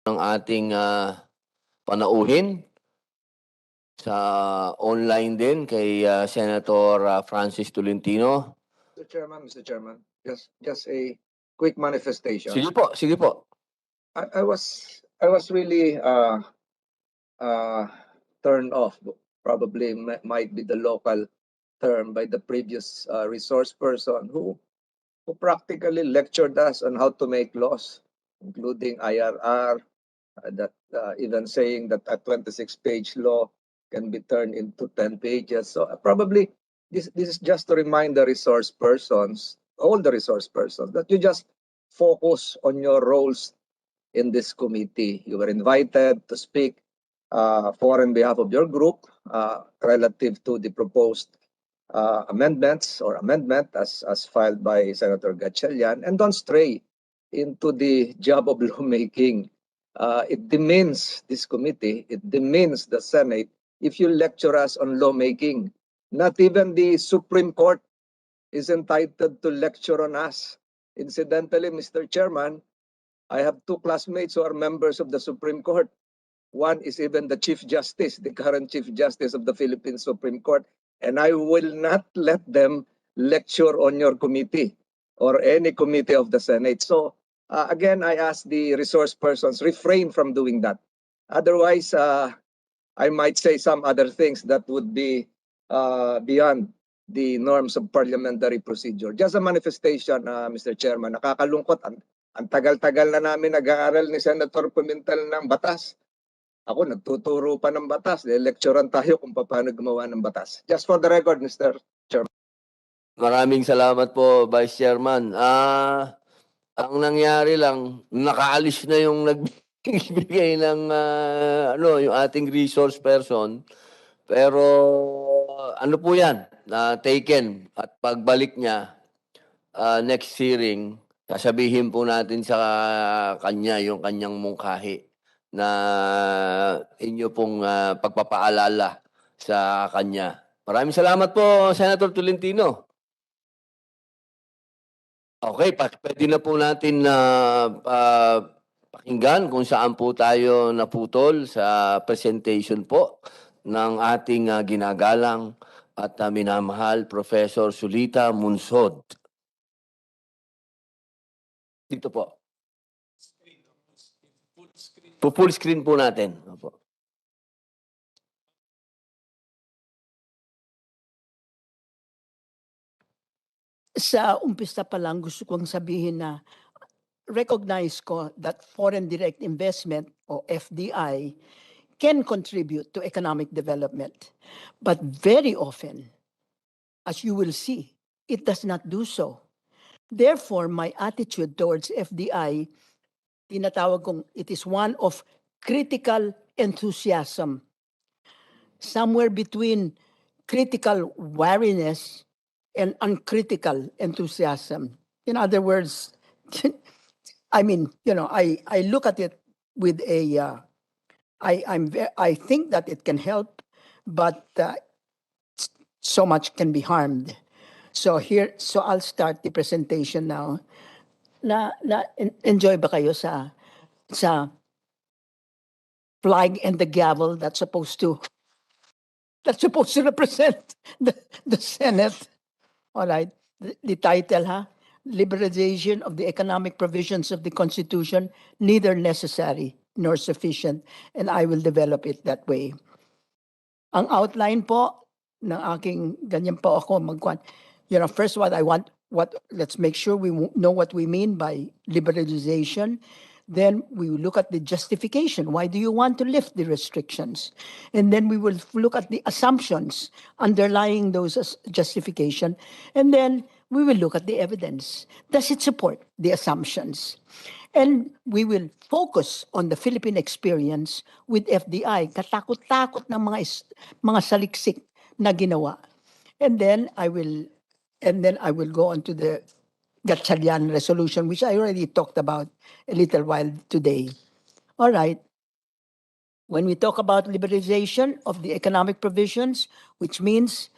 ng ating panauhin sa online din kay Senator Francis Tolentino. Mr. Chairman, just a quick manifestation. Sige po, sige po. I was really turned off. Probably might be the local term by the previous resource person who practically lectured us on how to make laws, including IRR, that even saying that a 26-page law can be turned into 10 pages. So probably this is just to remind the resource persons, all the resource persons, that you just focus on your roles in this committee. You were invited to speak for on behalf of your group relative to the proposed amendments or amendment as filed by Senator Gatchalian, and don't stray into the job of lawmaking. It demeans this committee, it demeans the Senate if you lecture us on lawmaking. Not even the Supreme Court is entitled to lecture on us. Incidentally, Mr. Chairman, I have two classmates who are members of the Supreme Court. One is even the Chief Justice, the current Chief Justice of the Philippine Supreme Court. And I will not let them lecture on your committee or any committee of the Senate. So again, I ask the resource persons, refrain from doing that. Otherwise, I might say some other things that would be beyond the norms of parliamentary procedure. Just a manifestation, Mr. Chairman, nakakalungkot. Ang tagal-tagal na namin nag-aaral ni Senator Pimentel ng batas. Ako, nagtuturo pa ng batas. Lecturean tayo kung paano gumawa ng batas. Just for the record, Mr. Chairman. Maraming salamat po, Vice Chairman. Ang nangyari lang, nakaalis na yung nagbigay ng yung ating resource person. Pero ano po yan, taken. At pagbalik niya, next hearing, sasabihin po natin sa kanya yung kanyang mungkahi na inyo pong pagpapaalala sa kanya. Maraming salamat po, Senator Tolentino. Okay, pwede na po natin pakinggan kung saan po tayo naputol sa presentation po ng ating ginagalang at minamahal Professor Sulita Munsod. Dito po. Full screen po natin. Opo. Sa umpisa pa lang gusto kong sabihin na recognize ko that foreign direct investment o FDI can contribute to economic development. But very often, as you will see, it does not do so. Therefore, my attitude towards FDI, tinatawag kong it is one of critical enthusiasm. Somewhere between critical wariness and uncritical enthusiasm. In other words, I mean, I look at it with a, I think that it can help, but so much can be harmed. So I'll start the presentation now. Enjoy ba kayo sa flag and the gavel that's supposed to represent the Senate? All right. The title, Liberalization of the Economic Provisions of the Constitution, neither necessary nor sufficient, and I will develop it that way. Ang outline po ng aking ganyan po ako magkuhan. First let's make sure we know what we mean by liberalization. Then we will look at the justification. Why do you want to lift the restrictions? And then we will look at the assumptions underlying those justification. And then we will look at the evidence. Does it support the assumptions? And we will focus on the Philippine experience with FDI. Katakot-takot ng mga saliksik na ginawa. And then I will go on to the Gatchalian resolution, which I already talked about a little while today. All right. When we talk about liberalization of the economic provisions, which means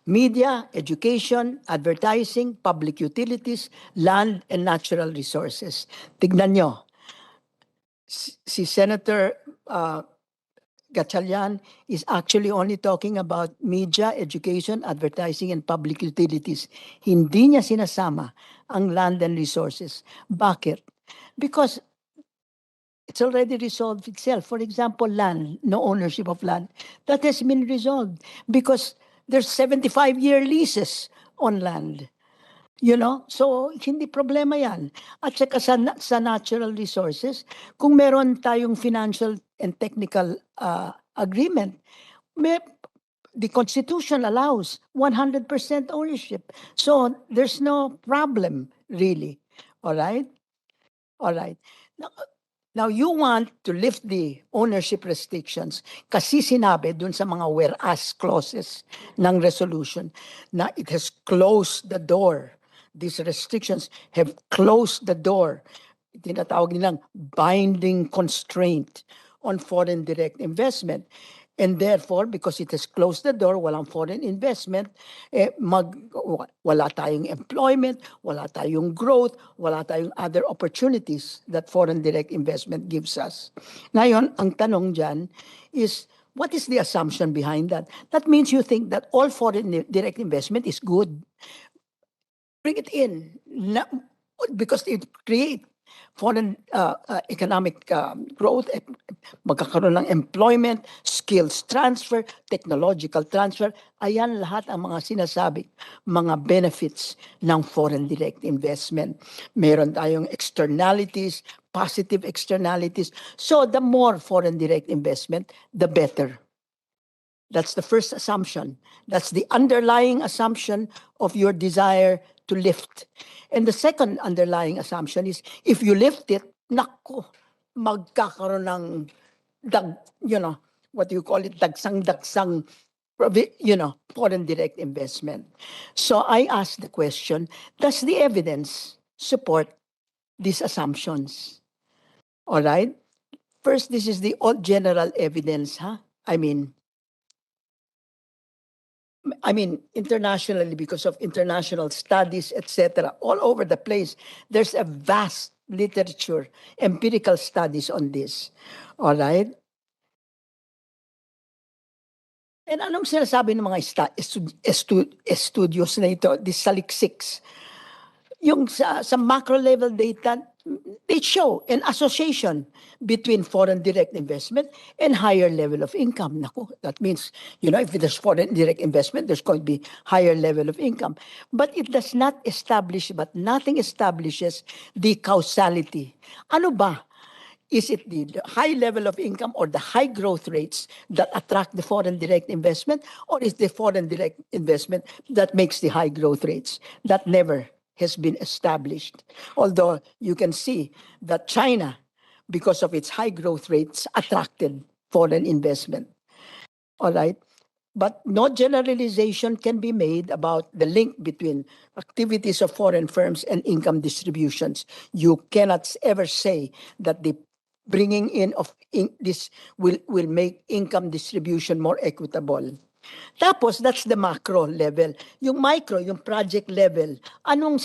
media, education, advertising, public utilities, land, and natural resources. Tignan nyo. si Senator Gatchalian is actually only talking about media, education, advertising, and public utilities. Hindi niya sinasama ang land and resources. Bakit? Because it's already resolved itself. For example, land, no ownership of land, that has been resolved because there's 75-year leases on land. You know? So, hindi problema yan. At saka sa natural resources, kung meron tayong financial and technical agreement, the Constitution allows 100% ownership. So, there's no problem, really. All right? All right. Now, you want to lift the ownership restrictions kasi sinabi dun sa mga whereas clauses ng resolution na it has closed the door. These restrictions have closed the door. Tinatawag nilang binding constraint on foreign direct investment. And therefore, because it has closed the door, walang foreign investment, wala tayong employment, wala tayong growth, wala tayong other opportunities that foreign direct investment gives us. Ngayon, ang tanong dyan is, what is the assumption behind that? That means you think that all foreign direct investment is good. Bring it in, because it creates foreign economic growth, magkakaroon ng employment, skills transfer, technological transfer. Ayan lahat ang mga sinasabi, mga benefits ng foreign direct investment. Meron tayong externalities, positive externalities. So the more foreign direct investment, the better. That's the first assumption. That's the underlying assumption of your desire to lift. And the second underlying assumption is, if you lift it, nako, magkakaroon ng what do you call it, dagsang-dagsang, foreign direct investment. So I ask the question, does the evidence support these assumptions? All right? First, this is the general evidence, I mean, internationally, because of international studies, etc., all over the place, there's a vast literature, empirical studies on this. All right? And anong sinasabi ng mga studios na ito, the saliksiks? Yung sa macro level data, they show an association between foreign direct investment and higher level of income. Naku, that means, if there's foreign direct investment, there's going to be higher level of income. But it does not establish, nothing establishes the causality. Ano ba? Is it the high level of income or the high growth rates that attract the foreign direct investment, or is the foreign direct investment that makes the high growth rates? That never has been established. Although you can see that China, because of its high growth rates, attracted foreign investment. All right? But no generalization can be made about the link between activities of foreign firms and income distributions. You cannot ever say that the bringing in of this will make income distribution more equitable. Tapos, that's the macro level. Yung micro, yung project level, anong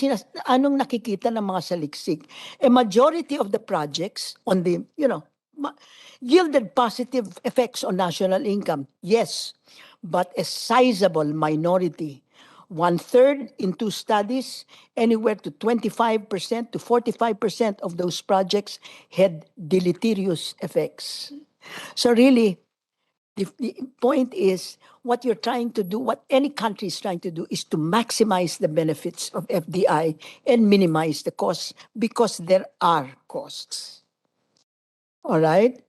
nakikita ng mga saliksik? A majority of the projects on the, yielded positive effects on national income. Yes, but a sizable minority. 1/3 in 2 studies, anywhere to 25% to 45% of those projects had deleterious effects. So really, the point is, what you're trying to do, what any country is trying to do, is to maximize the benefits of FDI and minimize the costs, because there are costs. All right?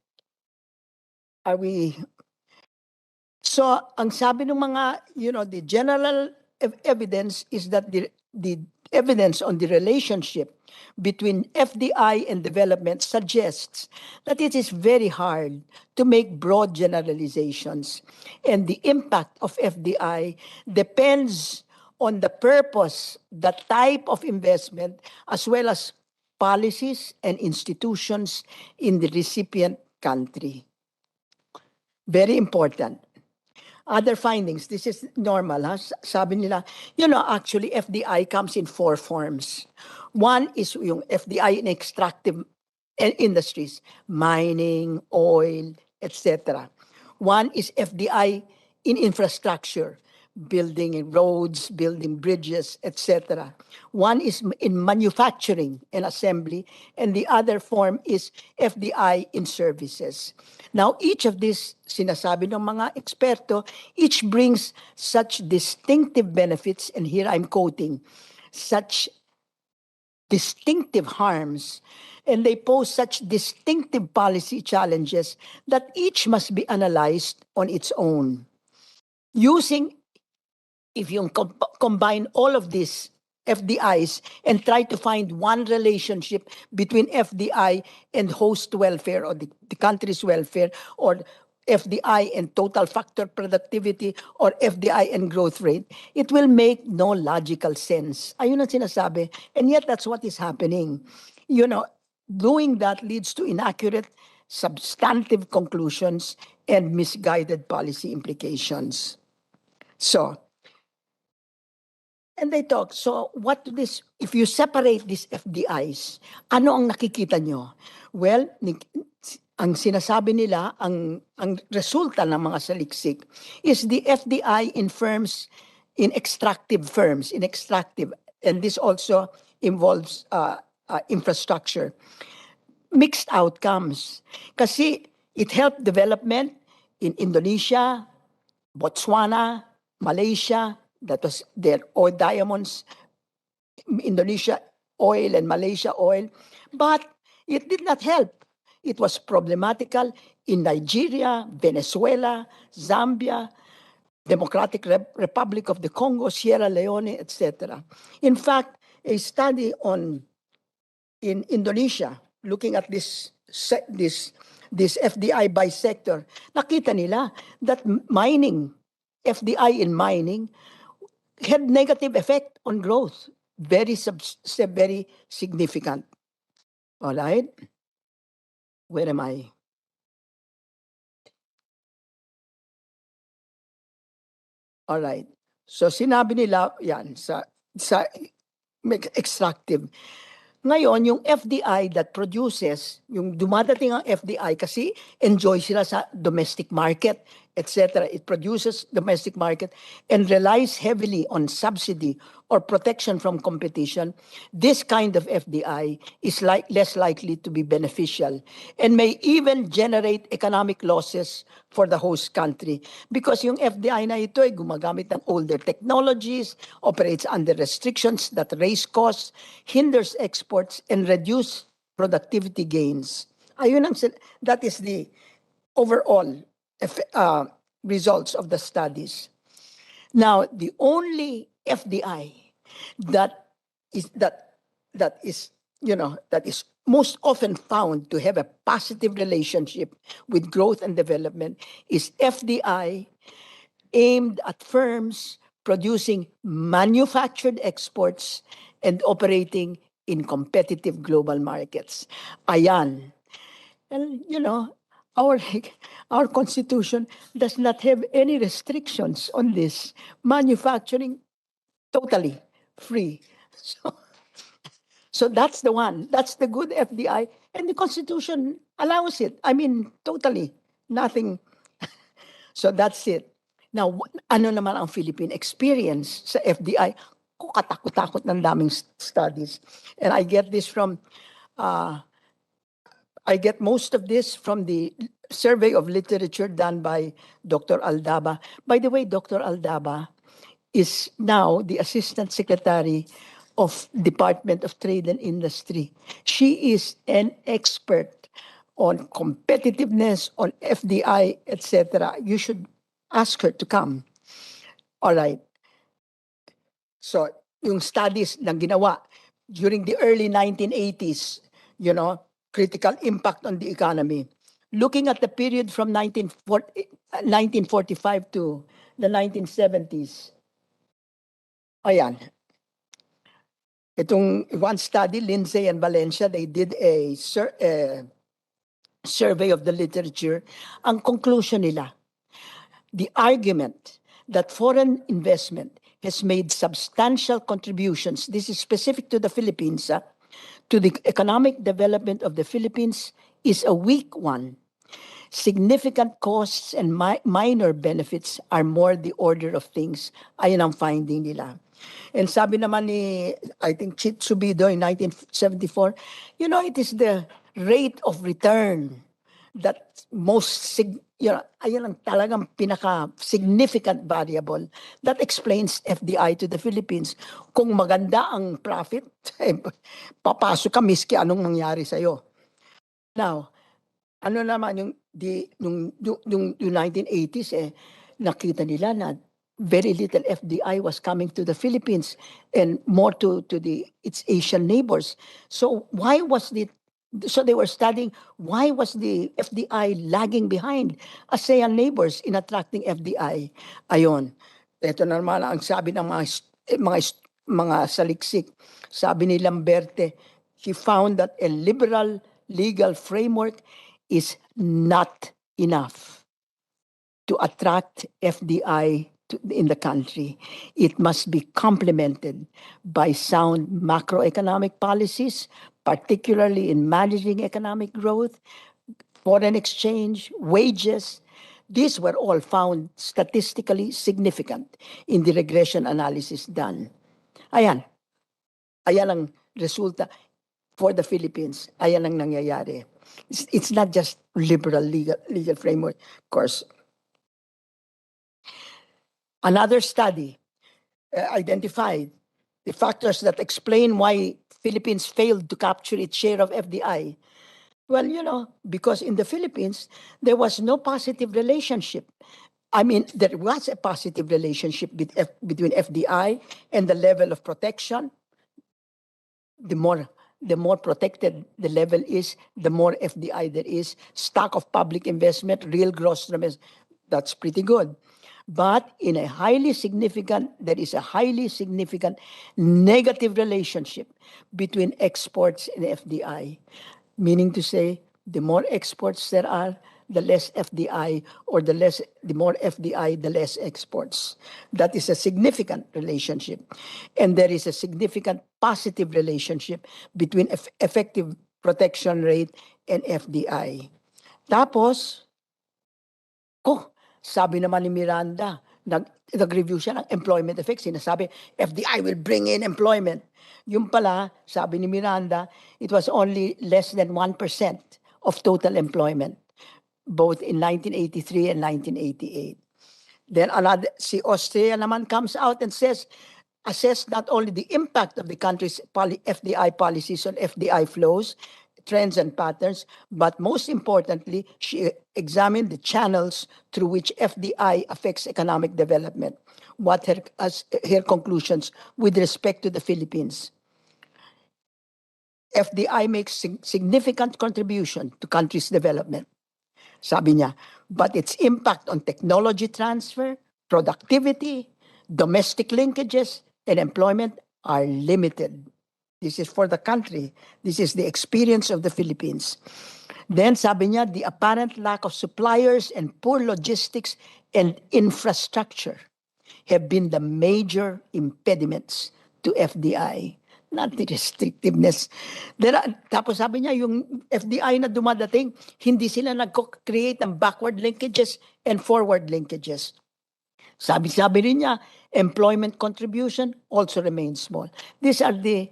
Are we... So, ang sabi ng mga, the general evidence is that the evidence on the relationship between FDI and development suggests that it is very hard to make broad generalizations. And the impact of FDI depends on the purpose, the type of investment, as well as policies and institutions in the recipient country. Very important. Other findings, this is normal. Sabi nila, actually FDI comes in 4 forms. One is yung FDI in industries, mining, oil, etc. One is FDI in infrastructure, building roads, building bridges, etc. One is in manufacturing and assembly, and the other form is FDI in services. Now, each of these, sinasabi ng mga eksperto, each brings such distinctive benefits, and here I'm quoting, such distinctive harms, and they pose such distinctive policy challenges that each must be analyzed on its own. Using, if you combine all of these FDIs and try to find one relationship between FDI and host welfare or the country's welfare, or FDI and total factor productivity, or FDI and growth rate, it will make no logical sense. Ayun ang sinasabi. And yet that's what is happening. You know, doing that leads to inaccurate substantive conclusions and misguided policy implications. So, and they talk, so what this, if you separate these FDIs, ano ang nakikita nyo? Well, ang sinasabi nila, ang resulta ng mga saliksik is the FDI in firms, in extractive firms, and this also involves infrastructure. Mixed outcomes. Kasi it helped development in Indonesia, Botswana, Malaysia, that was their oil diamonds, Indonesia oil and Malaysia oil, but it did not help. It was problematical in Nigeria, Venezuela, Zambia, Democratic Republic of the Congo, Sierra Leone, etc. In fact, a study in Indonesia, looking at this FDI by sector, nakita nila that mining, FDI in mining, had negative effect on growth, very significant. All right? Where am I? All right. So sinabi nila yan sa extractive. Ngayon, yung FDI that produces, yung dumadating ang FDI kasi enjoy sila sa domestic market, etc. It produces domestic market and relies heavily on subsidy or protection from competition. This kind of FDI is less likely to be beneficial and may even generate economic losses for the host country because yung FDI na ito ay gumagamit ng older technologies, operates under restrictions that raise costs, hinders exports, and reduce productivity gains. Ayun ang, that is the overall results of the studies. Now, the only FDI that is most often found to have a positive relationship with growth and development is FDI aimed at firms producing manufactured exports and operating in competitive global markets. Ayan. And our constitution does not have any restrictions on this. Manufacturing, totally free. So that's the one. That's the good FDI. And the Constitution allows it. I mean, totally. Nothing. So that's it. Now, ano naman ang Philippine experience sa FDI? Katakot-takot ng daming studies. And I get this from, I get most of this from the survey of literature done by Dr. Aldaba. By the way, Dr. Aldaba is now the Assistant Secretary of Department of Trade and Industry. She is an expert on competitiveness, on FDI, etc. You should ask her to come. All right. So, yung studies na ginawa during the early 1980s, critical impact on the economy. Looking at the period from 1945 to the 1970s. Ayan. Itong one study, Lindsay and Valencia, they did a survey of the literature. Ang conclusion nila, the argument that foreign investment has made substantial contributions, this is specific to the Philippines, to the economic development of the Philippines is a weak one. Significant costs and minor benefits are more the order of things. Ayan ang finding nila. And sabi naman ni, I think, Chit Subido in 1974, it is the rate of return that ayan ang talagang pinaka-significant variable that explains FDI to the Philippines. Kung maganda ang profit, papasok ka miski anong mangyari sa'yo. Now, ano naman yung 1980s nakita nila na very little FDI was coming to the Philippines and more to its Asian neighbors. So they were studying why was the FDI lagging behind ASEAN neighbors in attracting FDI. Ayon. Ito na naman ang sabi ng mga saliksik. Sabi ni Lamberte, he found that a liberal legal framework is not enough to attract FDI in the country. It must be complemented by sound macroeconomic policies, particularly in managing economic growth, foreign exchange, wages. These were all found statistically significant in the regression analysis done. Ayan ang resulta for the Philippines. Ayan ang nangyayari. It's not just liberal legal framework, of course. Another study identified the factors that explain why Philippines failed to capture its share of FDI. Well, because in the Philippines, there was no positive relationship. I mean, there was a positive relationship between FDI and the level of protection. The more protected the level is, the more FDI there is. Stock of public investment, real gross remittance, that's pretty good. But there is a highly significant negative relationship between exports and FDI. Meaning to say, the more exports there are, the less FDI, or the more FDI, the less exports. That is a significant relationship. And there is a significant positive relationship between effective protection rate and FDI. Tapos, sabi naman ni Miranda, nag-review siya ng employment effects. Sinasabi, FDI will bring in employment. Yung pala, sabi ni Miranda, it was only less than 1% of total employment, both in 1983 and 1988. Then si Austria naman comes out and says, assess not only the impact of the country's FDI policies on FDI flows, trends and patterns, but most importantly, she examined the channels through which FDI affects economic development. What her conclusions with respect to the Philippines? FDI makes significant contribution to country's development, sabi niya, but its impact on technology transfer, productivity, domestic linkages, and employment are limited. This is for the country. This is the experience of the Philippines. Then sabi niya, the apparent lack of suppliers and poor logistics and infrastructure have been the major impediments to FDI. Not the restrictiveness. Tapos sabi niya, yung FDI na dumadating, hindi sila nag-create ng backward linkages and forward linkages. Sabi rin niya, employment contribution also remains small. These are the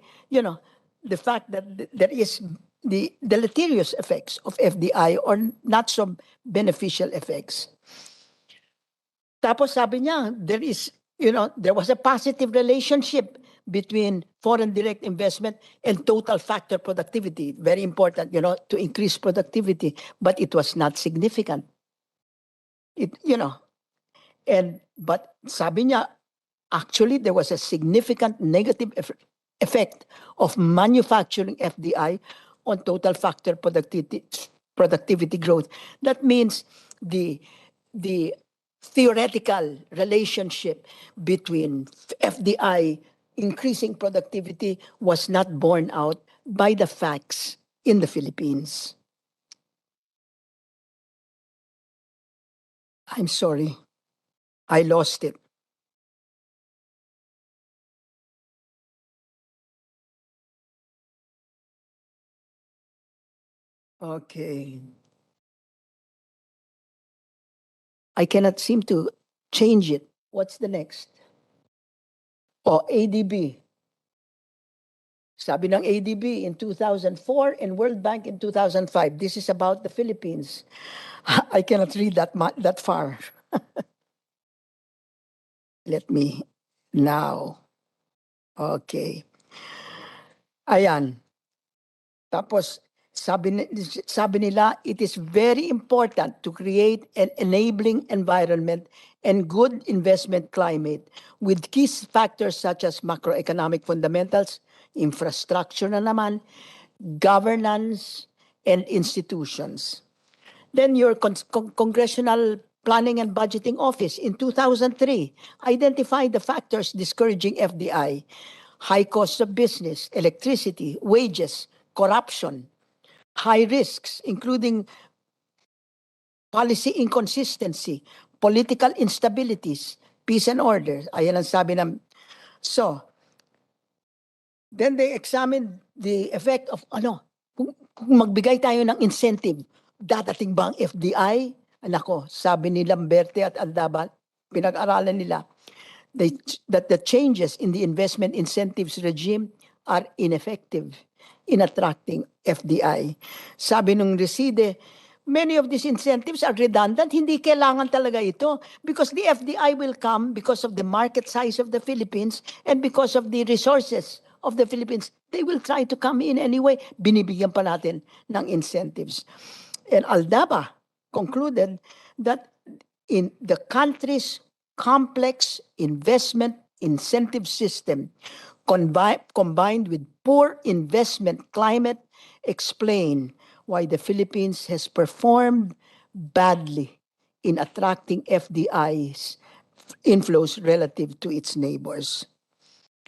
fact that there is the deleterious effects of FDI or not so beneficial effects. Tapos sabi niya, there was a positive relationship between foreign direct investment and total factor productivity. Very important, to increase productivity, but it was not significant. But sabi niya, actually, there was a significant negative effect of manufacturing FDI on total factor productivity growth. That means the theoretical relationship between FDI increasing productivity was not borne out by the facts in the Philippines. I'm sorry. I lost it. Okay. I cannot seem to change it. What's the next? Oh, ADB. Sabi ng ADB in 2004 and World Bank in 2005. This is about the Philippines. I cannot read that far. Let me now. Okay. Ayan. Tapos sabi nila, it is very important to create an enabling environment and good investment climate with key factors such as macroeconomic fundamentals, infrastructure na naman, governance, and institutions. Then your Congressional Planning and Budgeting Office in 2003 identified the factors discouraging FDI: high cost of business, electricity, wages, corruption, high risks, including policy inconsistency, political instabilities, peace and order. Ayan ang sabi ng... So, then they examined the effect of kung magbigay tayo ng incentive, dadating ba ang FDI? Nako, sabi ni Lamberte at Aldaban, pinag-aralan nila, that the changes in the investment incentives regime are ineffective in attracting FDI. Sabi nung Reside, many of these incentives are redundant. Hindi kailangan talaga ito because the FDI will come because of the market size of the Philippines and because of the resources of the Philippines. They will try to come in anyway. Binibigyan pa natin ng incentives. And Aldaba concluded that in the country's complex investment incentive system, combined with poor investment climate, explain why the Philippines has performed badly in attracting FDI's inflows relative to its neighbors.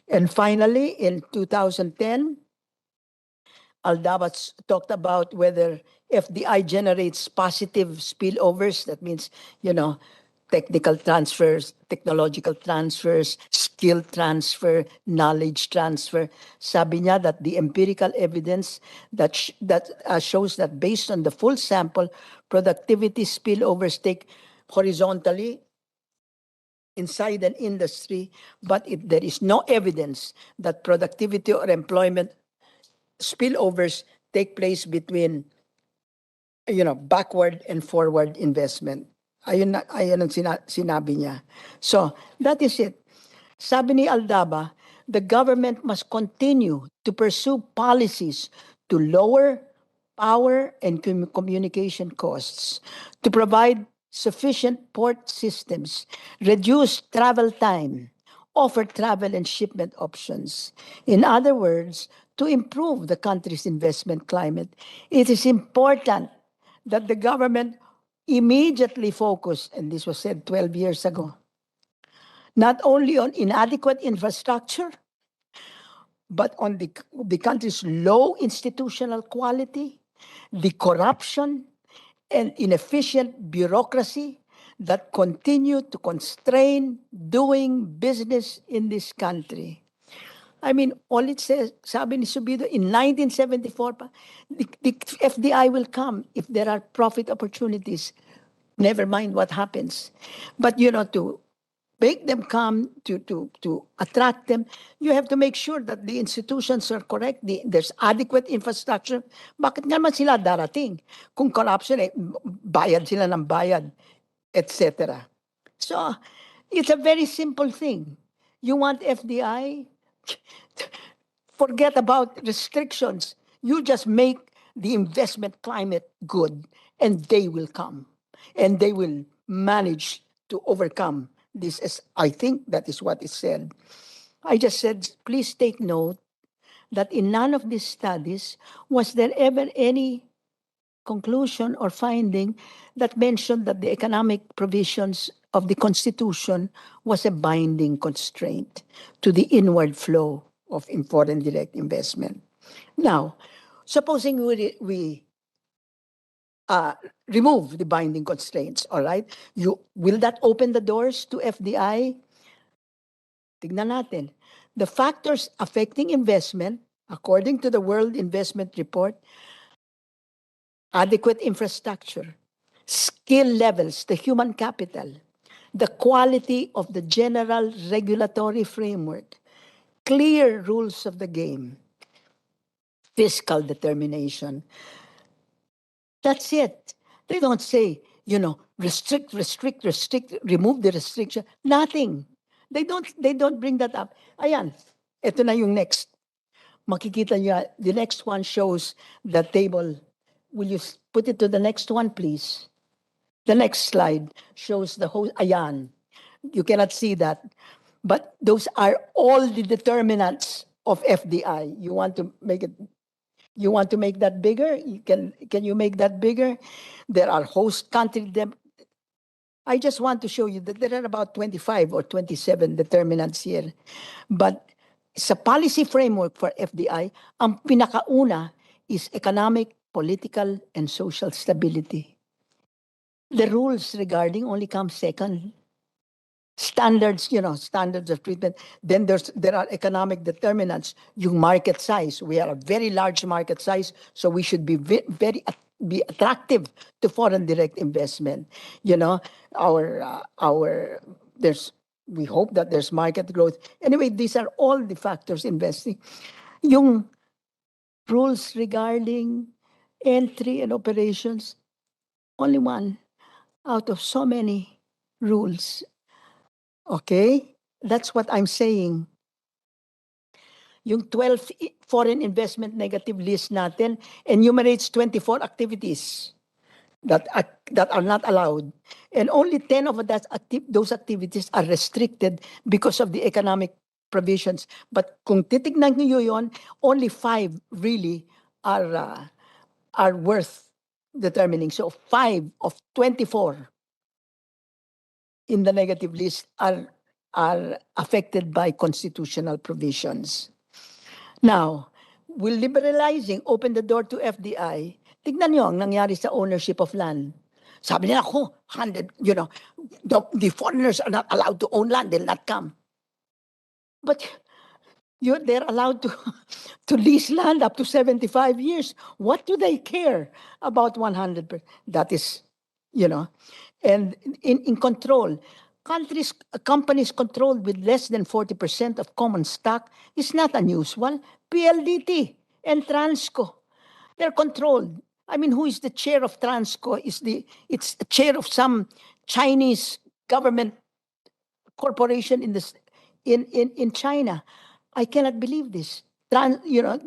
And finally, in 2010, Aldabas talked about whether FDI generates positive spillovers. That means, technical transfers, technological transfers, skill transfer, knowledge transfer. Sabi niya that the empirical evidence that shows that based on the full sample, productivity spillovers take horizontally inside an industry, but there is no evidence that productivity or employment spillovers take place between backward and forward investment. Ayun ang sinabi niya. So, that is it. Sabi ni Aldaba, the government must continue to pursue policies to lower power and communication costs, to provide sufficient port systems, reduce travel time, offer travel and shipment options. In other words, to improve the country's investment climate, it is important that the government immediately focus, and this was said 12 years ago, not only on inadequate infrastructure, but on the country's low institutional quality, the corruption, and inefficient bureaucracy that continue to constrain doing business in this country. I mean, all it says, sabi ni Subido, in 1974 pa, the FDI will come if there are profit opportunities. Never mind what happens. But, to make them come, to attract them, you have to make sure that the institutions are correct, there's adequate infrastructure. Bakit naman sila darating? Kung corruption, bayad sila ng bayad, etc. So, it's a very simple thing. You want FDI? Forget about restrictions. You just make the investment climate good, and they will come. And they will manage to overcome this. I think that is what is said. I just said, please take note that in none of these studies was there ever any conclusion or finding that mentioned that the economic provisions of the Constitution was a binding constraint to the inward flow of foreign direct investment. Now, supposing we remove the binding constraints, all right? Will that open the doors to FDI? Tignan natin. The factors affecting investment, according to the World Investment Report, adequate infrastructure, skill levels, the human capital, the quality of the general regulatory framework, clear rules of the game, fiscal determination. That's it. They don't say, restrict, remove the restriction. Nothing. They don't bring that up. Ayan, ito na yung next. Makikita niyo, the next one shows the table. Will you put it to the next one, please? The next slide shows the whole, ayan. You cannot see that. But those are all the determinants of FDI. You want to make that bigger? Can you make that bigger? There are host country. I just want to show you that there are about 25 or 27 determinants here. But sa policy framework for FDI, ang pinakauna is economic, political, and social stability. The rules regarding only come second. Standards, standards of treatment. Then there are economic determinants. Yung market size. We are a very large market size, so we should be very attractive to foreign direct investment. We hope that there's market growth. Anyway, these are all the factors investing. Yung rules regarding entry and operations, only one out of so many rules. Okay? That's what I'm saying. Yung 12 foreign investment negative list natin enumerates 24 activities that are not allowed. And only 10 of those activities are restricted because of the economic provisions. But kung titignan niyo yon, only 5 really are worth determining. So 5 of 24 in the negative list are affected by constitutional provisions. Now, will liberalizing open the door to FDI? Tignan nyo ang nangyari sa ownership of land. Sabi nila, the foreigners are not allowed to own land, they'll not come. But they're allowed to lease land up to 75 years. What do they care about 100%? That is, and in control. Companies controlled with less than 40% of common stock is not unusual. PLDT and Transco, they're controlled. I mean, who is the chair of Transco? It's the chair of some Chinese government corporation in China. I cannot believe this.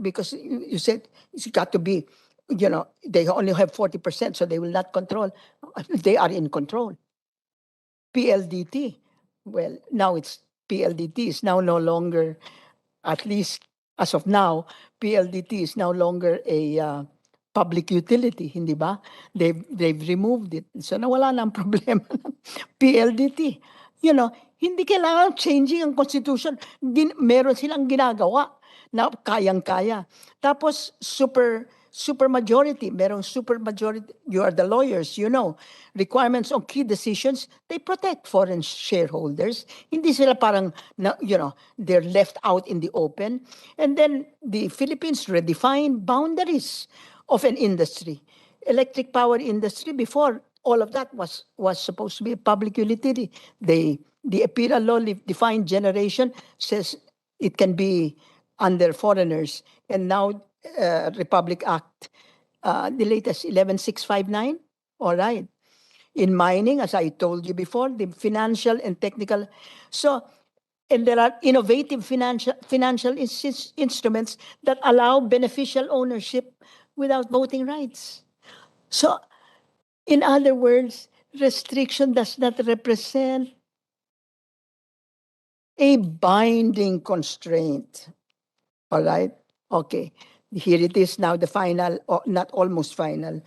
Because you said it's got to be, they only have 40%, so they will not control. They are in control. PLDT. Well, now PLDT is now no longer, at least as of now, PLDT is no longer a public utility, hindi ba? They've removed it. So nawala na ang problema ng PLDT. Hindi kailangan changing ang constitution. Meron silang ginagawa na kayang-kaya. Tapos super majority, merong super majority. You are the lawyers, requirements on key decisions, they protect foreign shareholders. Hindi sila parang, they're left out in the open. And then the Philippines redefined boundaries of an industry. Electric power industry, before all of that was supposed to be a public utility. The APIRA law defined generation says it can be under foreigners. And now Republic Act, the latest 11659. All right. In mining, as I told you before, the financial and technical. So, and there are innovative financial instruments that allow beneficial ownership without voting rights. So, in other words, restriction does not represent a binding constraint. All right? Okay. Here it is now, the final, or not almost final.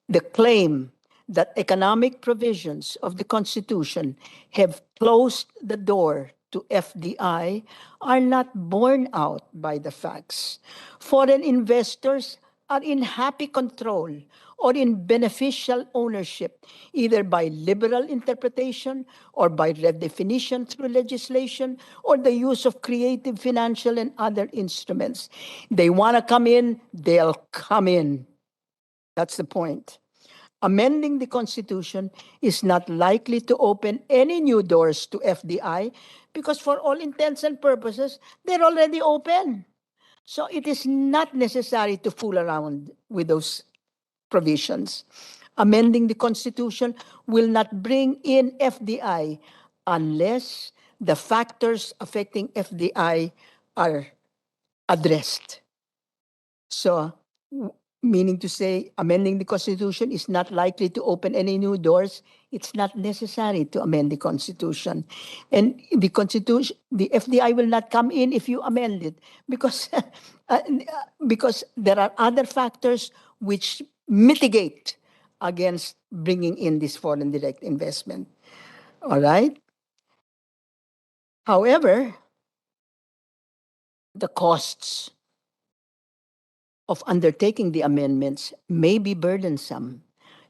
The claim that economic provisions of the Constitution have closed the door to FDI are not borne out by the facts. Foreign investors are in happy control or in beneficial ownership, either by liberal interpretation or by redefinition through legislation or the use of creative financial and other instruments. They want to come in, they'll come in. That's the point. Amending the Constitution is not likely to open any new doors to FDI because, for all intents and purposes, they're already open. So it is not necessary to fool around with those provisions. Amending the Constitution will not bring in FDI unless the factors affecting FDI are addressed. So, meaning to say, amending the Constitution is not likely to open any new doors. It's not necessary to amend the Constitution. And the Constitution, the FDI will not come in if you amend it because, because there are other factors which mitigate against bringing in this foreign direct investment. All right? However, the costs of undertaking the amendments may be burdensome.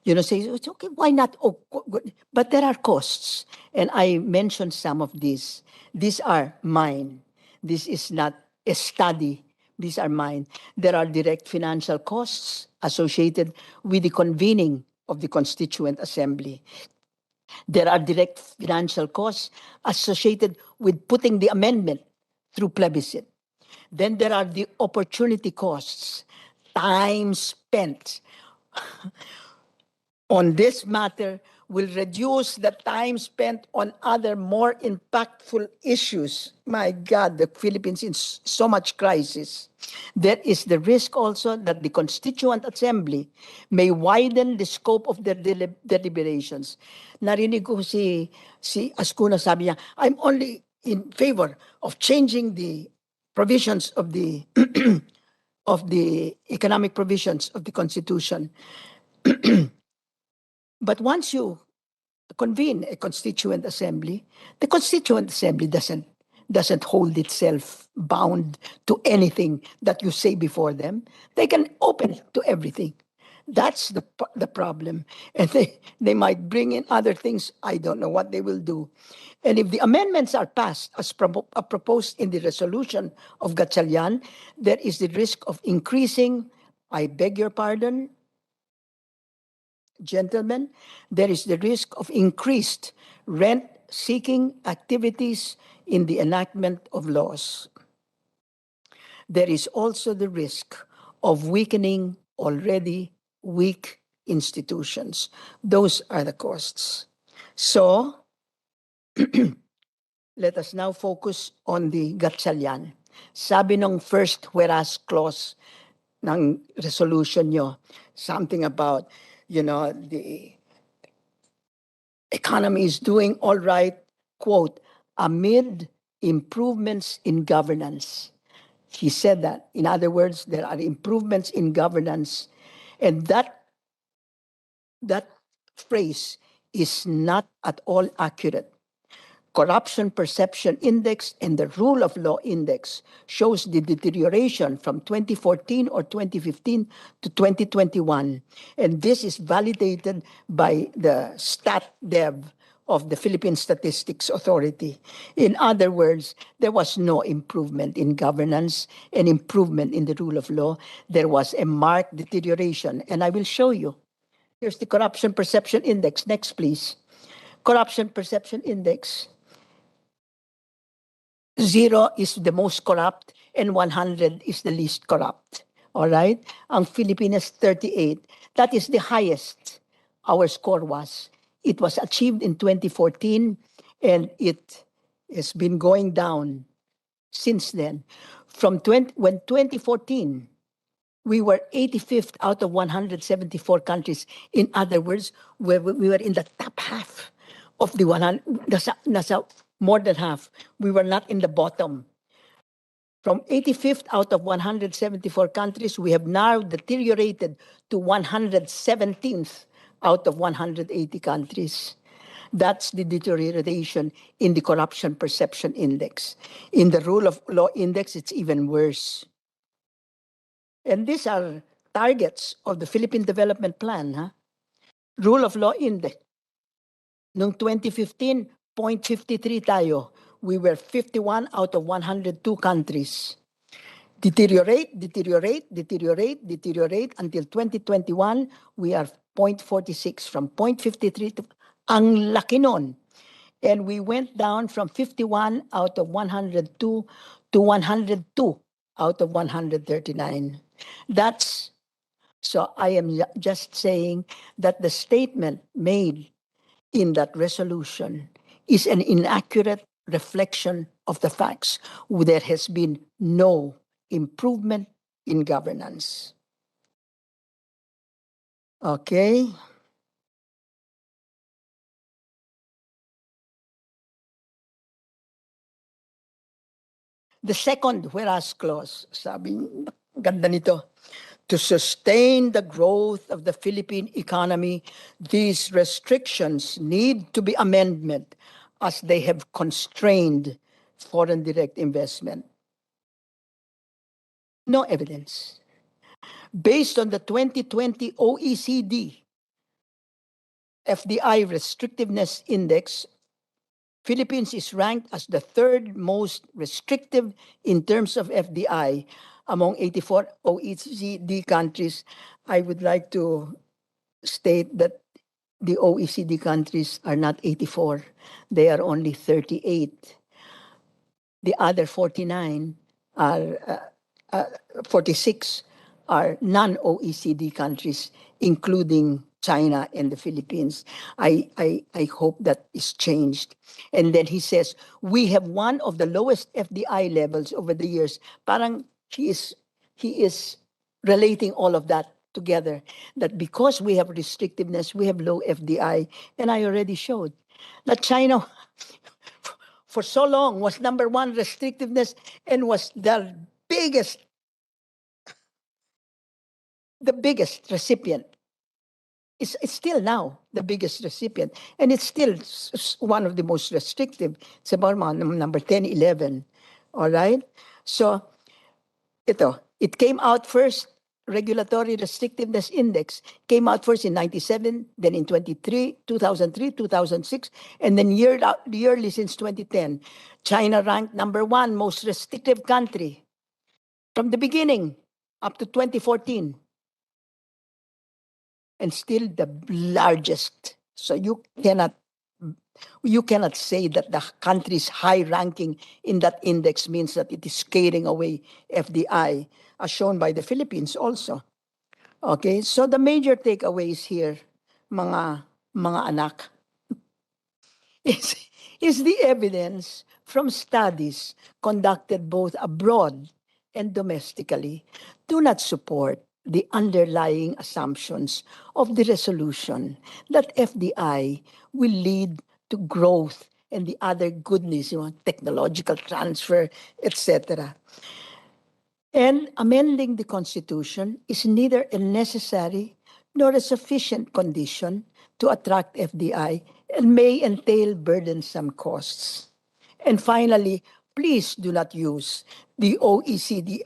You know, say, it's okay, why not? Oh, good. But there are costs. And I mentioned some of these. These are mine. This is not a study. These are mine. There are direct financial costs associated with the convening of the Constituent Assembly. There are direct financial costs associated with putting the amendment through plebiscite. Then there are the opportunity costs, time spent on this matter will reduce the time spent on other more impactful issues. My God, the Philippines in so much crisis. There is the risk also that the Constituent Assembly may widen the scope of their deliberations. Narinig ko si Ascuna, sabi niya, I'm only in favor of changing the provisions of the of the economic provisions of the Constitution. But once you convene a constituent assembly, the constituent assembly doesn't hold itself bound to anything that you say before them. They can open to everything. That's the problem. And they might bring in other things. I don't know what they will do. And if the amendments are passed as proposed in the resolution of Gatchalian, there is the risk of increasing, I beg your pardon, gentlemen, there is the risk of increased rent-seeking activities in the enactment of laws. There is also the risk of weakening already weak institutions. Those are the costs. So, let us now focus on the Gatchalian. Sabi ng first whereas clause ng resolution nyo, something about, the economy is doing all right, quote, amid improvements in governance. He said that. In other words, there are improvements in governance. And that phrase is not at all accurate. Corruption Perception Index and the Rule of Law Index shows the deterioration from 2014 or 2015 to 2021. And this is validated by the StatDev of the Philippine Statistics Authority. In other words, there was no improvement in governance and improvement in the rule of law. There was a marked deterioration, and I will show you. Here's the Corruption Perception Index. Next, please. Corruption Perception Index. 0 is the most corrupt and 100 is the least corrupt. All right? Ang Philippines 38, that is the highest our score was. It was achieved in 2014 and it has been going down since then. From when 2014, we were 85th out of 174 countries. In other words, we were in the top half of the 100, nasa more than half. We were not in the bottom. From 85th out of 174 countries, we have now deteriorated to 117th out of 180 countries. That's the deterioration in the Corruption Perception Index. In the Rule of Law Index, it's even worse. And these are targets of the Philippine Development Plan. Huh? Rule of Law Index. Noong 2015, 0.53 tayo. We were 51 out of 102 countries. deteriorate until 2021, we are 0.46 from 0.53 to ang laki nun. And we went down from 51 out of 102 to 102 out of 139. So I am just saying that the statement made in that resolution is an inaccurate reflection of the facts. There has been no improvement in governance. Okay? The second whereas clause, sabi, ganda nito, to sustain the growth of the Philippine economy, these restrictions need to be amended as they have constrained foreign direct investment. No evidence. Based on the 2020 OECD FDI Restrictiveness Index, Philippines is ranked as the third most restrictive in terms of FDI among 84 OECD countries. I would like to state that the OECD countries are not 84. They are only 38. The other 49 are 46 are non-OECD countries, including China and the Philippines. I hope that is changed. And then he says, we have one of the lowest FDI levels over the years. Parang he is relating all of that together, that because we have restrictiveness, we have low FDI. And I already showed that China for so long was number one restrictiveness and was the biggest recipient. It's still now the biggest recipient, and it's still one of the most restrictive. It's about number 10, 11. All right? So, it came out first, Regulatory Restrictiveness Index, came out first in 97, then in 2003, 2006, and then yearly since 2010. China ranked number one most restrictive country from the beginning up to 2014. And still the largest. So you cannot say that the country's high ranking in that index means that it is scaling away FDI, as shown by the Philippines also. Okay, so the major takeaways here, mga anak, is the evidence from studies conducted both abroad and domestically do not support the underlying assumptions of the resolution that FDI will lead to growth and the other goodness, technological transfer, etc. And amending the Constitution is neither a necessary nor a sufficient condition to attract FDI and may entail burdensome costs. And finally, please do not use the OECD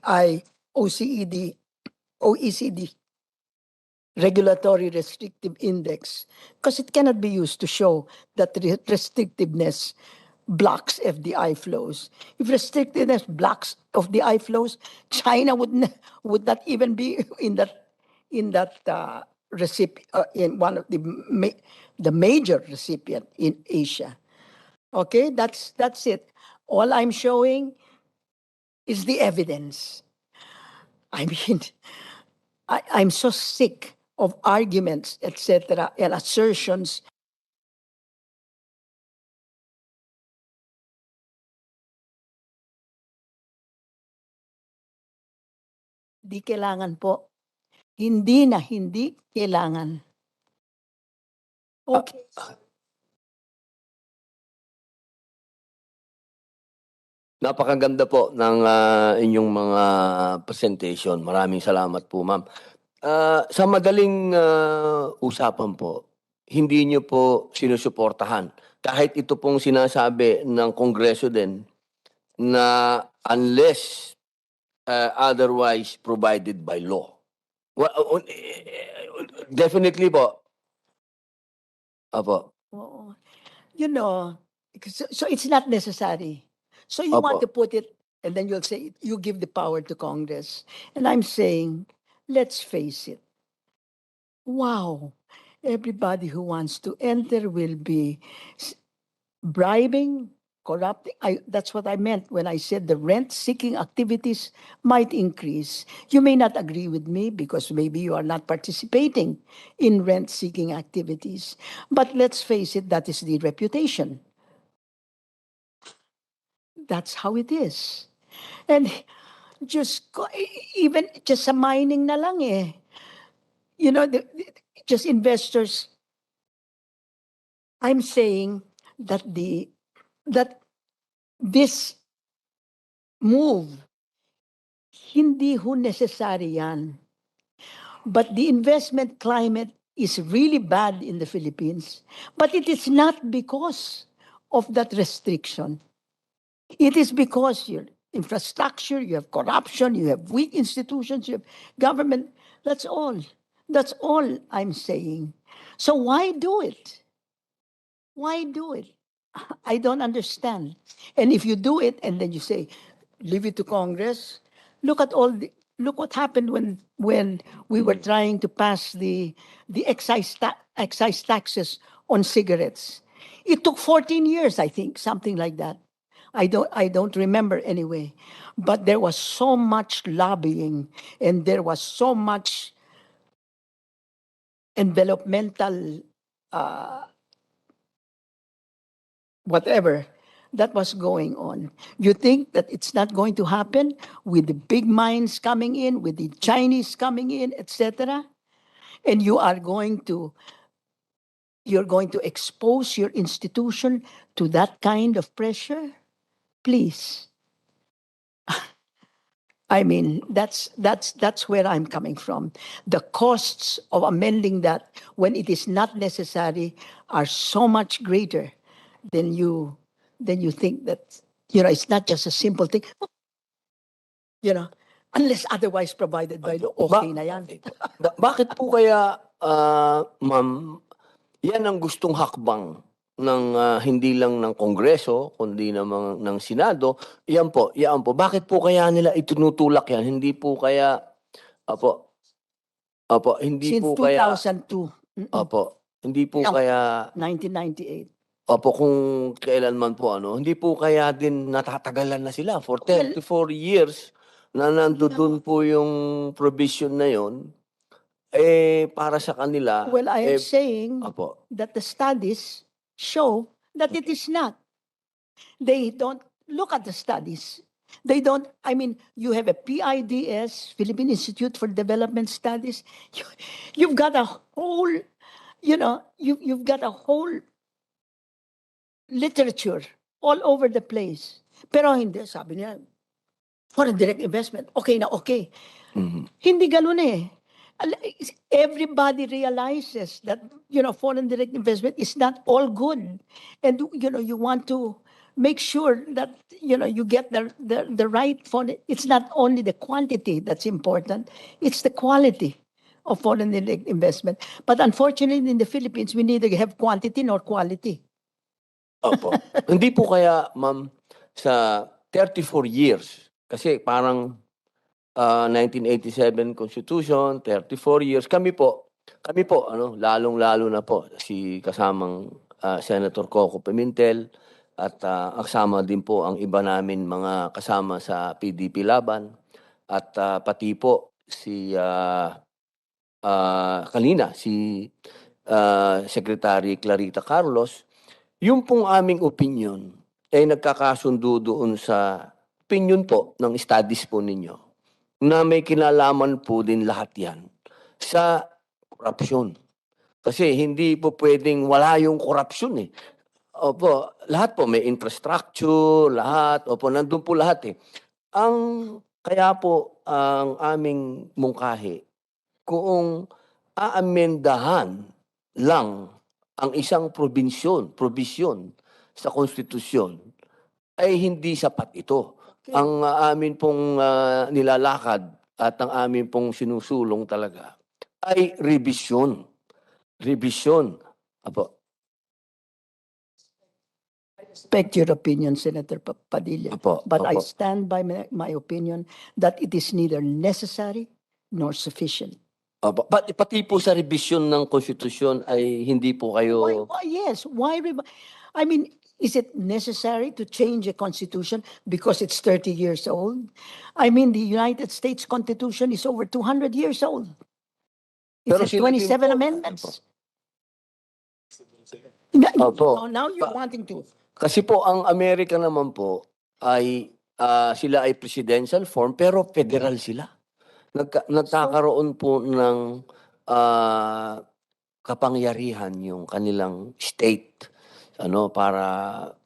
Regulatory Restrictive Index because it cannot be used to show that restrictiveness blocks FDI flows. If restrictiveness blocks FDI flows, China would not even be in that recipient, in one of the major recipient in Asia. Okay, that's it. All I'm showing is the evidence. I mean, I'm so sick of arguments, etc., and assertions. Di kailangan po. Hindi kailangan. Okay. Napakaganda po ng inyong mga presentation. Maraming salamat po, ma'am. Sa madaling usapan po, hindi niyo po sinusuportahan. Kahit ito pong sinasabi ng Kongreso din na unless otherwise provided by law. Well, definitely po. Apo. Oo. So it's not necessary. So you want Opo. to put it And then you'll say, you give the power to Congress. And I'm saying, let's face it. Wow, everybody who wants to enter will be bribing, corrupting. That's what I meant when I said the rent-seeking activities might increase. You may not agree with me because maybe you are not participating in rent-seeking activities. But let's face it, that is the reputation. That's how it is. And even just sa mining na lang eh. You know, just investors. I'm saying that that this move, hindi ho necessary yan. But the investment climate is really bad in the Philippines. But it is not because of that restriction. It is because your infrastructure, you have corruption, you have weak institutions, you have government. That's all. That's all I'm saying. So why do it? Why do it? I don't understand. And if you do it and then you say, leave it to Congress, look what happened when we were trying to pass the excise taxes on cigarettes. It took 14 years, I think, something like that. I don't remember anyway. But there was so much lobbying and there was so much envelopmental whatever that was going on. You think that it's not going to happen with the big mines coming in, with the Chinese coming in, etc. And you're going to expose your institution to that kind of pressure? Please. I mean, that's where I'm coming from. The costs of amending that when it is not necessary are so much greater than you think that, it's not just a simple thing. Unless otherwise provided by law, okay na yan. Bakit po kaya, ma'am, yan ang gustong hakbang ng hindi lang ng Kongreso, kundi ng Senado? Yan po. Bakit po kaya nila itinutulak yan? Hindi po kaya, hindi Since po kaya, 2002, hindi po kaya, 1998. kung kailanman po hindi po kaya din natatagalan na sila for 34 years na nandoon po yung provision na yon, para sa kanila. Well, I am saying Opo. that the studies show that it is not. They don't look at the studies. They don't, you have a PIDS, Philippine Institute for Development Studies. You've got a whole, you've got a whole literature all over the place. Pero hindi, sabi niya, foreign direct investment, okay na okay. Hindi ganun eh. Everybody realizes that, foreign direct investment is not all good. And, you want to make sure that, you get the right foreign. It's not only the quantity that's important, it's the quality of foreign direct investment. But unfortunately, in the Philippines, we neither have quantity nor quality. Opo. Hindi po kaya, ma'am, sa 34 years, kasi parang 1987 Constitution, 34 years, kami po, lalong-lalo na po, si kasamang Senator Coco Pimentel, at kasama din po ang iba namin mga kasama sa PDP Laban, at pati po si kanina, si Secretary Clarita Carlos. Yung pong aming opinion ay nagkakasundo doon sa opinion po ng studies po ninyo na may kinalaman po din lahat yan sa korupsyon. Kasi hindi po pwedeng wala yung korupsyon eh. Opo, lahat po may infrastructure, lahat. Opo, nandun po lahat eh. Kaya po ang aming mungkahi, kung aamendahan lang ang isang probisyon sa konstitusyon, ay hindi sapat ito. Okay. Ang amin pong nilalakad at ang amin pong sinusulong talaga ay revision. Revision. Apo. respect your opinion, Senator Padilla, Opo, but I opo. stand by my opinion that it is neither necessary nor sufficient. Opo. Pati po sa revision ng konstitusyon ay hindi po kayo... Why, yes, why, I mean, is it necessary to change a constitution because it's 30 years old? I mean, the United States Constitution is over 200 years old. It Pero has sila din 27 po- amendments. Opo. Now you're wanting to. Kasi po ang Amerika naman po ay sila ay presidential form pero federal sila. Nagkakaroon po ng kapangyarihan yung kanilang state para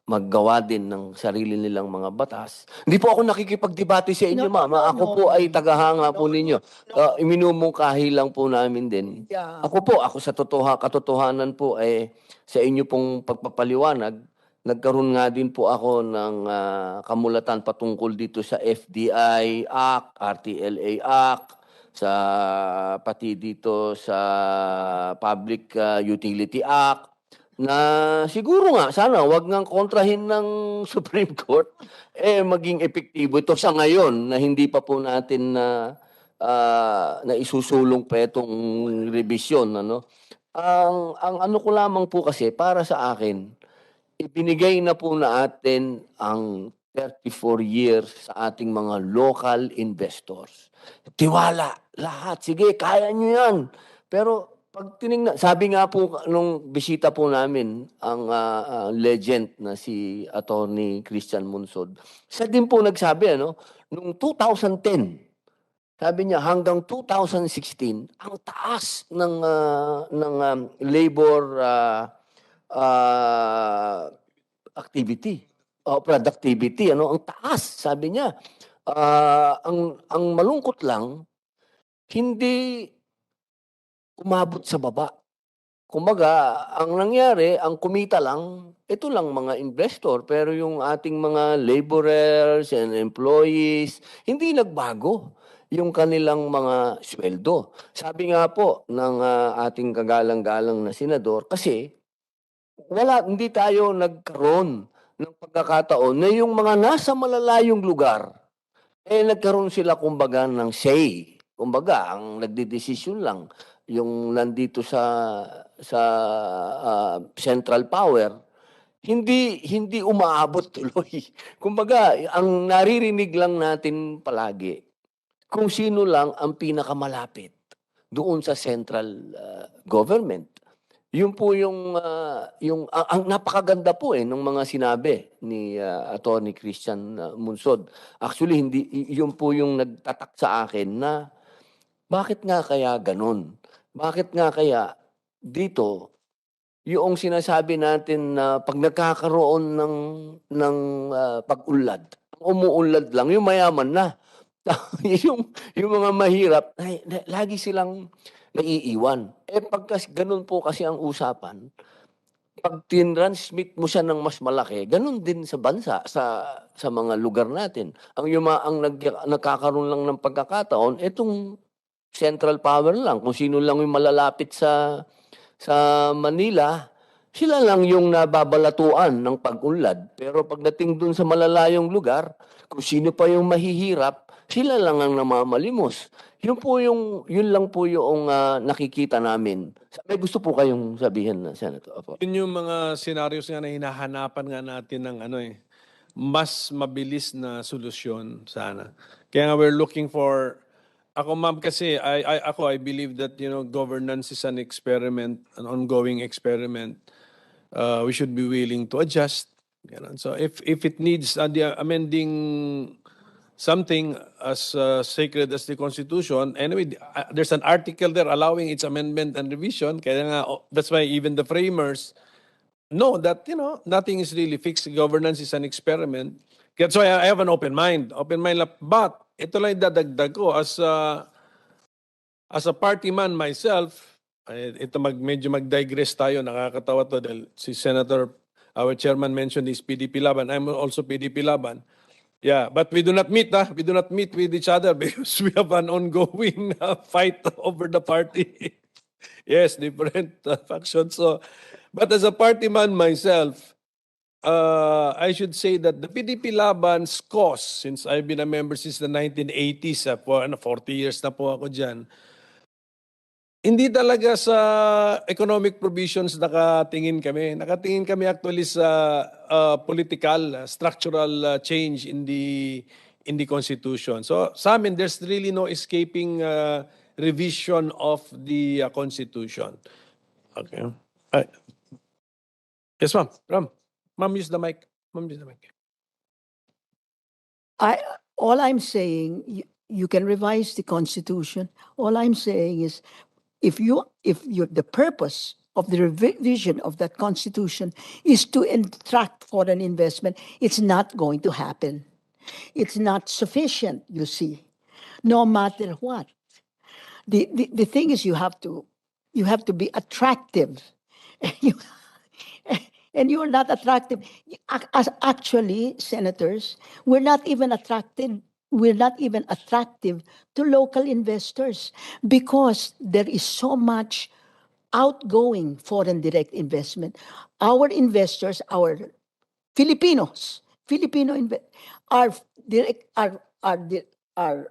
maggawa din ng sarili nilang mga batas. Hindi po ako nakikipagdebate sa inyo, No, ma'am. no, Ako no, po ay no, tagahanga po no, ninyo. Iminumungkahi lang po namin din. Yeah. Ako sa katotohanan po sa inyo pong pagpapaliwanag, nagkaroon nga din po ako ng kamulatan patungkol dito sa FDI Act, RTLA Act, pati dito sa Public Utility Act, na siguro nga sana wag ngang kontrahin ng Supreme Court maging epektibo ito sa ngayon na hindi pa po natin na isusulong pa itong revision ang ano ko lamang po kasi para sa akin ibinigay na po natin ang 34 years sa ating mga local investors. Tiwala, lahat. Sige, kaya nyo yan. Pero pag tinignan, sabi nga po nung bisita po namin, ang legend na si Attorney Christian Munsod, siya din po nagsabi, nung 2010, sabi niya hanggang 2016, ang taas ng labor activity o productivity ang taas sabi niya ang malungkot lang hindi umabot sa baba. Kumbaga, ang nangyari, ang kumita lang, ito lang mga investor, pero yung ating mga laborers and employees, hindi nagbago yung kanilang mga sweldo. Sabi nga po ng ating kagalang-galang na senador, kasi hindi tayo nagkaroon ng pagkakataon na yung mga nasa malalayong lugar, nagkaroon sila kumbaga ng say. Kumbaga, ang nagdidesisyon lang yung nandito sa central power, hindi umaabot tuloy. Kumbaga, ang naririnig lang natin palagi kung sino lang ang pinakamalapit doon sa central government. Yun po yung ang napakaganda po ng mga sinabi ni Attorney Christian Munsod. Actually yun po yung nagtatak sa akin na bakit nga kaya ganun? Bakit nga kaya dito yung sinasabi natin na pag nagkakaroon ng pag-unlad, umuunlad lang yung mayaman na. yung mga mahirap, lagi silang naiiwan. Pagka ganun po kasi ang usapan, pag tinransmit mo siya ng mas malaki, ganun din sa bansa, sa mga lugar natin. Ang nagkakaroon lang ng pagkakataon, itong central power lang. Kung sino lang yung malalapit sa Manila, sila lang yung nababalatuan ng pag-unlad. Pero pagdating dun sa malalayong lugar, kung sino pa yung mahihirap, sila lang ang namamalimos. Yun lang po yung nakikita namin. May gusto po kayong sabihin na, Senator? Opo. Yun yung mga scenarios nga na hinahanapan nga natin ng mas mabilis na solusyon sana. Kaya nga we're looking for, ako ma'am kasi, I believe that governance is an experiment, an ongoing experiment. We should be willing to adjust. Ganun. So if it needs amending something as sacred as the Constitution, anyway, there's an article there allowing its amendment and revision. Kaya nga, that's why even the framers know that nothing is really fixed. Governance is an experiment. That's why I have an open mind. But ito lang dadagdag ko as a party man myself. Medyo mag-digress tayo. Nakakatawa to dahil si Senator, our chairman mentioned is PDP Laban. I'm also PDP Laban. Yeah, but we do not meet. We do not meet with each other because we have an ongoing fight over the party. Yes, different factions. So, but as a party man myself, I should say that the PDP Laban's cause, since I've been a member since the 1980s, 40 years na po ako dyan, hindi talaga sa economic provisions nakatingin kami. Nakatingin kami actually sa political, structural change in the Constitution. So sa amin, there's really no escaping revision of the Constitution. Okay. Yes, ma'am. Ma'am, use the mic. Ma'am, use the mic. All I'm saying, you can revise the Constitution. All I'm saying is, if the purpose of the revision of that Constitution is to attract foreign investment, it's not going to happen. It's not sufficient, you see, no matter what. The thing is, you have to be attractive. And you're not attractive. Actually, senators, we're not even attractive to local investors because there is so much outgoing foreign direct investment. Our investors, our Filipinos, are direct are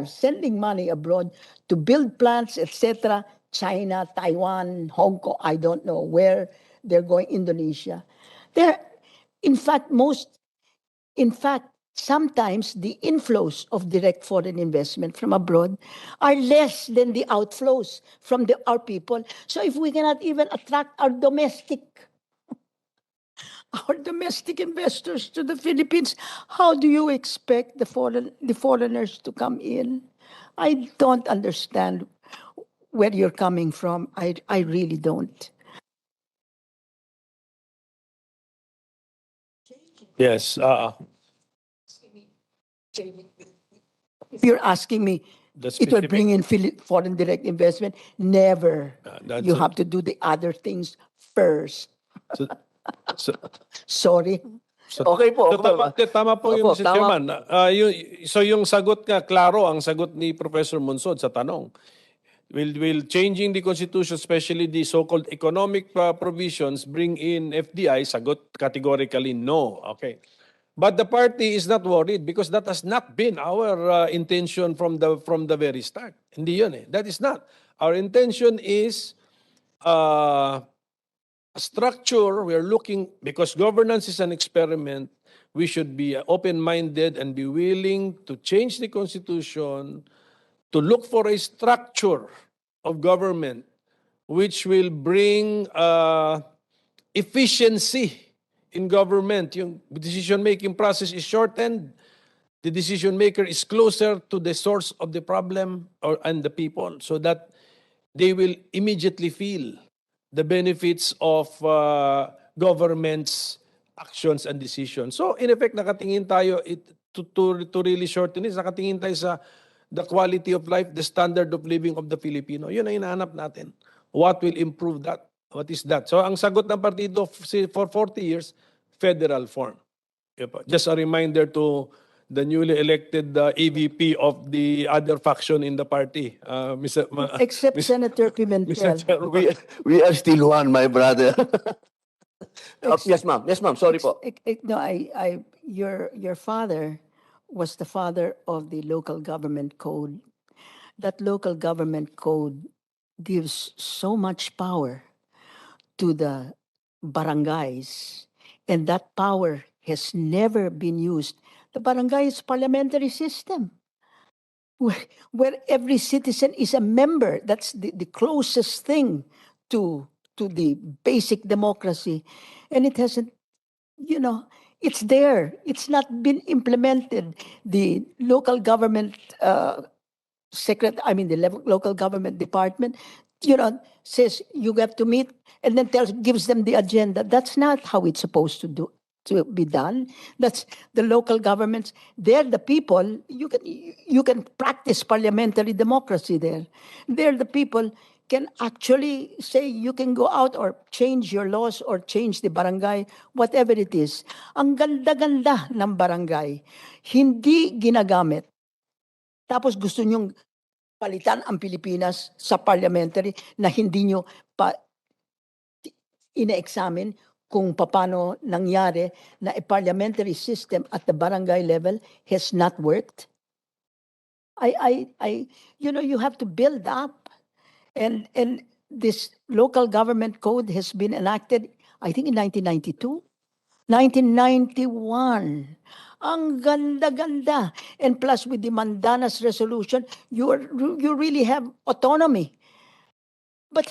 sending money abroad to build plants, etc. China, Taiwan, Hong Kong, I don't know where they're going, Indonesia. In fact, sometimes the inflows of direct foreign investment from abroad are less than the outflows from our people. So if we cannot even attract our domestic investors to the Philippines, how do you expect the foreigners to come in? I don't understand where you're coming from. I really don't. Yes. If you're asking me, The it will specific- bring in foreign direct investment. Never. that's You it. have to do the other things first. So, Sorry. Okay po. tama po yung Opo, Mr. tama. Chairman. So yung sagot nga, klaro ang sagot ni Professor Monsod sa tanong. Will changing the Constitution, especially the so-called economic provisions, bring in FDI? Sagot categorically no. Okay. But the party is not worried because that has not been our intention from the very start. Hindi yun eh. That is not. Our intention is structure. We are looking, because governance is an experiment, we should be open-minded and be willing to change the Constitution to look for a structure of government which will bring efficiency in government. Yung decision-making process is shortened. The decision maker is closer to the source of the problem and the people, so that they will immediately feel the benefits of government's actions and decisions. So in effect, nakatingin tayo to really shorten this, nakatingin tayo sa the quality of life, the standard of living of the Filipino. Yun ang hinahanap natin. What will improve that? What is that? So ang sagot ng partido for 40 years, federal form. Just a reminder to the newly elected EVP of the other faction in the party, Except Senator Pimentel. Mr. Chairman. We are still one, my brother. Yes, ma'am. Yes, ma'am. Sorry po. No, your father was the father of the local government code. That local government code gives so much power to the barangays, and that power has never been used. The barangay is parliamentary system where every citizen is a member. That's the closest thing to the basic democracy. And it hasn't, it's there. It's not been implemented. The local government local government department, says you have to meet, and then gives them the agenda. That's not how it's supposed to be done. That's the local governments. They're the people. You can practice parliamentary democracy there. They're the people can actually say you can go out or change your laws or change the barangay, whatever it is. Ang ganda-ganda ng barangay, hindi ginagamit. Tapos gusto nyong palitan ang Pilipinas sa parliamentary na hindi nyo pa ina-examine kung paano nangyari na a parliamentary system at the barangay level has not worked. You have to build up, and this local government code has been enacted, I think, in 1992, 1991. Ang ganda-ganda. And plus with the Mandanas resolution, you really have autonomy. But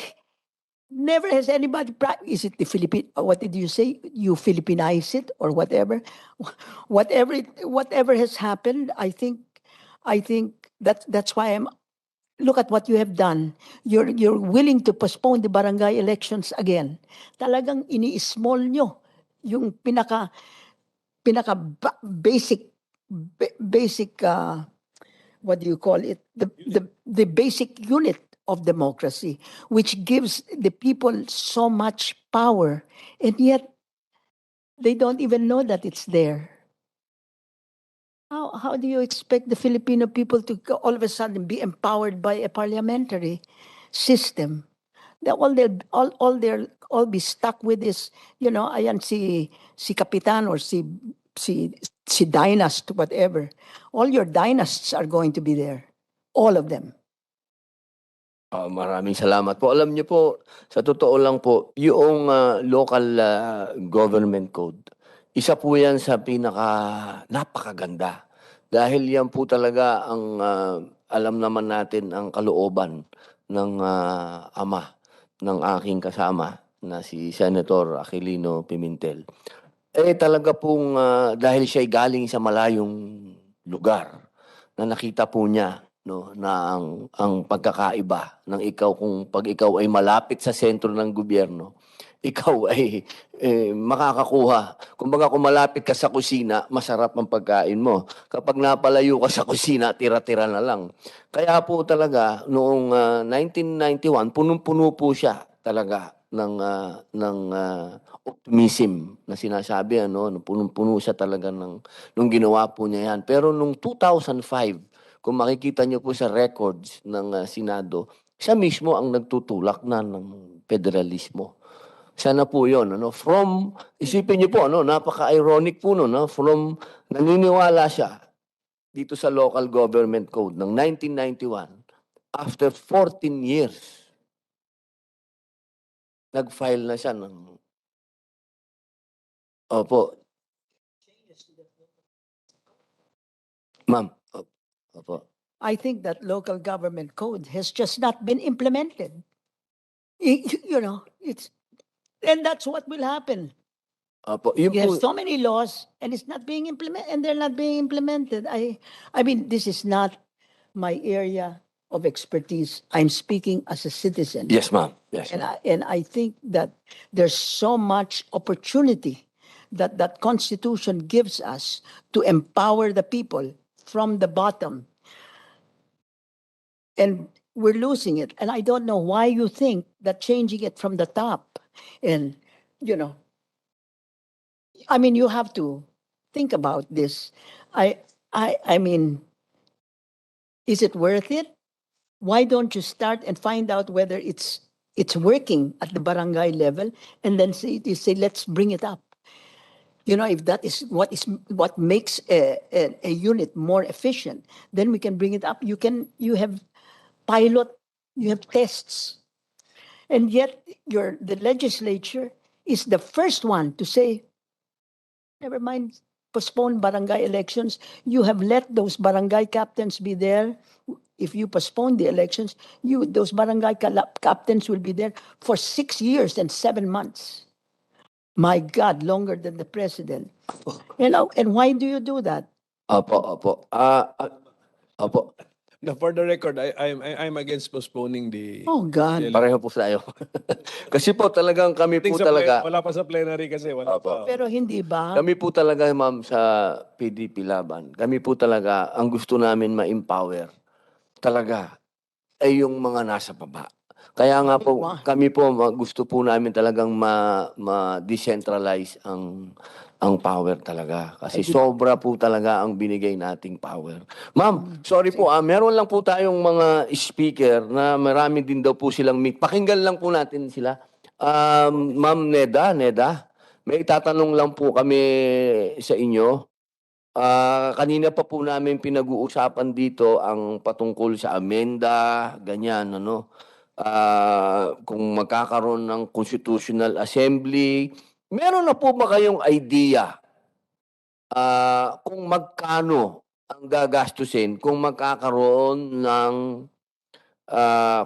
never has anybody, is it the Philippine, what did you say? You Philippinize it or whatever? Whatever has happened, I think that's why look at what you have done. You're willing to postpone the barangay elections again. Talagang ini-small nyo yung pinaka basic, what do you call it? The basic unit of democracy, which gives the people so much power, and yet they don't even know that it's there. How do you expect the Filipino people to all of a sudden be empowered by a parliamentary system? They'll be stuck with this, ayan si Kapitan or si dynast, whatever. All your dynasts are going to be there. All of them. Maraming salamat po. Alam niyo po, sa totoo lang po, yung local government code, isa po yan sa napakaganda. Dahil yan po talaga ang alam naman natin ang kalooban ng ama ng aking kasama na si Senator Aquilino Pimentel. Talaga pong dahil siya'y galing sa malayong lugar na nakita po niya na ang pagkakaiba ng pag ikaw ay malapit sa sentro ng gobyerno, ikaw ay makakakuha. Kumbaga kung malapit ka sa kusina, masarap ang pagkain mo. Kapag napalayo ka sa kusina, tira-tira na lang. Kaya po talaga noong 1991, punong-puno po siya talaga ng optimism na sinasabi, punong-puno siya talaga nung ginawa po niya yan. Pero nung 2005, kung makikita niyo po sa records ng Senado, siya mismo ang nagtutulak ng federalismo. Sana po yun. Isipin niyo po, napaka-ironic po, from naniniwala siya dito sa local government code ng 1991, after 14 years, nag-file na siya ng... Opo. Ma'am. Opo. I think that local government code has just not been implemented. And that's what will happen. Opo. You have so many laws and it's not being implemented, and they're not being implemented. I mean, this is not my area of expertise. I'm speaking as a citizen. Yes, ma'am. Yes, ma'am. And I think that there's so much opportunity that Constitution gives us to empower the people from the bottom. And we're losing it. And I don't know why you think that changing it from the top, and, I mean, you have to think about this. I mean, is it worth it? Why don't you start and find out whether it's working at the barangay level, and then say, let's bring it up. If that is what makes a unit more efficient, then we can bring it up. You have pilot, you have tests, and yet the legislature is the first one to say, never mind, postpone barangay elections. You have let those barangay captains be there. If you postpone the elections, those barangay captains will be there for 6 years and 7 months. My God, longer than the president. And why do you do that? Opo. Opo. Now, for the record, I'm against postponing the... Oh God. the Pareho po tayo. Kasi po talagang kami po talaga... Wala pa sa plenary kasi. Wala Opo. pa. Pero hindi ba? Kami po talaga, ma'am, sa PDP Laban, kami po talaga, ang gusto namin ma-empower talaga ay yung mga nasa baba. Kaya nga po, kami po, gusto po namin talagang ma-decentralize ang power talaga. Kasi sobra po talaga ang binigay nating power. Ma'am, sorry po, meron lang po tayong mga speaker na marami din daw po silang meet. Pakinggan lang po natin sila. Ma'am Neda, may tatanong lang po kami sa inyo. Kanina pa po namin pinag-uusapan dito ang patungkol sa amenda, ganyan, ano. Kung magkakaroon ng Constitutional Assembly. Meron na po ba kayong idea kung magkano ang gagastusin kung magkakaroon ng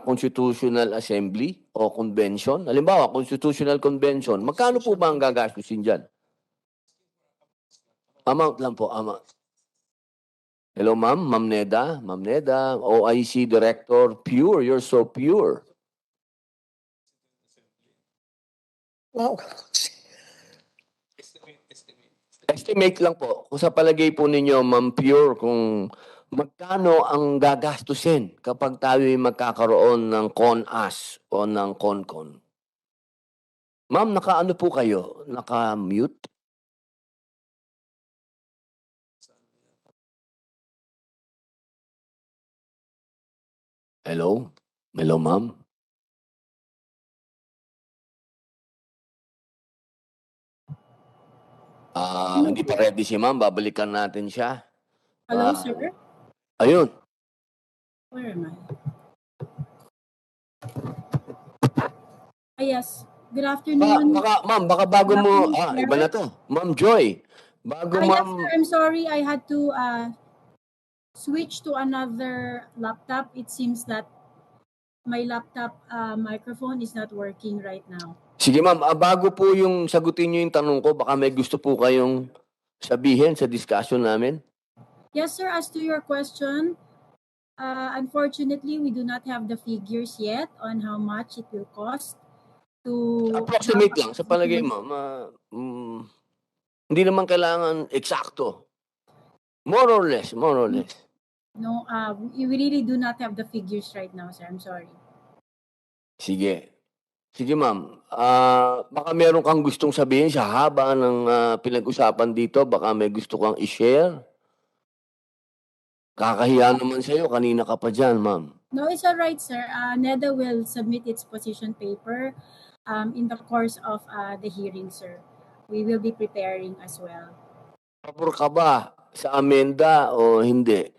Constitutional Assembly o Convention? Halimbawa, Constitutional Convention, magkano po ba ang gagastusin dyan? Amount lang po, amount. Hello, ma'am. Ma'am Neda. Ma'am Neda, OIC Director. Pure. You're so pure. Wow. Estimate lang po. Kung sa palagay po ninyo, Ma'am Pure, kung magkano ang gagastusin kapag tayo magkakaroon ng CONAS o ng CONCON. Ma'am, naka-ano po kayo? Naka-mute? Hello? Hello, ma'am? Hindi pa ready si ma'am. Babalikan natin siya. Hello, sir? Ayun. Where am I? Yes. Good afternoon. Ma'am, baka bago Good mo, afternoon, sir. iba na to. Ma'am Joy. Bago Yes, ma'am, sir. I'm sorry. I had to switch to another laptop. It seems that my laptop microphone is not working right now. sige ma'am, bago po yung sagutin niyo yung tanong ko, baka may gusto po kayong sabihin sa discussion namin. Yes, sir. As to your question, unfortunately, we do not have the figures yet on how much it will cost to... Approximate lang, sa palagay mo, hindi naman kailangan eksakto. More or less, more or less. No, we really do not have the figures right now, sir. I'm sorry. Sige. Sige ma'am, baka meron kang gustong sabihin sa haba ng pinag-usapan dito, baka may gusto kang i-share. Kakahiya naman sa'yo, kanina ka pa dyan, ma'am. No, it's all right, sir. NEDA will submit its position paper in the course of the hearing, sir. We will be preparing as well. Pabor ka ba sa amenda o hindi?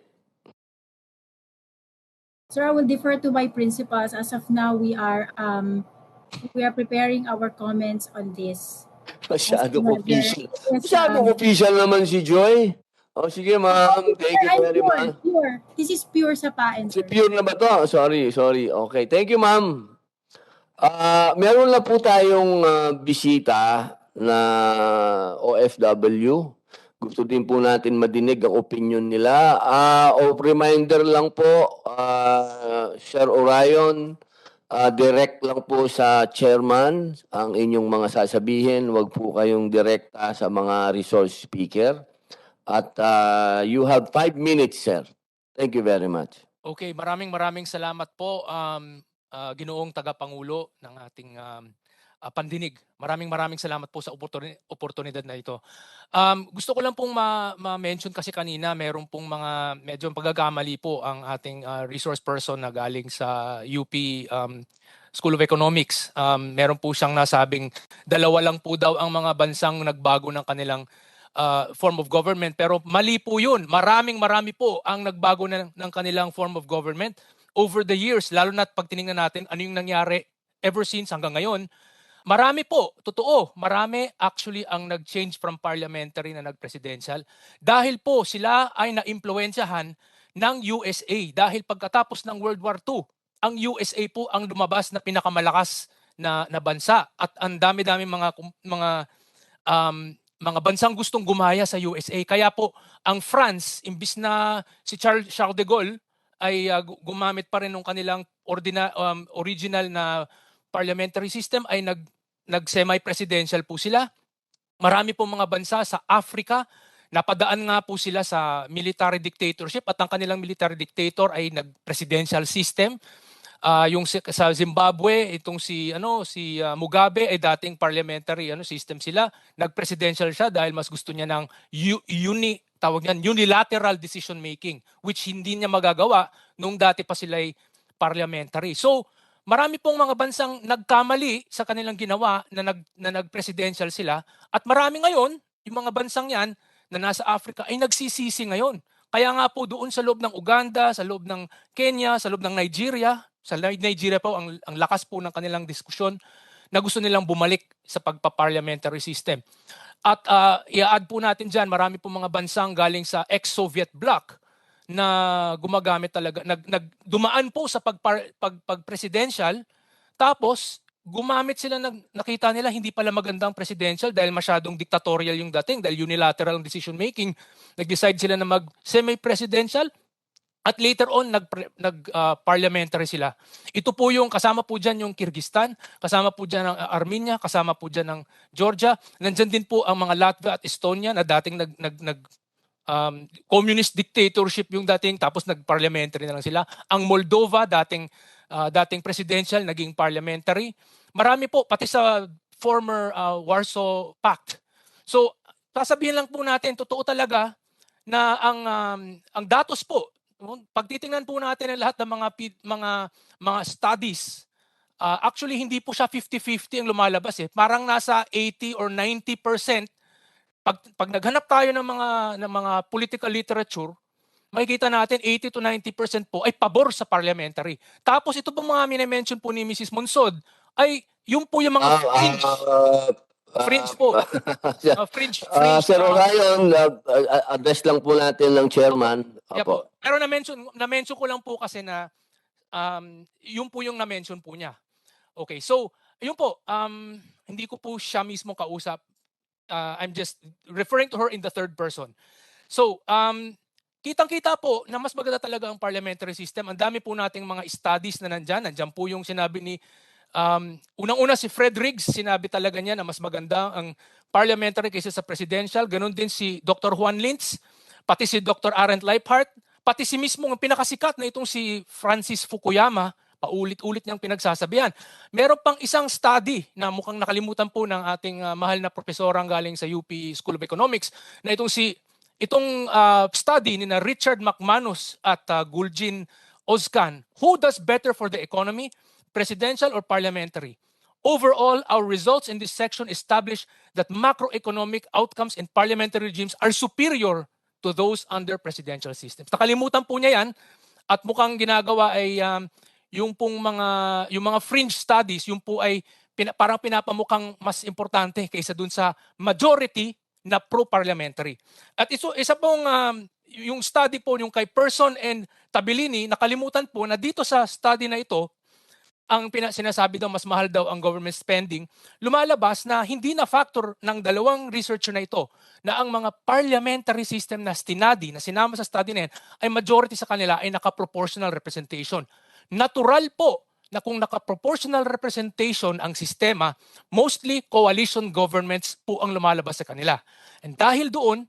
Sir, I will defer to my principals. As of now, we are preparing our comments on this. Masyadong Whether official. it's, Masyadong official naman si Joy. O sige ma'am, thank you I'm very much. pure. This is pure sapain, Si sir. Pure na ba to? Sorry. Okay, thank you ma'am. Meron na po tayong bisita na OFW. Gusto din po natin madinig ang opinion nila. Reminder lang po, Sir Orion, direct lang po sa chairman ang inyong mga sasabihin. Huwag po kayong direkta sa mga resource speaker. At you have 5 minutes, sir. Thank you very much. Okay, maraming salamat po, Ginoong Tagapangulo ng ating pandinig. Maraming salamat po sa oportunidad na ito. Gusto ko lang pong ma-mention kasi kanina meron pong mga medyo pagkakamali po ang ating resource person na galing sa UP School of Economics. Meron po siyang nasabing 2 lang po daw ang mga bansang nagbago ng kanilang form of government, pero mali po yun. Marami po ang nagbago ng kanilang form of government over the years, lalo na pag tinignan natin ano yung nangyari ever since hanggang ngayon. Marami po, totoo, marami actually ang nag-change from parliamentary na nag-presidential dahil po sila ay na-impluensyahan ng USA dahil pagkatapos ng World War II, ang USA po ang lumabas na pinakamalakas na bansa at ang dami-dami mga bansang gustong gumaya sa USA. Kaya po ang France, imbis na si Charles de Gaulle ay gumamit pa rin ng kanilang original na parliamentary system, ay nag-semi-presidential po sila. Marami po mga bansa sa Africa, napadaan nga po sila sa military dictatorship at ang kanilang military dictator ay nag-presidential system. Yung sa Zimbabwe, itong si Mugabe ay dating parliamentary system sila. Nag-presidential siya dahil mas gusto niya ng unilateral decision making, which hindi niya magagawa nung dati pa sila ay parliamentary. So, marami pong mga bansang nagkamali sa kanilang ginawa na nag-presidential sila at marami ngayon, yung mga bansang yan na nasa Africa ay nagsisisi ngayon. Kaya nga po doon sa loob ng Uganda, sa loob ng Kenya, sa loob ng Nigeria, sa Nigeria po ang lakas po ng kanilang diskusyon na gusto nilang bumalik sa pagpa-parliamentary system. At i-add po natin dyan, marami po mga bansang galing sa ex-Soviet bloc na gumagamit talaga, dumaan po sa pag-presidential, tapos gumamit sila, nakita nila hindi pala magandang presidential dahil masyadong dictatorial yung dating, dahil unilateral ang decision making. Nag-decide sila na mag-semi-presidential at later on nag-parliamentary sila. Ito po yung, kasama po dyan yung Kyrgyzstan, kasama po dyan ang Armenia, kasama po dyan ang Georgia. Nandyan din po ang mga Latvia at Estonia na dating communist dictatorship yung dating, tapos nag-parliamentary na lang sila. Ang Moldova, dating presidential, naging parliamentary. Marami po, pati sa former Warsaw Pact. So, sasabihin lang po natin, totoo talaga na ang datos po, pag titingnan po natin ang lahat ng mga studies, actually hindi po siya 50-50 ang lumalabas eh. Parang nasa 80 or 90%. Pag naghanap tayo ng mga political literature, makikita natin 80 to 90% po ay pabor sa parliamentary. Tapos ito pong mga minimension po ni Mrs. Monsod ay yung po yung mga fringe po. Fringe. Sir Orion, address lang po natin ng chairman. Yeah po. Pero na-mention ko lang po kasi na yung po yung na-mention po niya. Okay, so yun po, hindi ko po siya mismo kausap. I'm just referring to her in the third person. So, kitang-kita po na mas maganda talaga ang parliamentary system. Ang dami po nating mga studies na nandyan. Nandyan po yung sinabi ni unang-una si Fred Riggs, sinabi talaga niya na mas maganda ang parliamentary kaysa sa presidential. Ganon din si Dr. Juan Lintz, pati si Dr. Arendt Leiphart, pati si mismo ang pinakasikat na itong si Francis Fukuyama, paulit-ulit niyang pinagsasabihan. Meron pang isang study na mukhang nakalimutan po ng ating mahal na profesorang galing sa UP School of Economics na itong study ni na Richard McManus at Gulgin Ozkan. Who does better for the economy? Presidential or parliamentary? Overall, our results in this section establish that macroeconomic outcomes in parliamentary regimes are superior to those under presidential systems. Nakalimutan po niya yan at mukhang ginagawa ay yung mga fringe studies, yung po ay parang pinapamukhang mas importante kaysa dun sa majority na pro-parliamentary. At isa pong yung study po yung kay Person and Tabilini, nakalimutan po na dito sa study na ito, ang sinasabi daw mas mahal daw ang government spending, lumalabas na hindi na factor ng dalawang researcher na ito na ang mga parliamentary system na stinady, na sinama sa study na yan, ay majority sa kanila ay naka-proportional representation. Natural po na kung naka-proportional representation ang sistema, mostly coalition governments po ang lumalabas sa kanila. And dahil doon,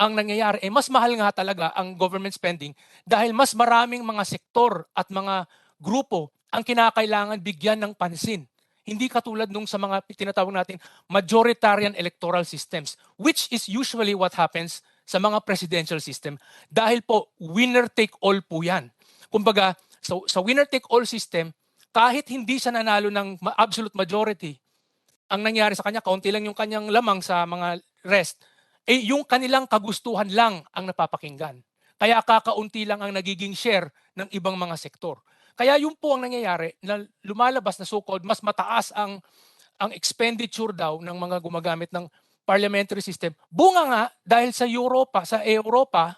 ang nangyayari ay mas mahal nga talaga ang government spending dahil mas maraming mga sektor at mga grupo ang kinakailangan bigyan ng pansin. Hindi katulad nung sa mga tinatawag natin majoritarian electoral systems, which is usually what happens sa mga presidential system dahil po winner-take-all po yan. Kumbaga, sa winner-take-all system, kahit hindi siya nanalo ng absolute majority, ang nangyari sa kanya, kaunti lang yung kanyang lamang sa mga rest, yung kanilang kagustuhan lang ang napapakinggan. Kaya kakaunti lang ang nagiging share ng ibang mga sektor. Kaya yun po ang nangyayari na lumalabas na so-called mas mataas ang expenditure daw ng mga gumagamit ng parliamentary system. Bunga nga dahil sa Europa,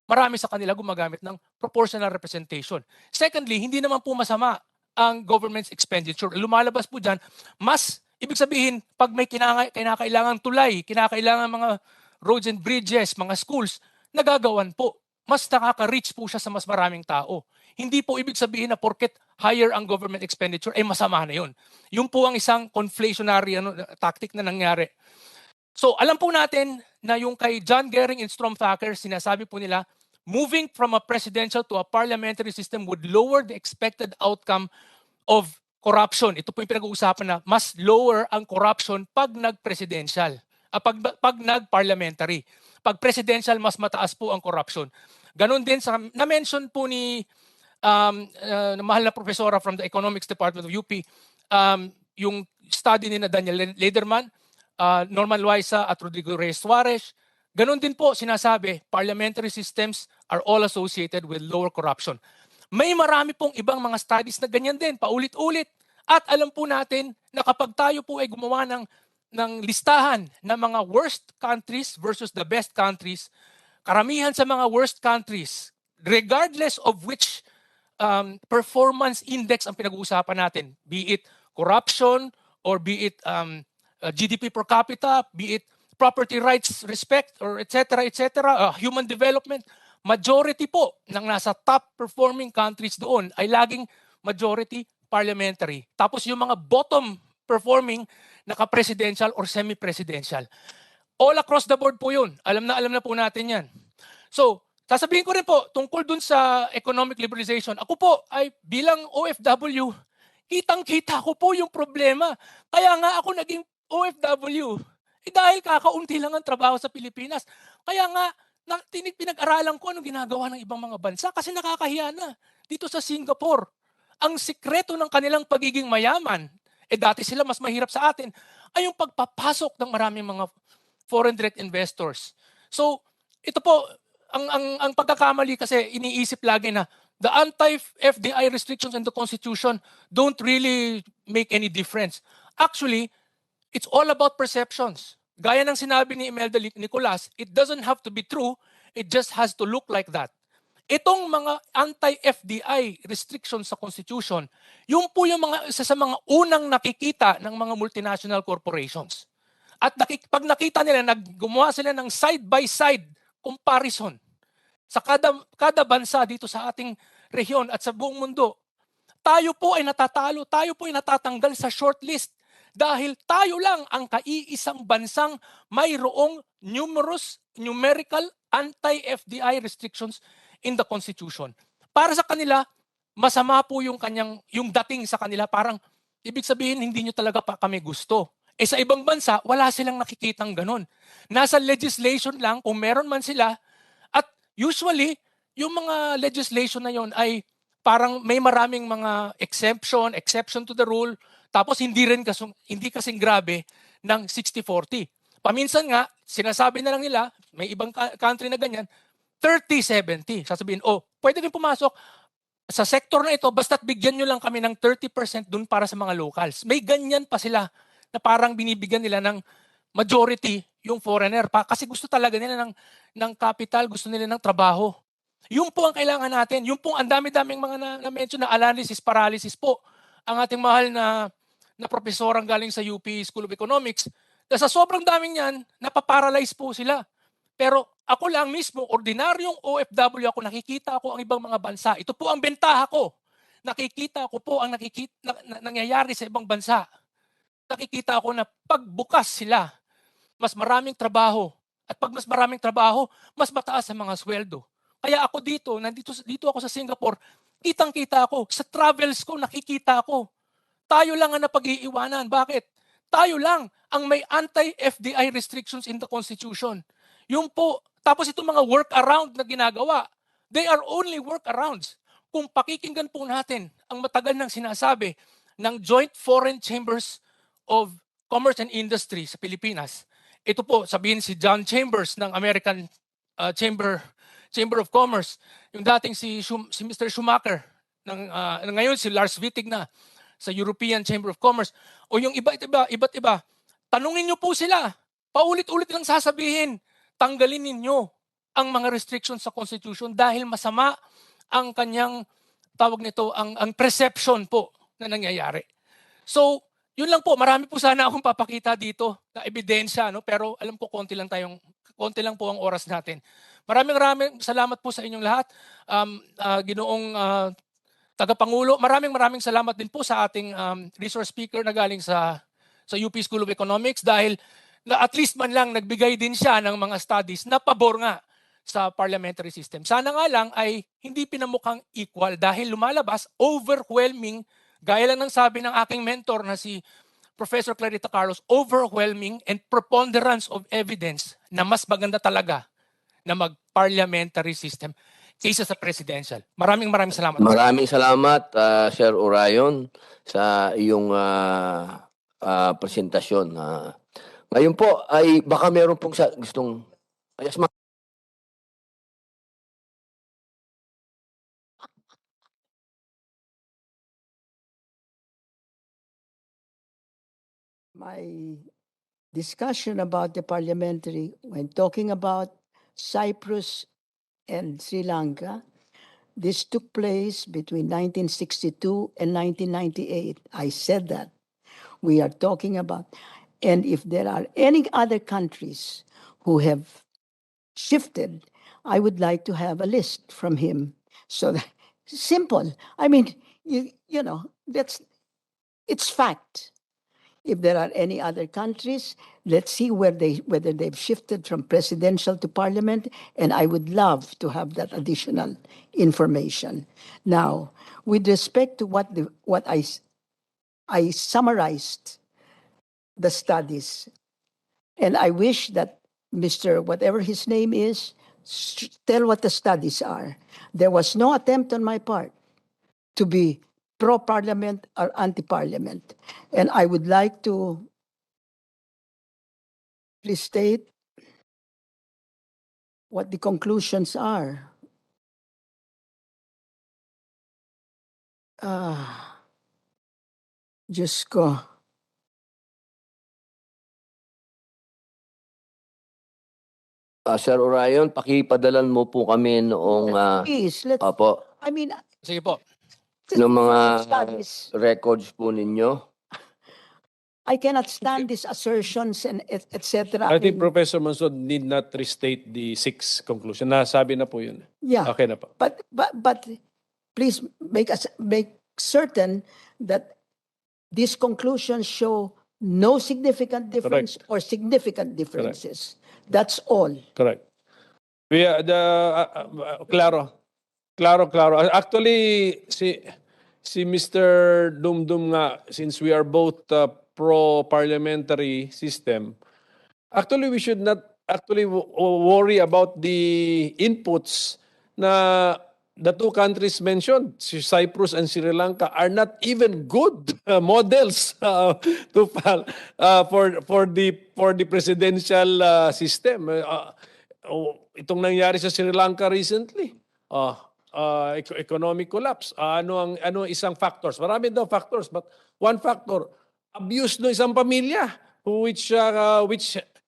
marami sa kanila gumagamit ng proportional representation. Secondly, hindi naman po masama ang government's expenditure. Lumalabas po dyan, mas ibig sabihin, pag may kinakailangan tulay, kinakailangan mga roads and bridges, mga schools, nagagawan po. Mas nakaka-reach po siya sa mas maraming tao. Hindi po ibig sabihin na porket higher ang government expenditure, ay masama na yun. Yun po ang isang conflationary tactic na nangyari. So alam po natin na yung kay John Gering and Stromfacker, sinasabi po nila, moving from a presidential to a parliamentary system would lower the expected outcome of corruption. Ito po yung pinag-uusapan na mas lower ang corruption pag nag-presidential, pag nag-parliamentary. Pag presidential, mas mataas po ang corruption. Ganon din sa na-mention po ni mahal na profesora from the Economics Department of UP, yung study ni na Daniel Lederman, Norman Loaiza at Rodrigo Reyes Suarez, ganun din po sinasabi, parliamentary systems are all associated with lower corruption. May marami pong ibang mga studies na ganyan din, paulit-ulit. At alam po natin na kapag tayo po ay gumawa ng listahan ng mga worst countries versus the best countries, karamihan sa mga worst countries, regardless of which performance index ang pinag-uusapan natin, be it corruption or be it GDP per capita, be it property rights respect or etc. Human development, majority po ng nasa top performing countries doon ay laging majority parliamentary. Tapos yung mga bottom performing naka-presidential or semi-presidential. All across the board po yun. Alam na po natin yan. So, sasabihin ko rin po, tungkol dun sa economic liberalization, ako po ay bilang OFW, kitang-kita ko po yung problema. Kaya nga ako naging OFW. Dahil kakaunti lang ang trabaho sa Pilipinas. Kaya nga, pinag-aralan ko anong ginagawa ng ibang mga bansa kasi nakakahiya na. Dito sa Singapore, ang sikreto ng kanilang pagiging mayaman, dati sila mas mahirap sa atin, ay yung pagpapasok ng maraming mga foreign direct investors. So, ito po, ang pagkakamali kasi iniisip lagi na the anti-FDI restrictions in the Constitution don't really make any difference. Actually, it's all about perceptions. Gaya ng sinabi ni Imelda Nicolas, it doesn't have to be true, it just has to look like that. Itong mga anti-FDI restrictions sa Constitution, yung po yung isa sa mga unang nakikita ng mga multinational corporations. At pag nakita nila, gumawa sila ng side-by-side comparison sa kada bansa dito sa ating rehiyon at sa buong mundo, tayo po ay natatalo, tayo po ay natatanggal sa shortlist dahil tayo lang ang kaiisang bansang mayroong numerical anti-FDI restrictions in the Constitution. Para sa kanila, masama po yung dating sa kanila, parang ibig sabihin hindi nyo talaga pa kami gusto. Sa ibang bansa, wala silang nakikitang ganun. Nasa legislation lang, kung meron man sila, at usually, yung mga legislation na yon ay parang may maraming mga exception to the rule, tapos hindi kasing grabe ng 60-40. Paminsan nga, sinasabi na lang nila, may ibang country na ganyan, 30-70. Sasabihin, pwede rin pumasok sa sektor na ito, basta't bigyan nyo lang kami ng 30% dun para sa mga locals. May ganyan pa sila na parang binibigyan nila ng majority yung foreigner pa kasi gusto talaga nila ng capital, gusto nila ng trabaho. Yung po ang kailangan natin. Yung po ang dami-daming mga na-mention na analysis, paralysis po. Ang ating mahal na profesorang galing sa UP School of Economics, na sa sobrang daming yan, napaparalyze po sila. Pero ako lang mismo, ordinaryong OFW ako, nakikita ko ang ibang mga bansa. Ito po ang bentaha ko. Nakikita ko po ang nangyayari sa ibang bansa. Nakikita ko na pagbukas sila, mas maraming trabaho. At pag mas maraming trabaho, mas mataas ang mga sweldo. Kaya ako dito ako sa Singapore, kitang-kita ako. Sa travels ko, nakikita ako. Tayo lang ang napag-iiwanan. Bakit? Tayo lang ang may anti-FDI restrictions in the Constitution. Yung po, tapos itong mga workaround na ginagawa, they are only workarounds. Kung pakikinggan po natin ang matagal nang sinasabi ng Joint Foreign Chambers of Commerce and Industry sa Pilipinas, ito po, sabihin si John Chambers ng American Chamber of Commerce, yung dating si Mr. Schumacher, ngayon si Lars Wittig na sa European Chamber of Commerce, o yung iba't iba, tanungin niyo po sila, paulit-ulit lang sasabihin, tanggalin ninyo ang mga restrictions sa Constitution dahil masama ang kanyang, tawag nito, ang perception po na nangyayari. So, yun lang po, marami po sana akong papakita dito na ebidensya, no? Pero alam ko konti lang po ang oras natin. Maraming salamat po sa inyong lahat. Ginoong Tagapangulo, maraming salamat din po sa ating resource speaker na galing sa UP School of Economics dahil na at least man lang nagbigay din siya ng mga studies na pabor nga sa parliamentary system. Sana nga lang ay hindi pinamukhang equal dahil lumalabas overwhelming, gaya lang ng sabi ng aking mentor na si Professor Clarita Carlos, overwhelming and preponderance of evidence na mas maganda talaga na mag-parliamentary system. kaysa sa presidential. Maraming salamat. Maraming salamat, Sir Orion, sa iyong presentasyon. Ngayon po ay baka meron pong gustong... Yes, ma'am. My discussion about the parliamentary, when talking about Cyprus and Sri Lanka, this took place between 1962 and 1998. I said that. We are talking about, and if there are any other countries who have shifted, I would like to have a list from him. So that, simple. I mean, you know, it's fact. If there are any other countries, let's see whether they've shifted from presidential to parliament, and I would love to have that additional information. Now, with respect to what I summarized the studies, and I wish that Mr. whatever his name is, tell what the studies are. There was no attempt on my part to be pro-parliament or anti-parliament. And I would like to restate what the conclusions are. Diyos ko. Sir Orion, pakipadalan mo po kami noong Please, let's, opo, I mean, Sige po. ng mga studies. records po ninyo. I cannot stand these assertions and etc. I think Professor Mansod need not restate the 6 conclusion. Nasabi na po yun. Yeah. Okay na po. But please make certain that these conclusions show no significant difference or significant differences. That's all. Correct. We claro. Actually, si Mr. Dumdum nga, since we are both pro-parliamentary system, actually we should not actually worry about the inputs na the 2 countries mentioned, Cyprus and Sri Lanka, are not even good models for the presidential system. Itong nangyari sa Sri Lanka recently, economic collapse. Ano isang factors? Marami daw factors, but one factor, abuse ng isang pamilya which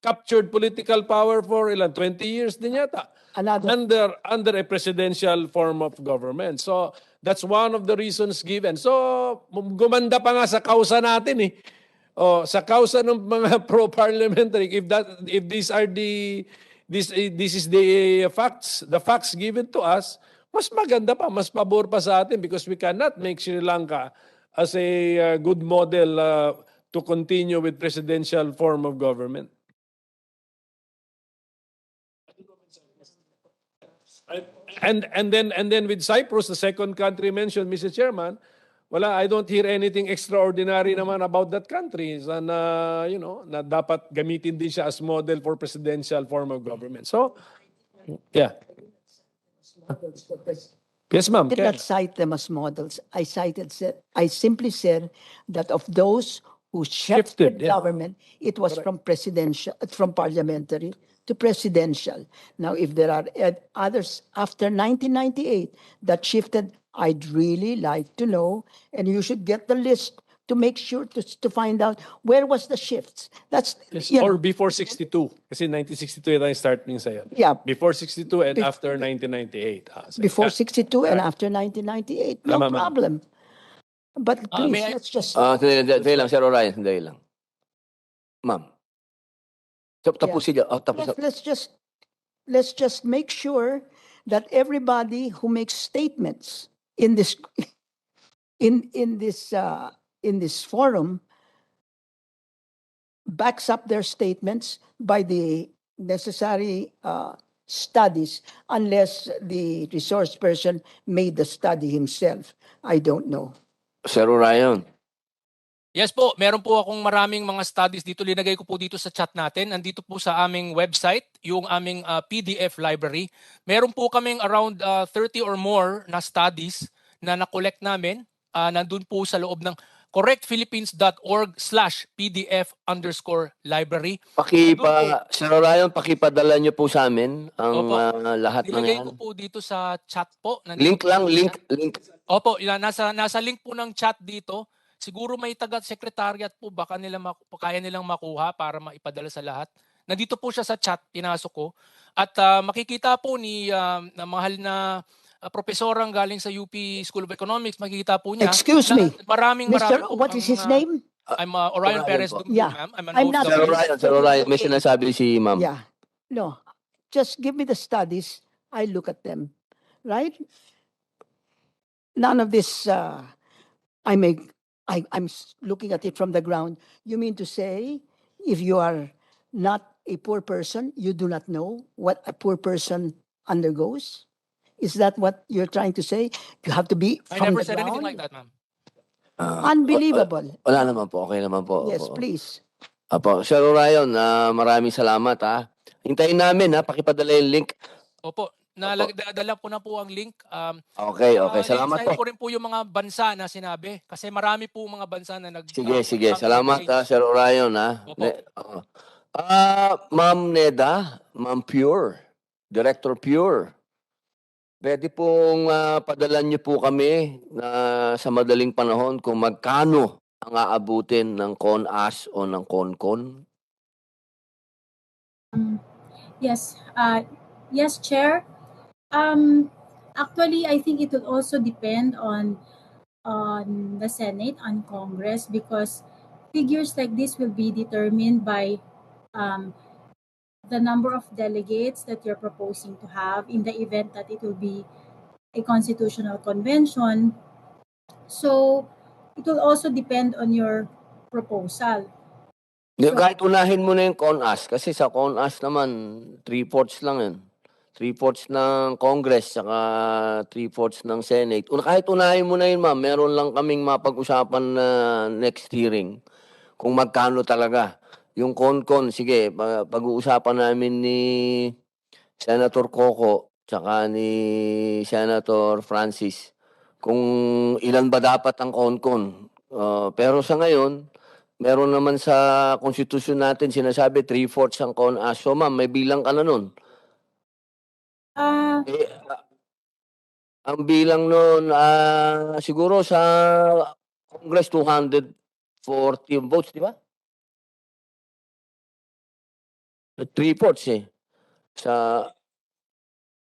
captured political power for 20 years din yata. Under a presidential form of government. So that's one of the reasons given. So gumanda pa nga sa kausa natin eh. Sa kausa ng mga pro-parliamentary, if these are this is the facts given to us, mas maganda pa, mas pabor pa sa atin because we cannot make Sri Lanka as a good model to continue with presidential form of government. And then with Cyprus, the second country mentioned, Mr. Chairman, I don't hear anything extraordinary naman about that country. Na, na dapat gamitin din siya as model for presidential form of government. So, yeah. Yes, ma'am. I did not cite them as models. I simply said that of those who shifted government, it was from parliamentary to presidential. Now, if there are others after 1998 that shifted, I'd really like to know, and you should get the list to make sure to find out where was the shifts. That's or before 62. Kasi 1962 yung start ng sayo. Yeah. Before 62 and after 1998. Before 62 and after 1998. No problem. But please, let's just... Sandali lang, Sir Orion, sandali lang. Ma'am. Tapusin niyo. Let's just make sure that everybody who makes statements in this in this forum backs up their statements by the necessary studies, unless the resource person made the study himself. I don't know. Sir Orion, Yes po, meron po akong maraming mga studies dito. Linagay ko po dito sa chat natin. Nandito po sa aming website, yung aming PDF library. Meron po kaming around 30 or more na studies na na-collect namin. Nandun po sa loob ng correctphilippines.org/PDF_library. Nandun po, Sir Orion, pakipadala niyo po sa amin ang opo, lahat ng nilagay yan. ko po dito sa chat po. Nandito Link po lang, sa link, chat. link. Opo, nasa link po ng chat dito. Siguro may taga-secretariat po, baka kaya nilang makuha para maipadala sa lahat. Nandito po siya sa chat, pinasok ko. At makikita po na mahal na profesorang galing sa UP School of Economics, makikita po niya Excuse na me, marami Mr. po What is his name? I'm Orion Orion Perez po. Dumdum, Yeah, ma'am. I'm an I'm not- OFW. Sir Orion, may sinasabi si ma'am. Yeah, no, just give me the studies. I look at them, right? None of this. I'm looking at it from the ground. You mean to say, if you are not a poor person, you do not know what a poor person undergoes? Is that what you're trying to say? You have to be I from never the said anything like ground? that, ma'am. Unbelievable. Wala naman po, okay naman po. Yes, Opo. please. Apo, Sir Orion, maraming salamat ha. Hintayin namin ha, pakipadala yung link. Opo, dala ko na po ang link. Okay, salamat Lilistahin po. ko rin po yung mga bansa na sinabi kasi marami po mga bansa na Sige, salamat ha, Sir Orion ha. Opo. Ma'am Neda, Ma'am Pure, Director Pure, pwede pong padalan niyo po kami na sa madaling panahon kung magkano ang aabutin ng CONAS o ng CONCON? Yes, yes, Chair. Actually, I think it will also depend on the Senate, on Congress, because figures like this will be determined by the number of delegates that you're proposing to have in the event that it will be a constitutional convention. So it will also depend on your proposal. So- Kahit unahin mo na yung CONAS kasi sa CONAS naman 3/4 lang yun. 3/4 ng Congress saka 3/4 ng Senate. Kahit unahin mo na yun, ma'am, meron lang kaming mapag-usapan na next hearing kung magkano talaga. Yung CONCON, sige, pag-uusapan namin ni Senator Coco tsaka ni Senator Francis kung ilan ba dapat ang CONCON. Pero sa ngayon, meron naman sa konstitusyon natin sinasabi 3/4 ang CONAS. So ma'am, may bilang ka na nun. Ang bilang nun, siguro sa Congress 240 votes, di ba? 3/4 eh.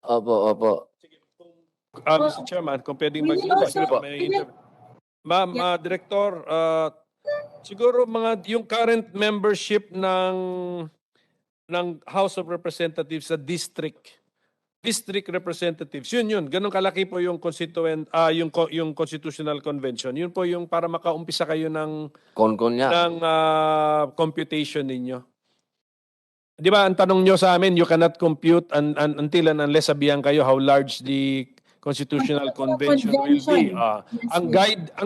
Opo. Mr. Chairman, kung pwedeng We will also- Ma'am, Director, siguro yung current membership ng House of Representatives sa district representatives, yun. Ganun kalaki po yung yung Constitutional Convention. Yun po yung para makaumpisa kayo ng CONCON niya. ng computation ninyo. Di ba, ang tanong nyo sa amin, you cannot compute until and unless sabihan kayo how large the Constitutional Convention will be. Ang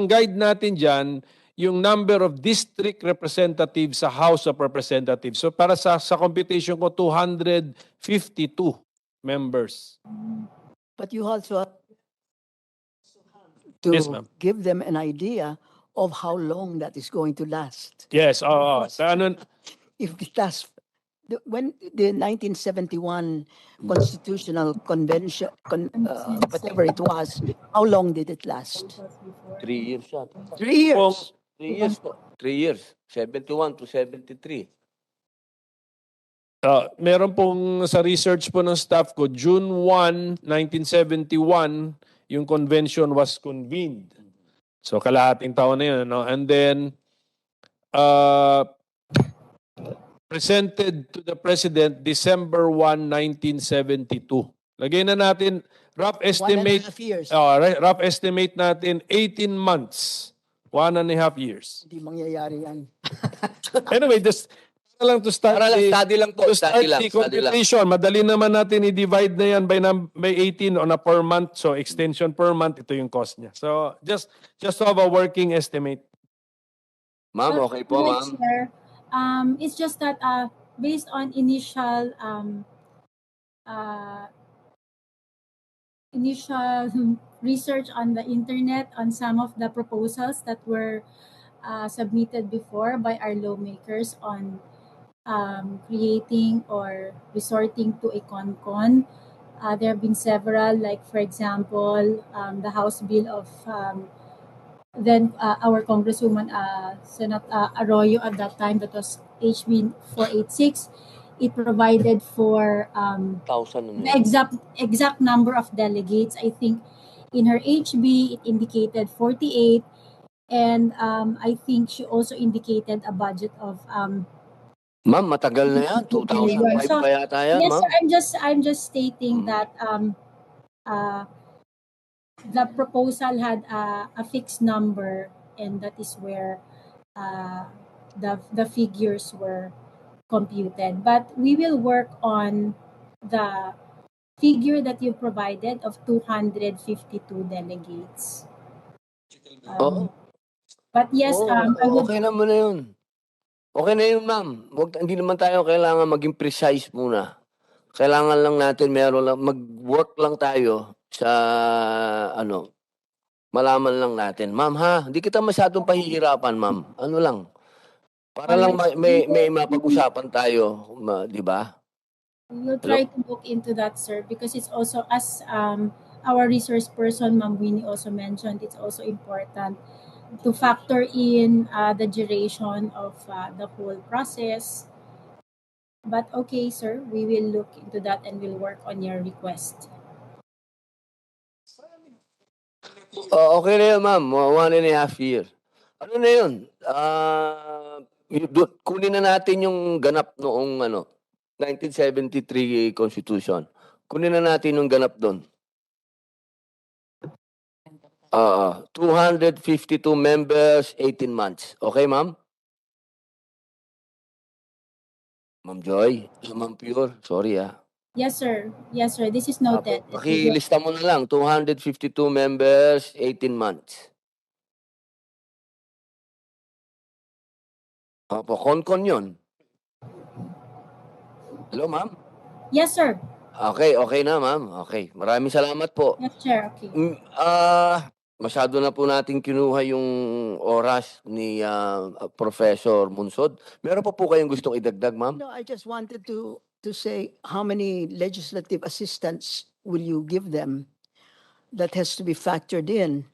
guide natin dyan, yung number of district representatives sa House of Representatives. So para sa computation ko, 252 members. But you also have to Yes, ma'am. give them an idea of how long that is going to last. Yes, If it lasts, when the 1971 Constitutional Convention, whatever it was, how long did it last? 3 years siya. 3 years. 3 years po. 3 years. 71 to 73. Meron pong sa research po ng staff ko, June 1, 1971, yung convention was convened. So kalahating taon na yun. No? And then, presented to the President December 1, 1972. Lagay na natin, rough estimate, 1.5 years. rough estimate natin, 18 months. 1.5 years. Hindi mangyayari yan. Anyway, lang to start study lang po. to start Study lang. the computation. Madali naman natin i-divide na yan by 18 on a per month. So extension per month, ito yung cost niya. So just to have a working estimate. Ma'am, okay po, Right, ma'am. Chair. It's just that based on uh, initial research on the internet on some of the proposals that were submitted before by our lawmakers on creating or resorting to a con. There have been several, like for example, the House Bill of then our Congresswoman Senator Arroyo at that time, that was HB 486. It provided for 1,000 ano the yun? exact number of delegates. I think in her HB it indicated 48, and I think she also indicated a budget of Ma'am, matagal na yan. 2 billion. 2005 So pa yata yan, yes, ma'am. sir, I'm just stating that uh, the proposal had a fixed number, and that is where the figures were computed. But we will work on the figure that you provided of 252 delegates. Oo. But yes, I would Okay naman na yun. Okay na yun, ma'am. Hindi naman tayo kailangan maging precise muna. Kailangan lang natin mag-work lang tayo sa malaman lang natin. Ma'am ha, hindi kita masyadong pahihirapan, ma'am. Ano lang. Para lang may mapag-usapan tayo, di ba? we'll try to look into that, sir, because it's also, as our resource person, Ma'am Winnie, also mentioned, it's also important to factor in the duration of the whole process. But okay, sir, we will look into that and we'll work on your request. Okay na yun, ma'am. 1.5 year. Ano na yun? Kunin na natin yung ganap noong 1973 Constitution. Kunin na natin yung ganap doon. 252 members, 18 months. Okay, ma'am? Ma'am Joy? Ma'am Pure? Sorry, Yes, sir. Yes, sir. This is noted. Pakilista mo na lang. 252 members, 18 months. Opo, kon yun. Hello, ma'am? Yes, sir. Okay na, ma'am. Okay. Maraming salamat po. Yes, sir. Okay. Masyado na po natin kinuha yung oras ni Professor Munsod. Meron pa po kayong gustong idagdag, ma'am? No, I just wanted to say how many legislative assistants will you give them? That has to be factored in.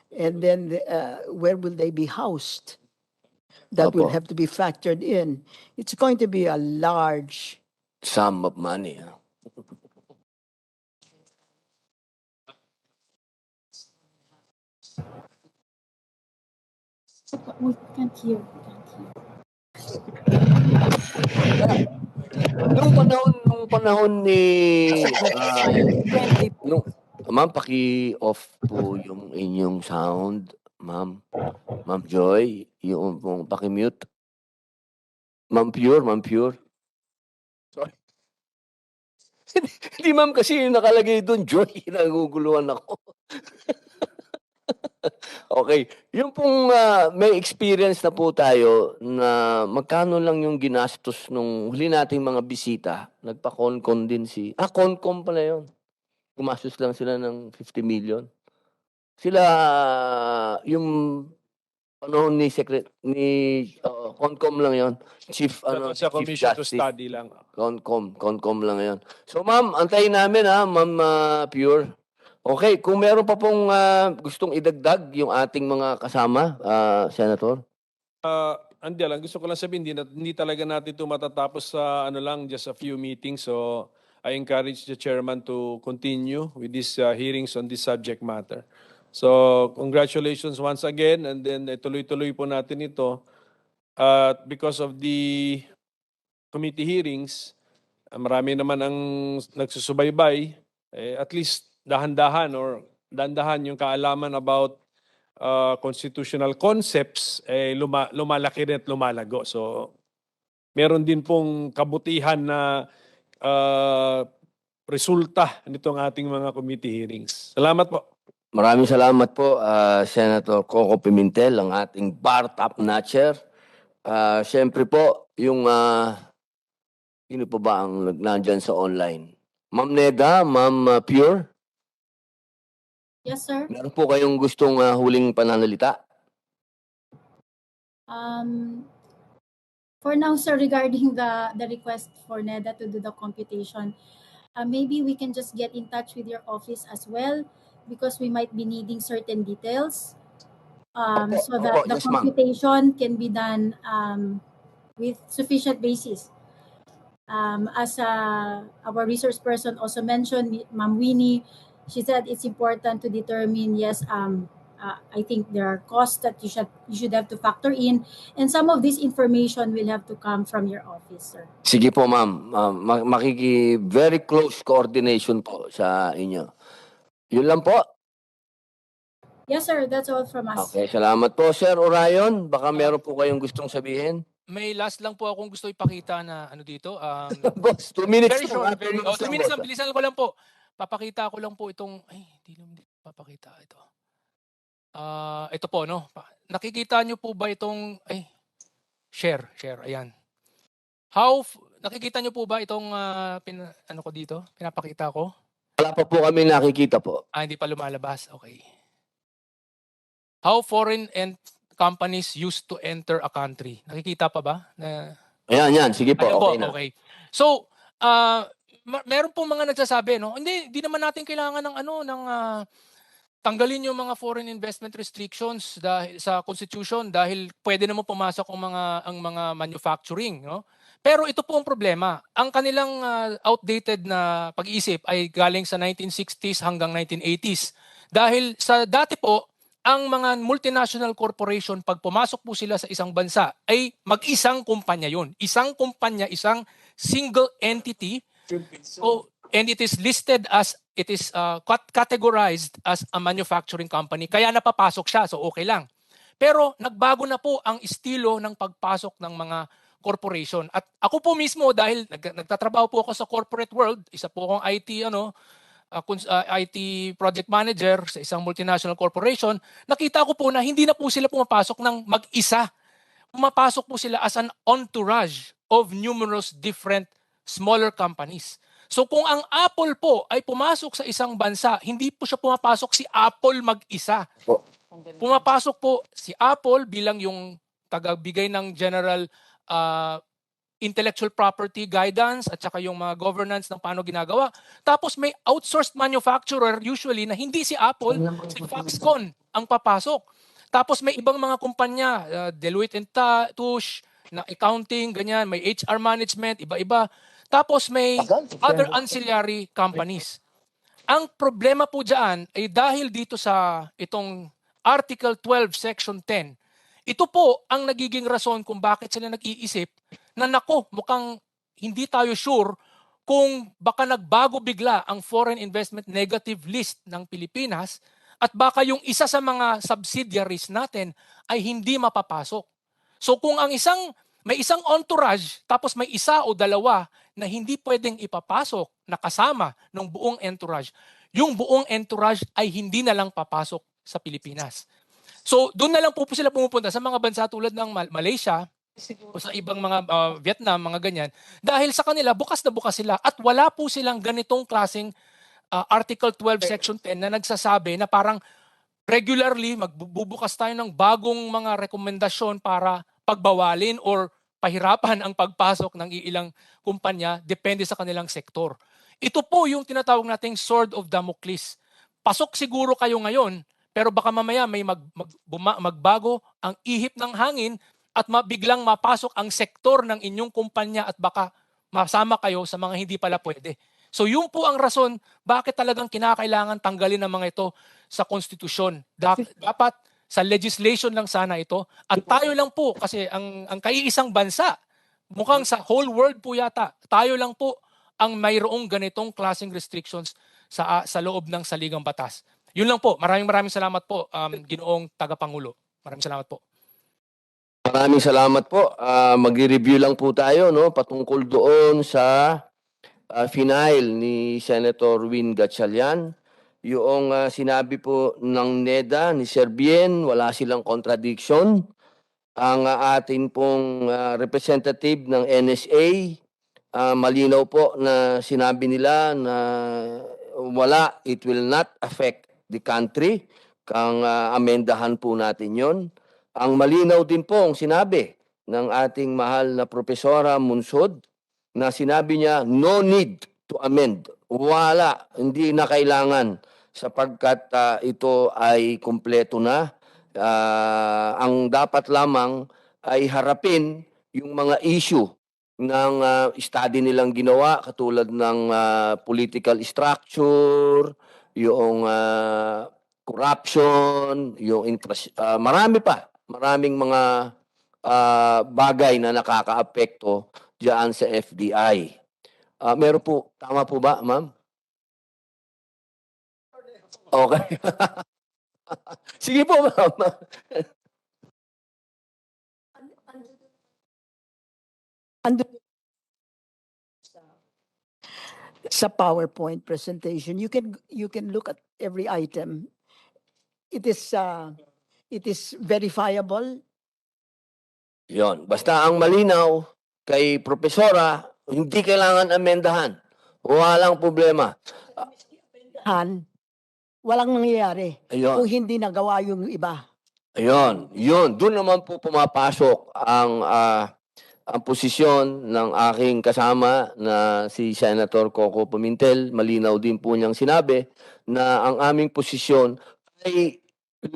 And then where will they be housed? That will Opo. have to be factored in. It's going to be a large Sum of money. We can't hear. Nung panahon ni ma'am, paki-off po yung inyong sound, ma'am. Ma'am Joy, yung pong paki-mute. Ma'am Pure. Sorry. Hindi, ma'am, kasi nakalagay doon, Joy. Naguguluhan ako. Okay. Yung pong may experience na po tayo na magkano lang yung ginastos nung huli nating mga bisita. Nagpa-concon din concon pala yun. Gumastos lang sila ng 50 million. Sila, yung panahon ni Concom lang yon. Chief Sa Chief Commission to Justice. Study lang. Concom lang yon. So ma'am, antayin namin ma'am Pure. Okay, kung meron pa pong gustong idagdag yung ating mga kasama, Senator. Andi lang, gusto ko lang sabihin, hindi talaga natin ito matatapos sa just a few meetings. So I encourage the chairman to continue with these hearings on this subject matter. So congratulations once again, and then tuloy-tuloy po natin ito. Because of the committee hearings, marami naman ang nagsusubaybay, at least dahan-dahan yung kaalaman about constitutional concepts, lumalaki rin at lumalago. So, meron din pong kabutihan na resulta nitong ating mga committee hearings. Salamat po. Maraming salamat po, Senator Coco Pimentel, ang ating bar top notcher. Siyempre po, yung sino pa ba ang nandyan sa online? Ma'am Neda, Ma'am Pure, Yes, sir. meron po kayong gustong huling pananalita? For now, sir, regarding the request for NEDA to do the computation, maybe we can just get in touch with your office as well because we might be needing certain details. So that the yes, ma'am. computation can be done with sufficient basis. As our resource person also mentioned, Ma'am Winnie, she said it's important to determine, yes, I think there are costs that you should have to factor in, and some of this information will have to come from your office, sir. Sige po, ma'am. Very close coordination po sa inyo. Yun lang po. Yes, sir, that's all from us. Okay, salamat po. Sir Orion, baka meron po kayong gustong sabihin? May last lang po akong gusto ipakita na ano dito. Boss, 2 minutes Very lang, short, 2 minutes 2 lang, minutes boss. lang, bilisan ko lang po. Papakita ko lang po itong, hindi papakita ito. Ito po, no? Nakikita nyo po ba itong, share, ayan. Nakikita nyo po ba itong, ano ko dito, pinapakita ko? Wala pa po kami nakikita po. Hindi pa lumalabas, okay. How foreign companies used to enter a country. Nakikita pa ba? Ayan, sige po, Ayan okay po, na. okay. So, meron po mga nagsasabi, no? Hindi naman natin kailangan ng tanggalin yung mga foreign investment restrictions dahil sa constitution dahil pwede naman pumasok ang mga manufacturing, no? Pero ito po ang problema. Ang kanilang outdated na pag-iisip ay galing sa 1960s hanggang 1980s. Dahil sa dati po, ang mga multinational corporation, pag pumasok po sila sa isang bansa, ay mag-isang kumpanya yun. Isang kumpanya, isang single entity. And it is listed as, it is categorized as a manufacturing company. Kaya napapasok siya, so okay lang. Pero nagbago na po ang estilo ng pagpasok ng mga corporation. At ako po mismo, dahil nagtatrabaho po ako sa corporate world, isa po akong IT project manager sa isang multinational corporation, nakita ko po na hindi na po sila pumapasok ng mag-isa. Pumapasok po sila as an entourage of numerous different smaller companies. So kung ang Apple po ay pumasok sa isang bansa, hindi po siya pumapasok si Apple mag-isa. Pumapasok po si Apple bilang yung tagabigay ng general intellectual property guidance at saka yung mga governance ng paano ginagawa. Tapos may outsourced manufacturer usually na hindi si Apple, si Foxconn ang papasok. Tapos may ibang mga kumpanya, Deloitte and Touche, na accounting, ganyan, may HR management, iba-iba. Tapos may other ancillary companies. Ang problema po dyan ay dahil dito sa itong Article 12, Section 10, ito po ang nagiging rason kung bakit sila nag-iisip na mukhang hindi tayo sure kung baka nagbago bigla ang foreign investment negative list ng Pilipinas at baka yung isa sa mga subsidiaries natin ay hindi mapapasok. So kung may isang entourage tapos may isa o dalawa na hindi pwedeng ipapasok na kasama ng buong entourage, yung buong entourage ay hindi na lang papasok sa Pilipinas. So doon na lang po sila pumupunta sa mga bansa tulad ng Malaysia o sa ibang mga Vietnam, mga ganyan. Dahil sa kanila, bukas na bukas sila at wala po silang ganitong klaseng Article 12, Section 10 na nagsasabi na parang regularly magbubukas tayo ng bagong mga rekomendasyon para pagbawalin or pahirapan ang pagpasok ng ilang kumpanya depende sa kanilang sektor. Ito po yung tinatawag nating sword of Damocles. Pasok siguro kayo ngayon, pero baka mamaya may magbago ang ihip ng hangin at biglang mapasok ang sektor ng inyong kumpanya at baka masama kayo sa mga hindi pala pwede. So yun po ang rason bakit talagang kinakailangan tanggalin ang mga ito sa konstitusyon. Dapat sa legislation lang sana ito. At tayo lang po, kasi ang kaiisang bansa, mukhang sa whole world po yata, tayo lang po ang mayroong ganitong klaseng restrictions sa loob ng saligang batas. Yun lang po. Maraming salamat po, Ginoong Tagapangulo. Maraming salamat po. Maraming salamat po. Mag-review lang po tayo, no, patungkol doon sa final ni Senator Win Gatchalian. Yung sinabi po ng NEDA ni Sir Bien, wala silang contradiction. ang atin pong representative ng NSA, malinaw po na sinabi nila na wala, it will not affect the country. Kang amendahan po natin yon. Ang malinaw din po ang sinabi ng ating mahal na Profesora Munsod na sinabi niya, no need to amend. Wala, hindi na kailangan sapagkat ito ay kumpleto na. Ang dapat lamang ay harapin yung mga issue ng study nilang ginawa katulad ng political structure, yung corruption, yung maraming mga bagay na nakakaapekto diyan sa FDI. Meron po, tama po ba, ma'am? Okay. Sige po, ma'am. Sa PowerPoint presentation, you can look at every item. It is verifiable. Yon. Basta ang malinaw kay Profesora, hindi kailangan amendahan. Walang problema. Walang nangyayari Ayun. kung hindi nagawa yung iba. Ayun. Yun. Doon naman po pumapasok ang posisyon ng aking kasama na si Senator Coco Pimentel. Malinaw din po niyang sinabi na ang aming posisyon ay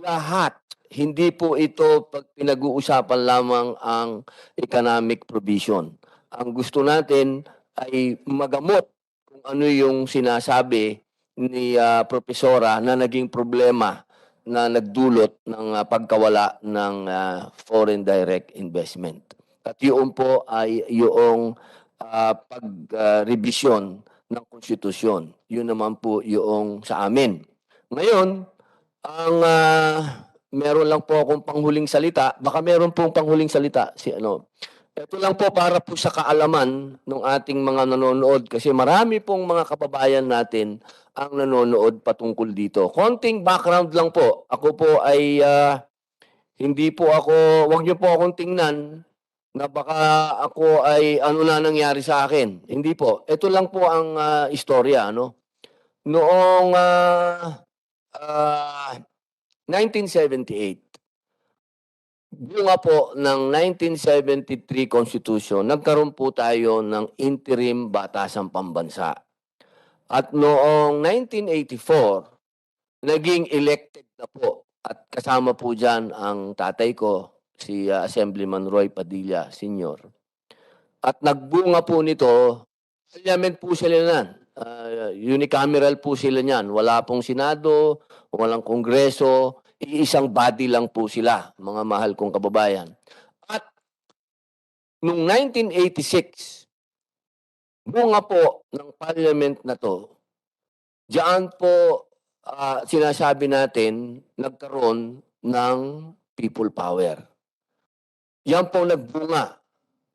lahat. Hindi po ito pag pinag-uusapan lamang ang economic provision. Ang gusto natin ay magamot kung ano yung sinasabi ni Profesora na naging problema na nagdulot ng pagkawala ng foreign direct investment. At yun po ay yung pag-revision ng konstitusyon. Yun naman po yung sa amin. Ngayon, ang meron lang po akong panghuling salita. Baka meron pong panghuling salita si ano. Ito lang po para po sa kaalaman ng ating mga nanonood kasi marami pong mga kababayan natin ang nanonood patungkol dito. Konting background lang po. Ako po ay hindi po ako, wag niyo po akong tingnan na baka ako ay ano na nangyari sa akin. Hindi po. Ito lang po ang istorya, no? Noong 1978, bunga po ng 1973 Constitution, nagkaroon po tayo ng interim batasang pambansa. At noong 1984, naging elected na po. At kasama po dyan ang tatay ko, si Assemblyman Roy Padilla Sr. At nagbunga po nito, parliament po sila nan. Unicameral po sila niyan. Wala pong Senado, walang Kongreso, iisang body lang po sila, mga mahal kong kababayan. At noong 1986, bunga po ng parliament na to, diyan po sinasabi natin nagkaroon ng people power. Yan po nagbunga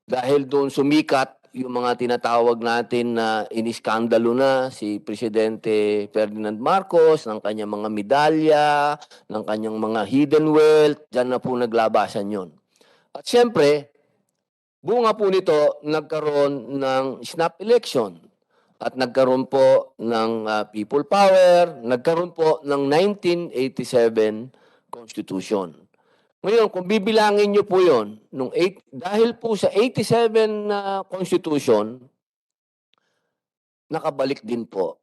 dahil doon sumikat yung mga tinatawag natin na iniskandalo na si Presidente Ferdinand Marcos ng kanyang mga medalya, ng kanyang mga hidden wealth, dyan na po naglabasan yon. At siyempre, bunga po nito, nagkaroon ng snap election at nagkaroon po ng people power, nagkaroon po ng 1987 Constitution. Ngayon, kung bibilangin nyo po yun, dahil po sa 87 na Constitution, nakabalik din po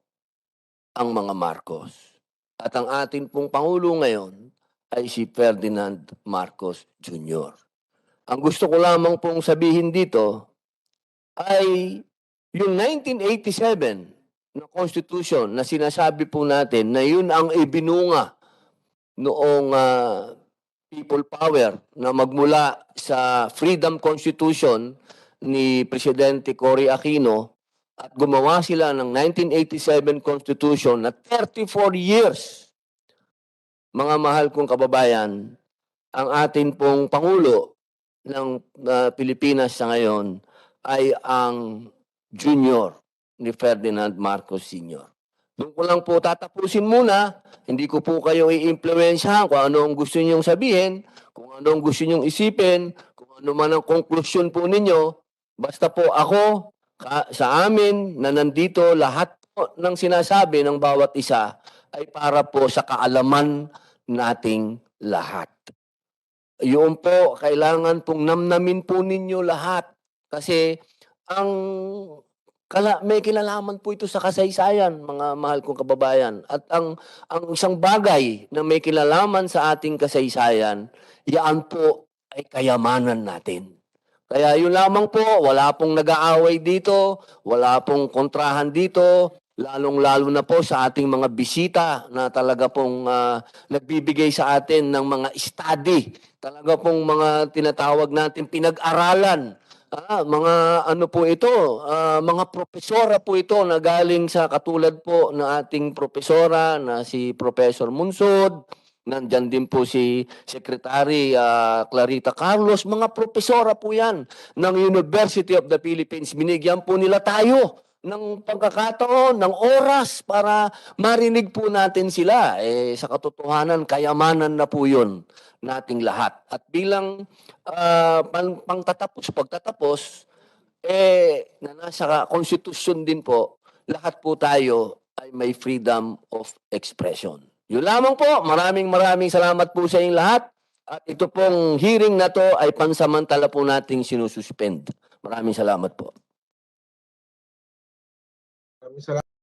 ang mga Marcos. At ang ating pong Pangulo ngayon ay si Ferdinand Marcos Jr. Ang gusto ko lamang pong sabihin dito ay yung 1987 na Constitution na sinasabi po natin na yun ang ibinunga noong people power na magmula sa Freedom Constitution ni Presidente Cory Aquino at gumawa sila ng 1987 Constitution na 34 years. Mga mahal kong kababayan, ang atin pong Pangulo ng Pilipinas sa ngayon ay ang junior ni Ferdinand Marcos Sr. Doon ko lang po tatapusin muna. Hindi ko po kayo i-influensyahan kung ano ang gusto niyong sabihin. kung ano ang gusto nyong isipin, kung ano man ang konklusyon po ninyo, basta po ako, sa amin na nandito, lahat po ng sinasabi ng bawat isa ay para po sa kaalaman nating lahat. Yun po, kailangan pong namnamin po ninyo lahat. Kasi ang may kinalaman po ito sa kasaysayan, mga mahal kong kababayan. At ang isang bagay na may kinalaman sa ating kasaysayan, yan po ay kayamanan natin. Kaya yun lamang po, wala pong nag-aaway dito, wala pong kontrahan dito, lalong-lalo na po sa ating mga bisita na talaga pong nagbibigay sa atin ng mga study, talaga pong mga tinatawag natin pinag-aralan. Mga ano po ito, mga propesora po ito na galing sa katulad po na ating propesora na si Professor Munsod, nandyan din po si Secretary Clarita Carlos, mga propesora po yan ng University of the Philippines. Binigyan po nila tayo ng pagkakataon, ng oras para marinig po natin sila. Sa katotohanan, kayamanan na po yun nating lahat. At bilang pagtatapos, na nasa konstitusyon din po, lahat po tayo ay may freedom of expression. Yun lamang po. Maraming salamat po sa inyong lahat. At ito pong hearing na to ay pansamantala po nating sinususpend. Maraming salamat po. Maraming salamat.